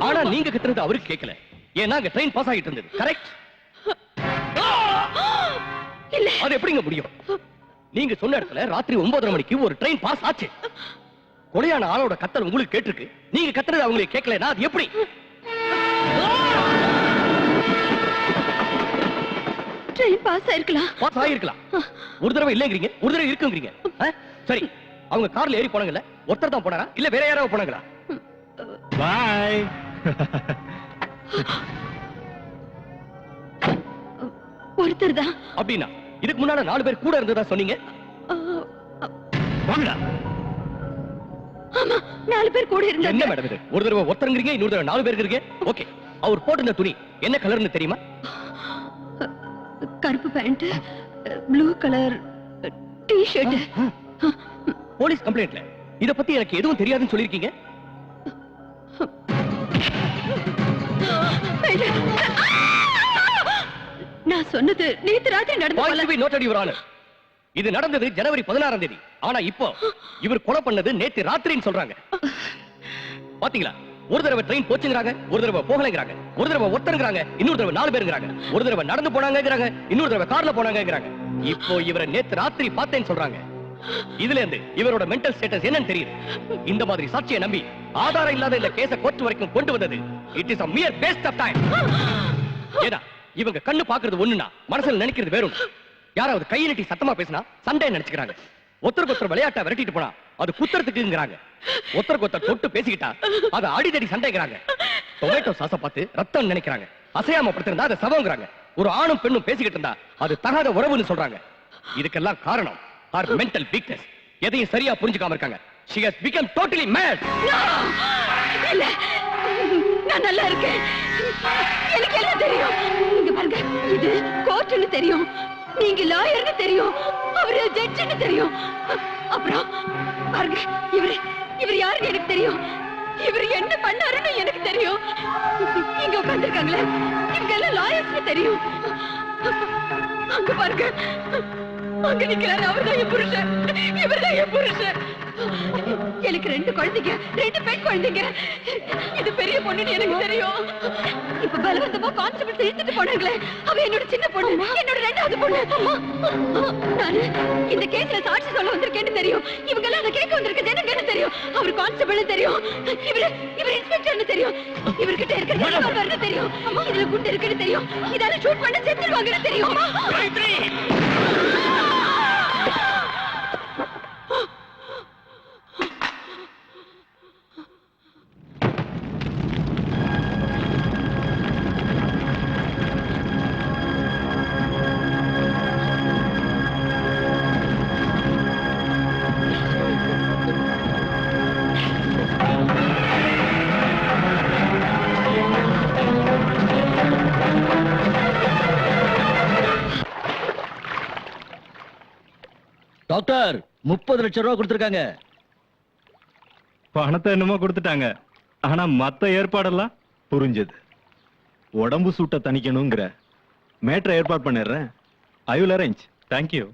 ஆனா நீங்க கத்துறது அவருக்கு கேட்கல, ஏன்னா அங்க ட்ரெயின் பாஸ் ஆகிட்டு இருந்தது. கரெக்ட்? இல்ல, அது எப்படிங்க முடியும்? நீங்க சொன்ன இடத்துல ராத்திரி 9:30 மணிக்கு ஒரு ட்ரெயின் பாஸ் ஆச்சு. கொலையான ஆளோட கத்தல் உங்களுக்கு கேட்டிருக்கு, நீங்க கத்துறது அவங்களுக்கு கேட்கலனா அது எப்படி? ட்ரெயின் பாஸ் ஆயிருக்கலாம். பாஸ் ஆயிருக்கலாம். ஒரு தடவை இல்லங்கறீங்க, ஒரு தடவை இருக்குங்கறீங்க. சரி, அவங்க கார்ல ஏறி போனாங்கல்ல, ஒருத்தர் தான் போனாரா இல்ல வேற யாராவது போனாங்களா? பாய். ஒருத்தர் தான். அப்படின்னா இதுக்கு முன்னால 4 பேர் கூட இருந்ததா சொன்னீங்க. வாங்கடா. ஆமா, 4 பேர் கூட இருந்தாங்க. என்ன மேடம் இது? ஒரு தடவை ஒருத்தருங்கறீங்க, இன்னொரு தடவை 4 பேர் இருக்கீங்க. ஓகே, அவர் போட்டிருந்த துணி என்ன கலர்னு தெரியுமா? கருப்பு pant, blue colour T-shirt. Police கம்ப்ளைண்ட்ல இத பத்தி எனக்கு எதுவும் தெரியாதுன்னு சொல்லிருக்கீங்க. நான் சொன்னது நேத்து ராத்திரி நடந்தது. இது நடந்தது ஜனவரி 16ஆம் தேதி. ஆனா இப்போ இவர் கொலை பண்ணது நேத்து ராத்திரின்னு சொல்றாங்க. பாத்தீங்களா? ஒரு தடவை ட்ரெயின் போச்சுங்கறாங்க, ஒரு தடவை போகலங்கறாங்க, ஒரு தடவை ஒருத்தருங்கறாங்க, இன்னொரு தடவை 4 பேருங்கறாங்க, ஒரு தடவை நடந்து போனாங்கங்கறாங்க, இன்னொரு தடவை கார்ல போனாங்கங்கறாங்க. இப்போ இவரை நேத்து ராத்திரி பார்த்தேன்னு சொல்றாங்க. இதுல இருந்து இவரோட மென்டல் ஸ்டேட்டஸ் என்னன்னு தெரியுது. இந்த மாதிரி சாட்சியை நம்பி ஆதாரம் இல்லாத இந்த கேஸ கோர்ட் வரைக்கும் கொண்டு வந்தது it is a mere waste of time. ஏடா, இவங்க கண்ணு பாக்குறது ஒண்ணுனா மனசுல நினைக்கிறது வேற ஒண்ணு. யாராவது கை நீட்டி சத்தமா பேசினா சண்டை நினைச்சுக்கிறாங்க. ஒருத்தருக்கு ஒருத்தர் விளையாட்டை விரட்டிட்டு போனா அது குத்துறதுக்குங்கிறாங்க. ஒருத்தருக்கு ஒருத்தர் தொட்டு பேசிக்கிட்டா அது அடிதடி சண்டைங்கிறாங்க. டொமேட்டோ சாஸ பார்த்து ரத்தம் நினைக்கிறாங்க. அசையாம படுத்திருந்தா அதை சவங்கிறாங்க. ஒரு ஆணும் பெண்ணும் பேசிக்கிட்டு இருந்தா அது தகாத உறவுன்னு சொல்றாங்க. இதுக்கெல்லாம் காரணம் our mental weakness. எதையும் சரியா புரிஞ்சுக்காம இருக்காங்க. She has become totally mad. இல்ல, நான் நல்லா இருக்கேன். எனக்கு எல்லாம் தெரியும். இங்க பாருங்க, இது கோர்ட்னு தெரியும், நீங்க லாயர்னு தெரியும், அவரு ஜட்ஜ்னு தெரியும். அப்புறம் பாருங்க, இவர் யாருன்னு எனக்கு தெரியும், இவர் என்ன பண்ணாருன்னு எனக்கு தெரியும். இங்க உட்கார்ந்திருக்காங்களே, இவங்க எல்லாம் லாயர்ஸ்னு தெரியும். அங்க பாருங்க, அங்க நிக்கிறாரு, அவர்தான் என் புருஷன், இவர்தான் என் புருஷன். எனக்கு 2 குழந்தைங்க, 2 பெண் குழந்தைங்க. இது பெரிய பொண்ணுன்னு எனக்கு தெரியும். இப்ப பலவந்தமா கான்ஸ்டபிள்ஸ் இழுத்துட்டு போனாங்களே, அவ என்னோட சின்ன பொண்ணு, என்னோட 2வது பொண்ணு. நானு இந்த கேஸ்ல சாட்சி சொல்ல வந்திருக்கேன்னு தெரியும். இவங்க எல்லாம் அதை கேட்க வந்திருக்க ஜனங்கன்னு தெரியும். அவர் கான்ஸ்டபிள்னு தெரியும், இவர் இன்ஸ்பெக்டர்னு தெரியும், இவர்கிட்ட இருக்கிற ரிவால்வர்னு தெரியும், இதுல குண்டு இருக்குன்னு தெரியும், இதால ஷூட் பண்ண செத்துருவாங்கன்னு தெரியும். டாக்டர் 30 லட்சம் ரூபாய் கொடுத்திருக்காங்க. பணத்தை என்னமோ கொடுத்துட்டாங்க, ஆனா மத்த ஏற்பாடெல்லாம் புரிஞ்சது. உடம்பு சூட்டை தணிக்கணுங்கிற மேட்டரை ஏற்பாடு பண்ணிடுறேன். I will arrange. தேங்க்யூ.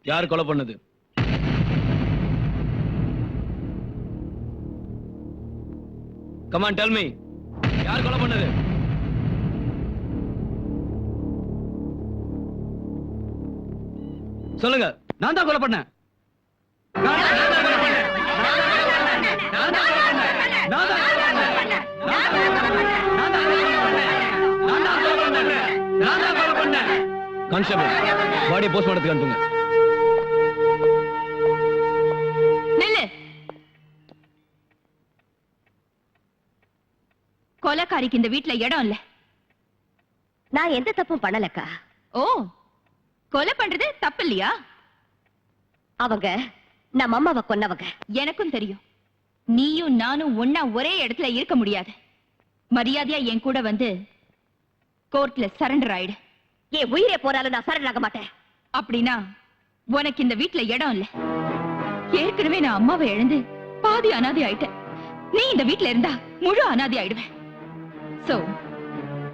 யார் கொலை பண்ணது? Come on, tell me. யார் கொலை பண்ணது? சொல்லுங்க. நான் தான் கொலை பண்ணேன். கான்ஸ்டபிள் பாடி போஸ்ட்மார்ட்டத்துக்கு அனுப்புங்க. நில்லு. கொலைக்காரிக்கு இந்த வீட்ல இடம் இல்ல. நான் எந்த தப்பும் பண்ணலக்கா. ஓ, கொலை பண்றது தப்பு இல்லையா? அவங்க நம்ம அம்மாவை கொன்னவங்க. எனக்கும் தெரியும். நீயும் நானும் ஒன்னா ஒரே இடத்துல இருக்க முடியாது. மரியாதையா என் கூட வந்து கோர்ட்ல சரண்டர் ஆயிடு. என் உயிரே போறாலும் நான் சரண்டர் ஆக மாட்டேன். அப்படின்னா உனக்கு இந்த வீட்ல இடம் இல்ல. ஏற்கனவே நான் அம்மாவை இழந்து பாதி அனாதை ஆயிட்டேன். நீ இந்த வீட்ல இருந்தா முழு அனாதை ஆயிடுவேன். சோ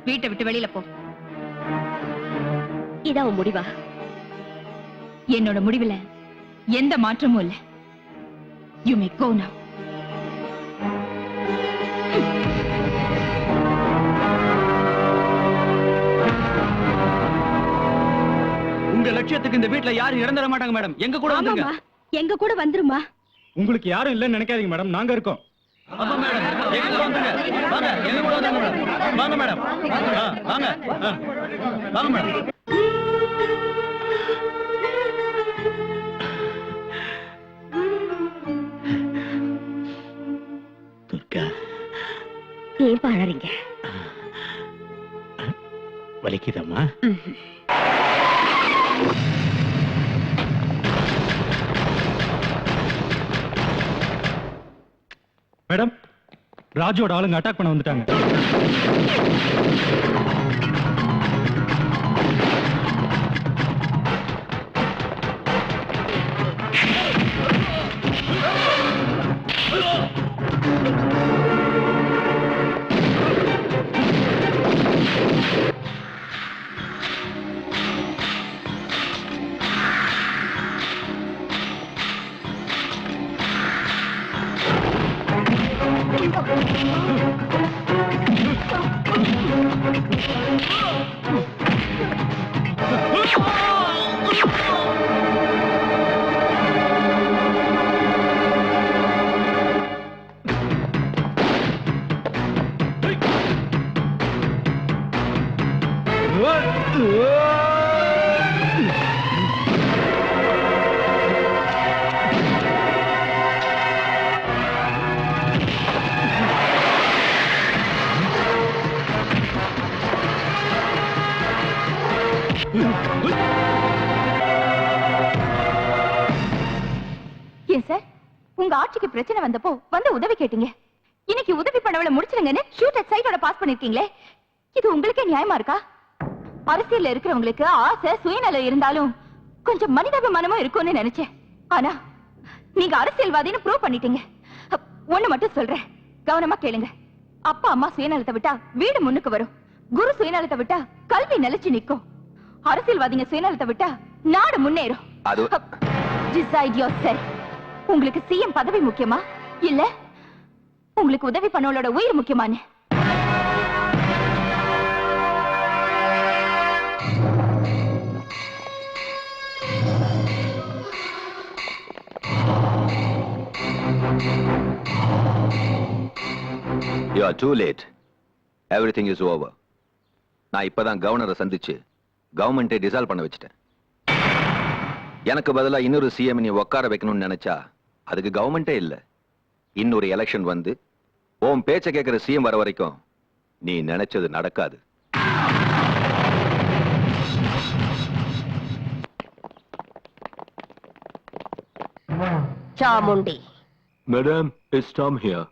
வீட்டை விட்டு வெளியில போ. இதான் முடிவா? என்னோட முடிவுல எந்த மாற்றமும் இல்ல. யூ மே கோ நவ. உங்க லட்சியத்துக்கு இந்த வீட்ல யாரும் இறந்துட மாட்டாங்க மேடம். எங்க கூட வந்துங்க. எங்க கூட வந்துருமா? உங்களுக்கு யாரும் இல்லைன்னு நினைக்காதீங்க மேடம், நாங்க இருக்கோம். ஆமா மேடம், எங்க கூட வந்துங்க. வாங்க, எங்க கூட வந்துங்க மேடம். வாங்க மேடம், வாங்க வாங்க மேடம். துர்கா, ஏன் பாழறீங்க? வலிக்குதம்மா? மேடம், ராஜோட ஆளுங்க அட்டாக் பண்ண வந்துட்டாங்க. ஏன் சார், உங்க ஆட்சிக்கு பிரச்சனை வந்தப்போ வந்து உதவி கேட்டீங்க. இன்னைக்கு உதவி பண்ணவளை முடிச்சிருங்கன்னு ஷூட் அட் சைட்டோட பாஸ் பண்ணிருக்கீங்களே, இது உங்களுக்கே நியாயமா இருக்கா? அரசியல்ல இருக்கிறவங்களுக்கு ஆசை சுயநலம் இருந்தாலும் கொஞ்சம் மனிதாபிமானமும் இருக்கும்னு நினைச்சேன். ஆனா நீங்க அரசியல்வாதின்னு ப்ரூவ் பண்ணிட்டீங்க. ஒண்ணு மட்டும் சொல்றேன், கவனமா கேளுங்க. அப்பா அம்மா சுயநலத்தை விட்டா வீடு முன்னுக்கு வரும். குரு சுயநலத்தை விட்டா கல்வி நிலைச்சு நிக்கும். அரசியல்வாதிங்க சுயநலத்தை விட்டா நாடு முன்னேறும். Decide yourself. உங்களுக்கு சிஎம் பதவி முக்கியமா இல்ல உங்களுக்கு உதவி பண்ணவளோட உயிர் முக்கியமானு? You are too late. Everything is over. நான் இப்பதான் கவர்னரை சந்திச்சு கவர்மெண்ட்டை டிசால்வ் பண்ண வச்சுட்டேன். எனக்கு பதிலா இன்னொரு சிஎம் நீ உட்கார வைக்கணும்னு நினைச்சா அதுக்கு கவர்மெண்டே இல்ல. இன்னொரு எலெக்ஷன் வந்து உன் பேச்ச கேட்கிற சிஎம் வர வரைக்கும் நீ நினைச்சது நடக்காது. Chamundi. Madam, it's Tom here.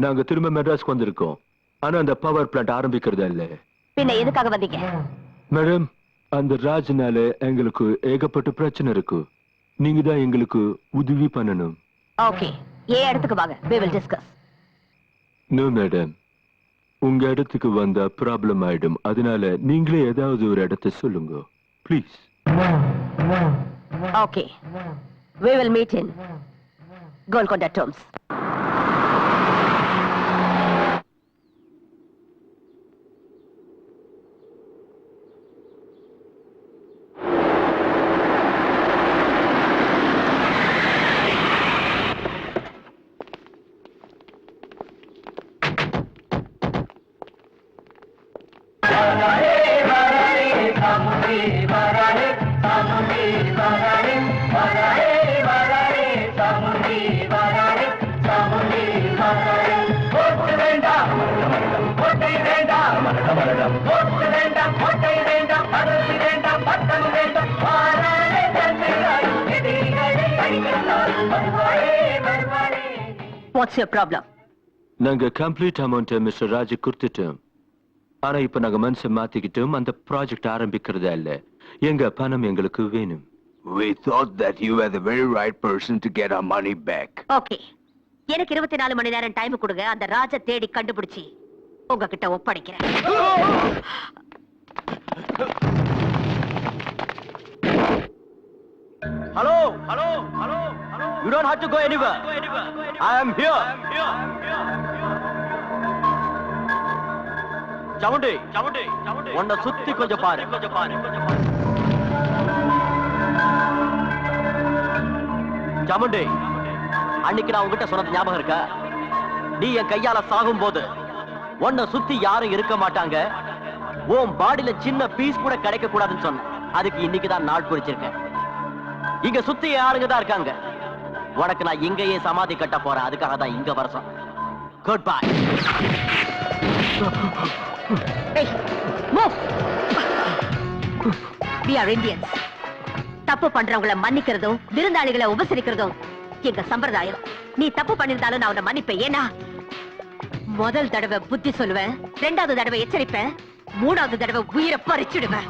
நாங்க திரும்ப மெட்ராஸ்க்கு வந்திருக்கோம். ஆனா அந்த பவர் பிளான்ட் ஆரம்பிக்கிறதா இல்ல. பின்ன எதுக்காக வந்தீங்க? மேடம், அந்த ராஜ்னால எங்களுக்கு ஏகப்பட்ட பிரச்சனை இருக்கு. நீங்க தான் எங்களுக்கு உதவி பண்ணணும். ஓகே, ஏன் இடத்துக்கு வாங்க, we will discuss. No madam, உங்க இடத்துக்கு வந்தா ப்ராப்ளம் ஆயிடும். அதனால நீங்களே ஏதாவது ஒரு இடத்தை சொல்லுங்க please. Okay, we will meet in Golconda Tombs. வரே வரே வரே வாட்ஸ் யுவர் ப்ராப்ளம்? நாங்க கம்ப்ளீட் அமௌண்ட் மிஸ்டர் ராஜ் கொடுத்துட்டோம். ஆனா இப்ப நாங்க மனசை மாத்திக்கிட்டோம். அந்த ப்ராஜெக்ட் ஆரம்பிக்கிறதா இல்ல. எங்க பணம் எங்களுக்கு வேணும். We thought that you were the very right person to get our money back. Okay, எனக்கு 24 மணி நேரம் டைம் கொடுங்க. அந்த ராஜ தேடி கண்டுபிடிச்சி உங்ககிட்ட ஒப்படைக்கிறேன். Hello hello hello hello, you don't have to go anywhere. I am here. சவுண்டி சவுண்டி சவுண்டி, உன்னை சுத்தி கொஞ்சம் பாரு. சவுண்டி, அன்னைக்கு நான் உங்ககிட்ட சொன்னது ஞாபகம் இருக்கா? நீ என் கையால சாகும் போது உன்னை சுத்தி யாரும் இருக்க மாட்டாங்க, உன் பாடியில சின்ன பீஸ் கூட கிடைக்க கூடாதுன்னு சொன்ன. அதுக்கு இன்னைக்கு தான் நாள் குறிச்சிருக்கேன். இங்க சுத்தி ஆளுங்க தான் இருக்காங்க. உனக்கு நான் இங்கேயே சமாதி கட்ட போறேன். அதுக்காக தான் இங்க வர சொன்னேன். Good bye. We are Indians. தப்பு பண்றவங்கள மன்னிக்கிறதும் விருந்தாளிகளை உபசரிக்கிறதும் எங்க சம்பிரதாயம். நீ தப்பு பண்ணிருந்தாலும் நான் உன்னை மன்னிப்பேன். ஏன்னா முதல் தடவை புத்தி சொல்லுவேன், 2வது தடவை எச்சரிப்பேன், 3வது தடவை உயிரை பறிச்சிடுவேன்.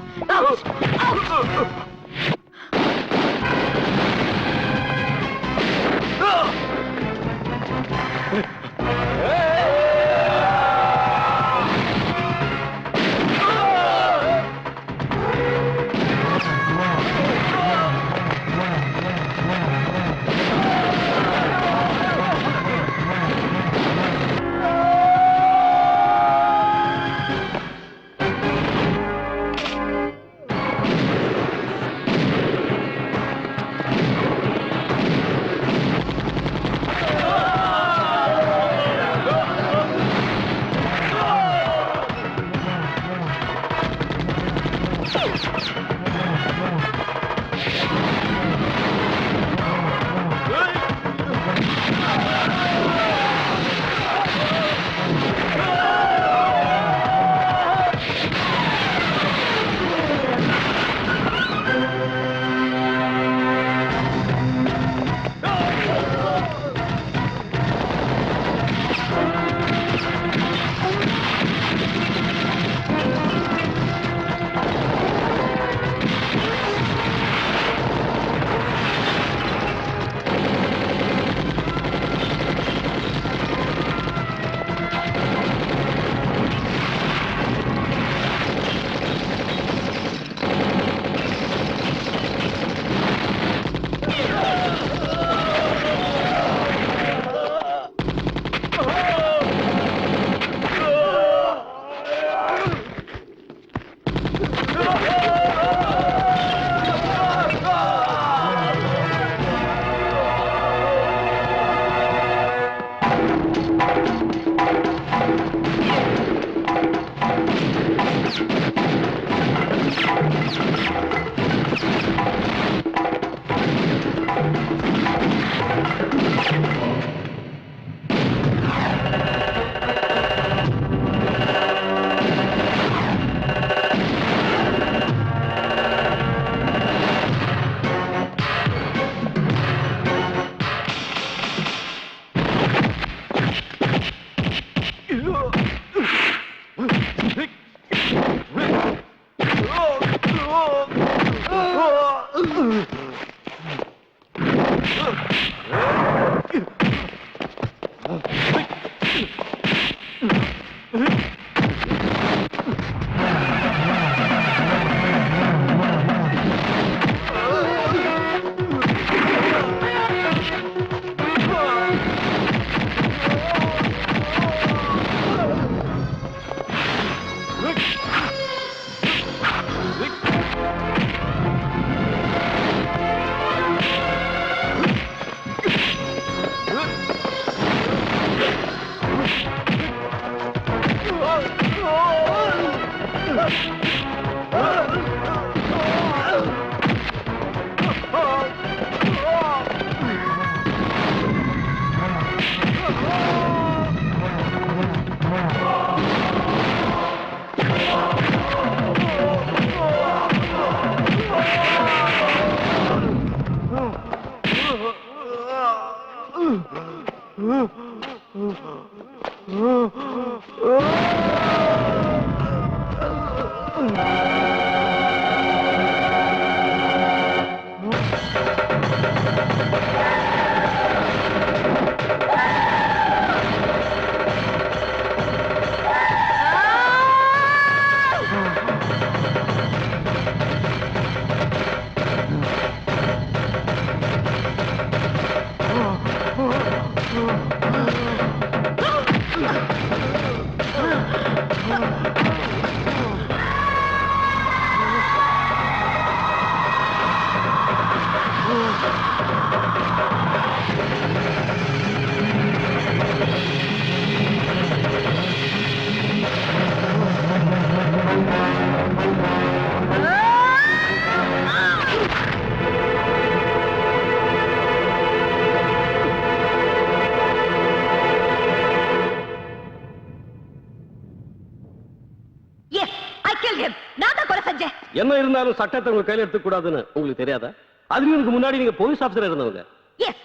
Yes, I killed him. நான் தான் கொலை செஞ்சேன். என்ன இருந்தாலும் சட்டத்தை உங்க கையில எடுத்துக்க கூடாதுன்னு உங்களுக்கு தெரியாதா? அதுக்கு முன்னாடி நீங்க போலீஸ் ஆபீசரா இருந்தவங்க. Yes,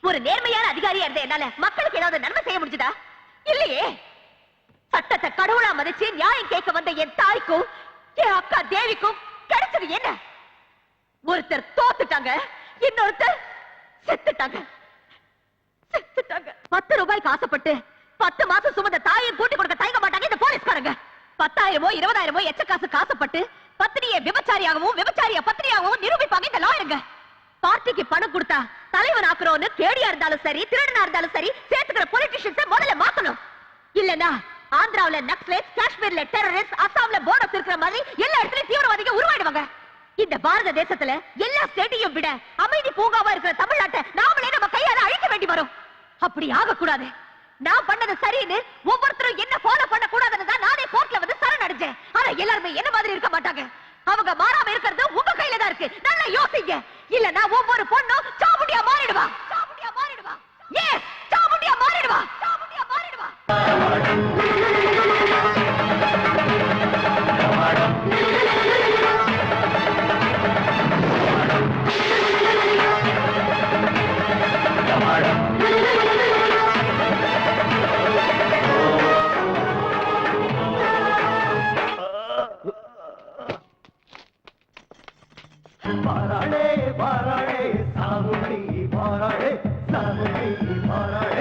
ஒரு நேர்மையான அதிகாரியா இருந்த என்னால மக்களுக்கு ஏதாவது நன்மை செய்ய முடிஞ்சதா? இல்லையே. சட்டத்தை கடவுளா மதிச்சு நியாயம் கேட்க வந்த என் தாய்க்கும் என் அக்கா தேவிக்கும் கிடைச்சது என்ன? ஒருத்தர் தோத்துட்டாங்க, இன்னொருத்தர் செத்துட்டாங்க. 10 ரூபாய்க்கு ஆசைப்பட்டு 10 மாசம் சுமந்த தாயை கூட்டி கொடுக்க தயங்க மாட்டாங்க இந்த போலீஸ்காரங்க. 10,000 20,000 எச்ச காசு காசுப்பட்டு பத்தினியை விபச்சாரியாகவும் விபச்சாரிய பத்தினியாகவும் நிரூபிப்பாங்க இந்த லாயருங்க. பார்ட்டிக்கு பணம் கொடுத்தா தலைவன் ஆக்குறோன்னு கேடியா இருந்தாலும் சரி திருடனா இருந்தாலும் சரி சேர்த்துக்கிற பொலிட்டிஷியன்ஸ் முதல்ல மாத்தணும். இல்லனா ஆந்திராவுல நக்சலைட், காஷ்மீர்ல டெரரிஸ்ட், அசாம்ல போனஸ் இருக்கிற மாதிரி எல்லா இடத்துலயும் தீவிரவாதிகள் உருவாயிடுவாங்க. இந்த பாரத தேசத்துல எல்லா ஸ்டேட்டையும் விட அமைதி பூங்காவா இருக்கிற தமிழ்நாட்டை நாமளே நம்ம கையால அழிக்க வேண்டி வரும். அப்படி ஆகக்கூடாது. நான் பண்ணது சரின்னு ஒவ்வொருத்தரும் என்ன ஃபாலோ பண்ண கூடாதுன்னு தான் நானே கோர்ட்ல வந்து சரணடைஞ்சேன். ஆனா எல்லாருமே என்ன மாதிரி இருக்க மாட்டாங்க. அவங்க மாறாம இருக்கிறது உங்க கையில தான் இருக்கு. நல்லா யோசிங்க. இல்லனா ஒவ்வொரு பொண்ணும் சாமுண்டியா மாறிடுவா. சாமுண்டியா மாறிடுவா. எஸ், சாமுண்டியா மாறிடுவா. சாமுண்டியா மாறிடுவா. பாராளே பாராளே சாமுண்டி பாராளே சாமுண்டி பாராளே